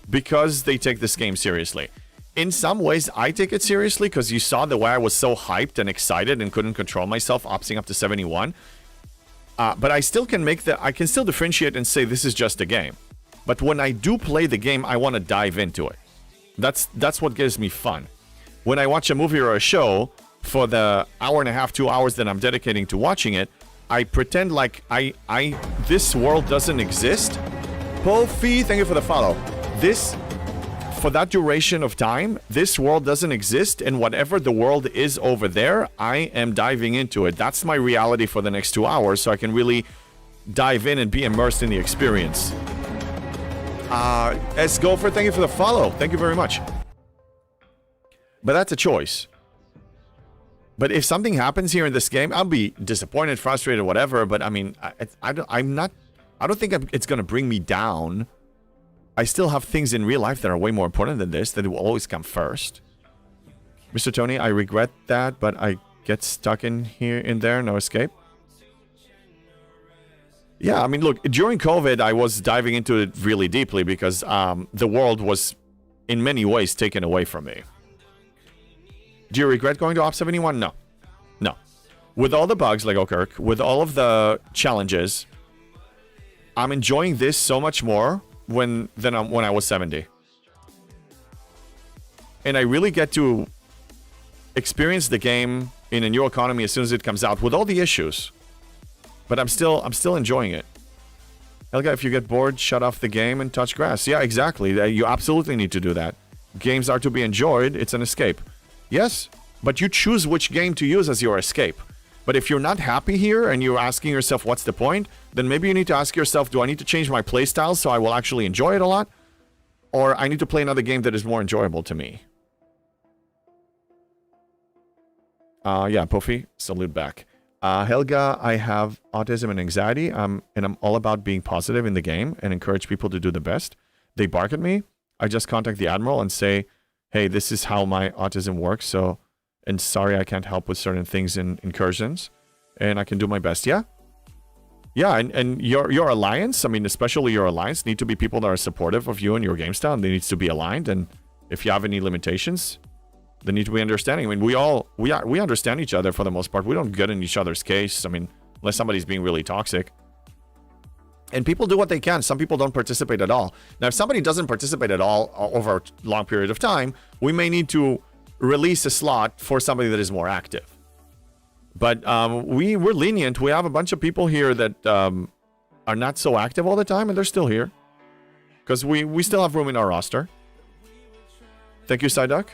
because they take this game seriously. In some ways, I take it seriously because you saw the way I was so hyped and excited and couldn't control myself, opting up to 71. But I still can I can still differentiate and say this is just a game. But when I do play the game, I want to dive into it. That's what gives me fun. When I watch a movie or a show, for the hour and a half, 2 hours that I'm dedicating to watching it, I pretend like this world doesn't exist. Pofi, thank you for the follow. This for that duration of time, this world doesn't exist, and whatever the world is over there, I am diving into it. That's my reality for the next 2 hours, so I can really dive in and be immersed in the experience. S. Gopher, thank you for the follow. Thank you very much. But that's a choice. But if something happens here in this game, I'll be disappointed, frustrated, whatever. But I mean, I don't think it's going to bring me down. I still have things in real life that are way more important than this, that will always come first. Mr. Tony, I regret that, but I get stuck in there, no escape. Yeah, I mean, look, during COVID, I was diving into it really deeply because the world was, in many ways, taken away from me. Do you regret going to Op 71? No. No. With all the bugs, like Okirk, with all of the challenges, I'm enjoying this so much more than when I was 70. And I really get to experience the game in a new economy as soon as it comes out, with all the issues. But I'm still enjoying it. Helga, if you get bored, shut off the game and touch grass. Yeah, exactly. You absolutely need to do that. Games are to be enjoyed. It's an escape. Yes, but you choose which game to use as your escape. But if you're not happy here and you're asking yourself what's the point, then maybe you need to ask yourself, do I need to change my playstyle so I will actually enjoy it a lot? Or I need to play another game that is more enjoyable to me. Yeah, Puffy, salute back. Helga, I have autism and anxiety, and I'm all about being positive in the game and encourage people to do the best. They bark at me. I just contact the Admiral and say, hey, this is how my autism works, and sorry I can't help with certain things in incursions, and I can do my best. Yeah? Yeah, and your alliance, I mean, especially your alliance, need to be people that are supportive of you and your game style, and they need to be aligned, and if you have any limitations, they need to be understanding. I mean, we understand each other for the most part. We don't get in each other's case, I mean, unless somebody's being really toxic. And people do what they can. Some people don't participate at all. Now, if somebody doesn't participate at all over a long period of time, we may need to release a slot for somebody that is more active. But we're lenient. We have a bunch of people here that are not so active all the time, and they're still here. Because we still have room in our roster. Thank you, Psyduck.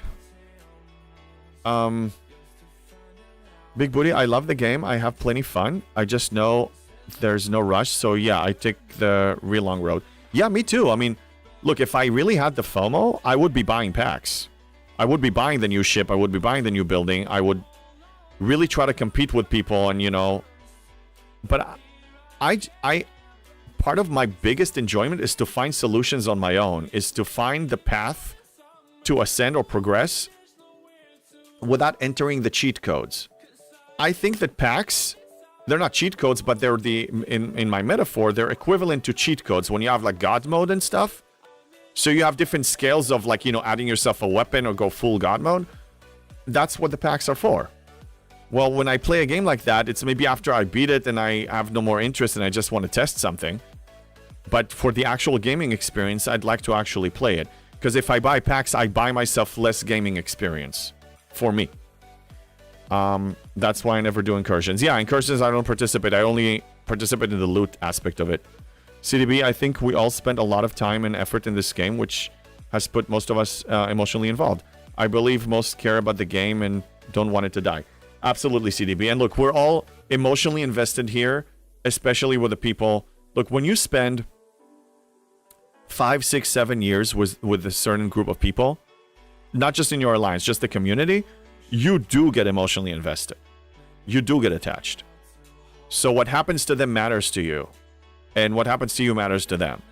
Big Booty, I love the game. I have plenty fun. I just know there's no rush, so yeah, I take the real long road. Yeah, me too. I mean, look, if I really had the FOMO, I would be buying packs. I would be buying the new ship. I would be buying the new building. I would really try to compete with people, and but I part of my biggest enjoyment is to find solutions on my own, is to find the path to ascend or progress without entering the cheat codes. I think that packs, they're not cheat codes, but they're in my metaphor, they're equivalent to cheat codes when you have like God mode and stuff. So you have different scales of like, adding yourself a weapon or go full God mode. That's what the packs are for. Well, when I play a game like that, it's maybe after I beat it and I have no more interest and I just want to test something. But for the actual gaming experience, I'd like to actually play it. Because if I buy packs, I buy myself less gaming experience. For me. That's why I never do incursions. Yeah, incursions I don't participate. I only participate in the loot aspect of it. CDB, I think we all spent a lot of time and effort in this game, which has put most of us emotionally involved. I believe most care about the game and don't want it to die. Absolutely, CDB. And look, we're all emotionally invested here, especially with the people. Look, when you spend 5, 6, 7 years with a certain group of people, not just in your alliance, just the community, you do get emotionally invested. You do get attached. So what happens to them matters to you. And what happens to you matters to them.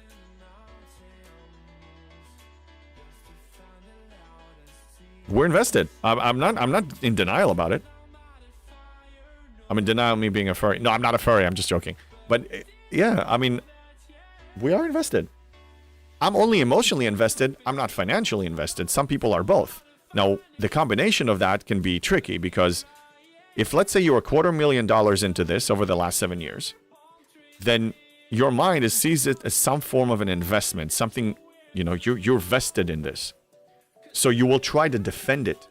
We're invested. I'm not in denial about it. I'm in denial of me being a furry. No, I'm not a furry. I'm just joking. But yeah, I mean, we are invested. I'm only emotionally invested. I'm not financially invested. Some people are both. Now, the combination of that can be tricky because if, let's say, you're $250,000 into this over the last 7 years, then your mind sees it as some form of an investment, something, you're vested in this. So you will try to defend it.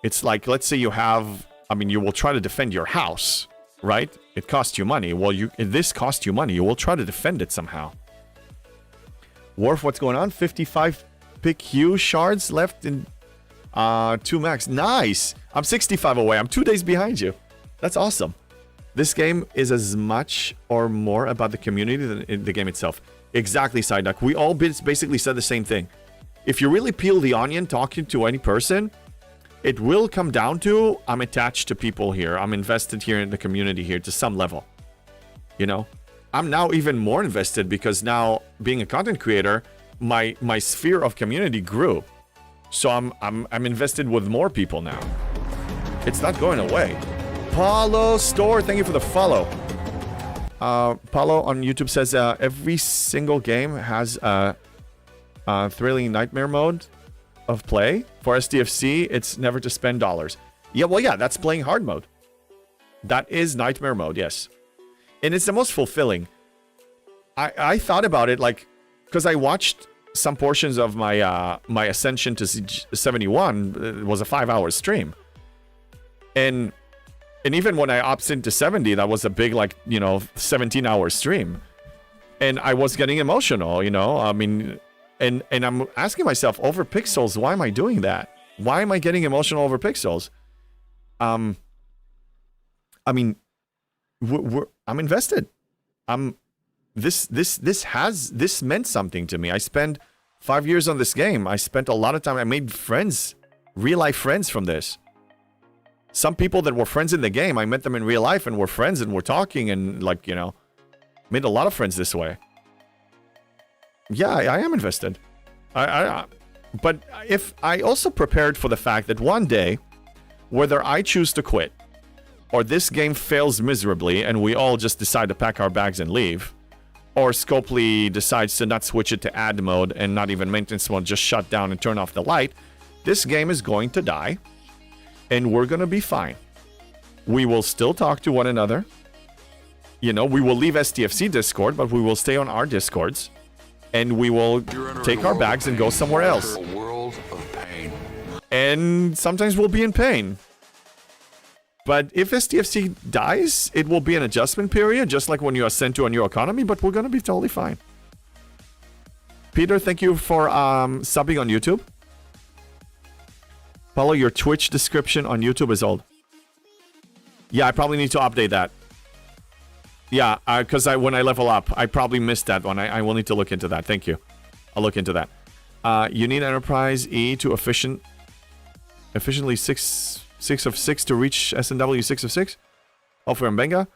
It's like, let's say you will try to defend your house, right? It costs you money. Well, if this costs you money, you will try to defend it somehow. Worf, what's going on? 55 pick you shards left in 2 max. Nice. I'm 65 away. I'm 2 days behind you. That's awesome. This game is as much or more about the community than the game itself. Exactly, Psyduck. We all basically said the same thing. If you really peel the onion talking to any person, it will come down to, I'm attached to people here. I'm invested here in the community here to some level. You know? I'm now even more invested because now, being a content creator, my sphere of community grew. So I'm invested with more people now. It's not going away. Paulo Store, thank you for the follow. Paulo on YouTube says every single game has a thrilling nightmare mode of play. For SDFC, it's never to spend dollars. Yeah, well, yeah, that's playing hard mode. That is nightmare mode, yes. And it's the most fulfilling. I thought about it, like, because I watched some portions of my my ascension to 71. It was a 5-hour stream. And even when I opted into 70, that was a big, like, you know, 17-hour stream. And I was getting emotional, you know? I mean, and I'm asking myself, over pixels, why am I doing that? Why am I getting emotional over pixels? I mean, I'm invested. This meant something to me. I spent 5 years on this game. I spent a lot of time. I made friends, real life friends from this. Some people that were friends in the game, I met them in real life and were friends and were talking and, like, you know, made a lot of friends this way. Yeah, I am invested. But if I also prepared for the fact that one day, whether I choose to quit or this game fails miserably and we all just decide to pack our bags and leave, or Scopely decides to not switch it to ad mode and not even maintenance mode, just shut down and turn off the light, this game is going to die. And we're going to be fine. We will still talk to one another. You know, we will leave STFC Discord, but we will stay on our Discords. And we will take our bags and go somewhere else. A world of pain. And sometimes we'll be in pain. But if STFC dies, it will be an adjustment period, just like when you ascend to a new economy, but we're going to be totally fine. Peter, thank you for subbing on YouTube. Paulo, your Twitch description on YouTube is old. Yeah, I probably need to update that. Yeah, because when I level up, I probably missed that one. I will need to look into that. Thank you. I'll look into that. You need Enterprise E to efficiently 6 of 6 to reach SNW 6 of 6? Oh, for Mbenga?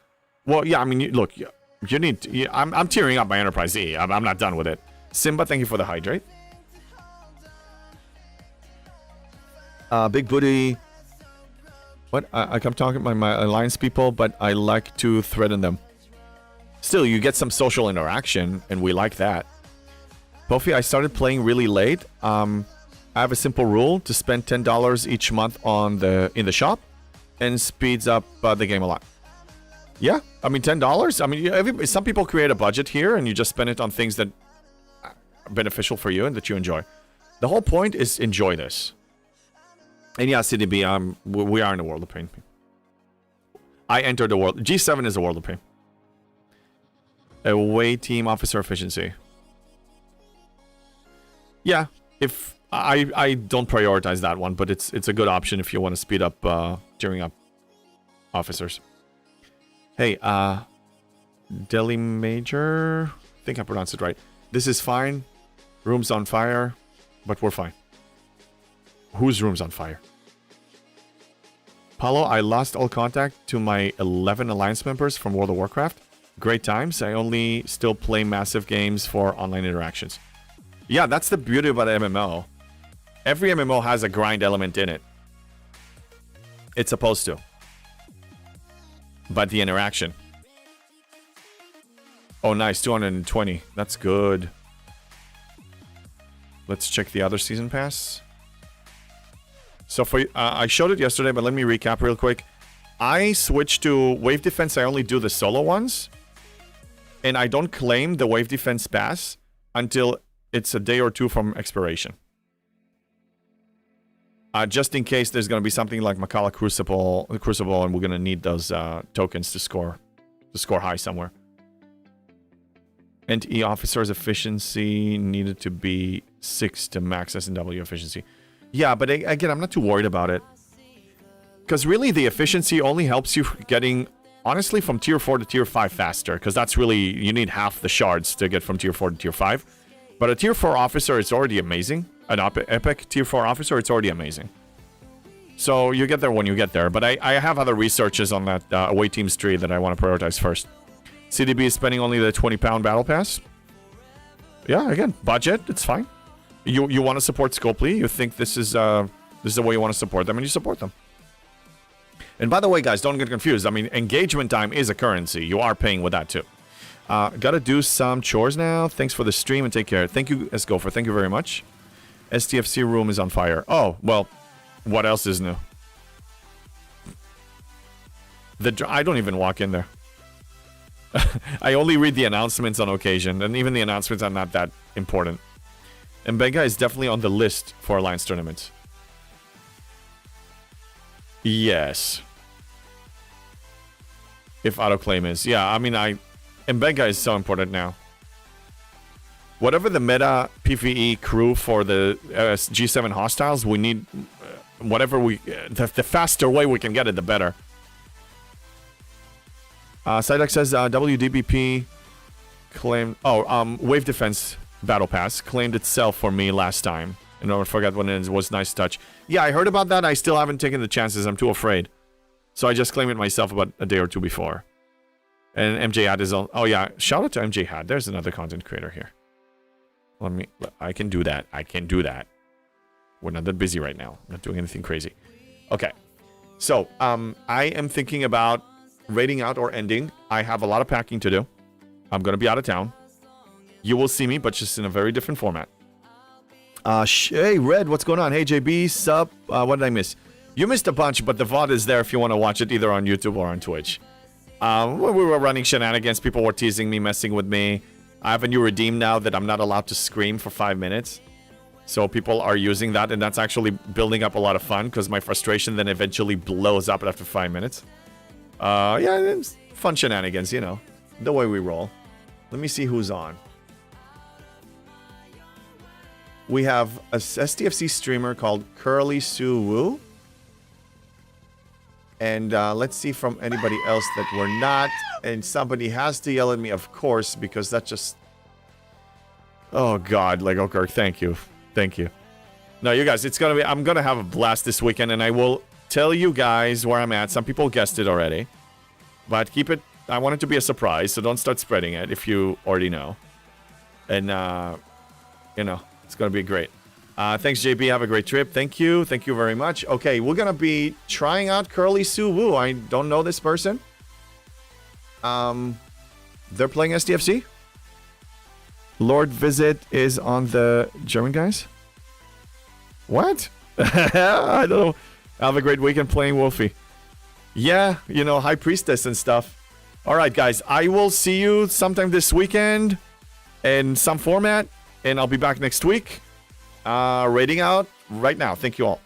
Well, yeah, I mean, look, you need... I'm tearing up my Enterprise E. I'm not done with it. Simba, thank you for the hydrate. Big Booty. What? I come talking to my alliance people, but I like to threaten them. Still, you get some social interaction, and we like that. Pofi, I started playing really late. I have a simple rule to spend $10 each month in the shop, and speeds up the game a lot. Yeah, I mean $10. I mean, some people create a budget here, and you just spend it on things that are beneficial for you and that you enjoy. The whole point is enjoy this. And yeah, CDB, we are in a world of pain. I entered the world. G7 is a world of pain. Away team officer efficiency. Yeah, if I don't prioritize that one, but it's a good option if you want to speed up gearing up officers. Hey, Delhi Major, I think I pronounced it right. This is fine. Room's on fire, but we're fine. Whose room's on fire? Paulo, I lost all contact to my 11 Alliance members from World of Warcraft. Great times. I only still play massive games for online interactions. Yeah, that's the beauty about MMO. Every MMO has a grind element in it. It's supposed to. But the interaction. Oh, nice. 220. That's good. Let's check the other season pass. So for I showed it yesterday, but let me recap real quick. I switched to Wave Defense. I only do the solo ones. And I don't claim the Wave Defense pass until it's a day or two from expiration. Just in case there's going to be something like Makala Crucible, and we're going to need those tokens to score high somewhere. And E officer's efficiency needed to be 6 to max S&W efficiency. Yeah, but again, I'm not too worried about it. Because really, the efficiency only helps you getting, honestly, from tier 4 to tier 5 faster. Because that's really, you need half the shards to get from tier 4 to tier 5. But a tier 4 officer, it's already amazing. An epic tier 4 officer, it's already amazing. So you get there when you get there. But I have other researches on that away teams tree that I want to prioritize first. CDB is spending only the 20-pound battle pass. Yeah, again, budget, it's fine. You want to support Scopely. You think this is the way you want to support them, and you support them. And by the way, guys, don't get confused. I mean, engagement time is a currency. You are paying with that, too. Gotta do some chores now. Thanks for the stream, and take care. Thank you, Esgopher. Thank you very much. STFC room is on fire. Oh, well, what else is new? I don't even walk in there. I only read the announcements on occasion, and even the announcements are not that important. And Benga is definitely on the list for Alliance tournaments. Yes. If autoclaim is. Yeah, I mean, Mbega is so important now. Whatever the meta PvE crew for the G7 hostiles, we need whatever we... the faster way we can get it, the better. Sidex says WDBP claimed... Oh, Wave Defense Battle Pass claimed itself for me last time. And don't forget when it was nice touch. Yeah, I heard about that. I still haven't taken the chances. I'm too afraid. So I just claimed it myself about a day or two before. And MJ Hat is on... Oh, yeah. Shout out to MJ Hat. There's another content creator here. I can do that. I can do that. We're not that busy right now. I'm not doing anything crazy. Okay. So, I am thinking about raiding out or ending. I have a lot of packing to do. I'm going to be out of town. You will see me, but just in a very different format. Hey, Red, what's going on? Hey, JB, sup? What did I miss? You missed a bunch, but the VOD is there if you want to watch it either on YouTube or on Twitch. When we were running shenanigans, people were teasing me, messing with me. I have a new redeem now that I'm not allowed to scream for 5 minutes. So people are using that, and that's actually building up a lot of fun, because my frustration then eventually blows up after 5 minutes. Yeah, it's fun shenanigans, you know. The way we roll. Let me see who's on. We have a STFC streamer called Curly Sue Woo. And let's see from anybody else that we're not. And somebody has to yell at me, of course, because that just... Oh, God, Lego Kirk, thank you. Thank you. No, you guys, it's gonna be... I'm gonna have a blast this weekend, and I will tell you guys where I'm at. Some people guessed it already. But keep it... I want it to be a surprise, so don't start spreading it if you already know. And, you know, it's gonna be great. Thanks, JB. Have a great trip. Thank you. Thank you very much. Okay, we're gonna be trying out Curly Sue Woo. I don't know this person. They're playing STFC. Lord Visit is on the German guys. What? I don't know. Have a great weekend playing Wolfie. Yeah, you know, High Priestess and stuff. All right, guys. I will see you sometime this weekend in some format, and I'll be back next week. Raiding out right now. Thank you all.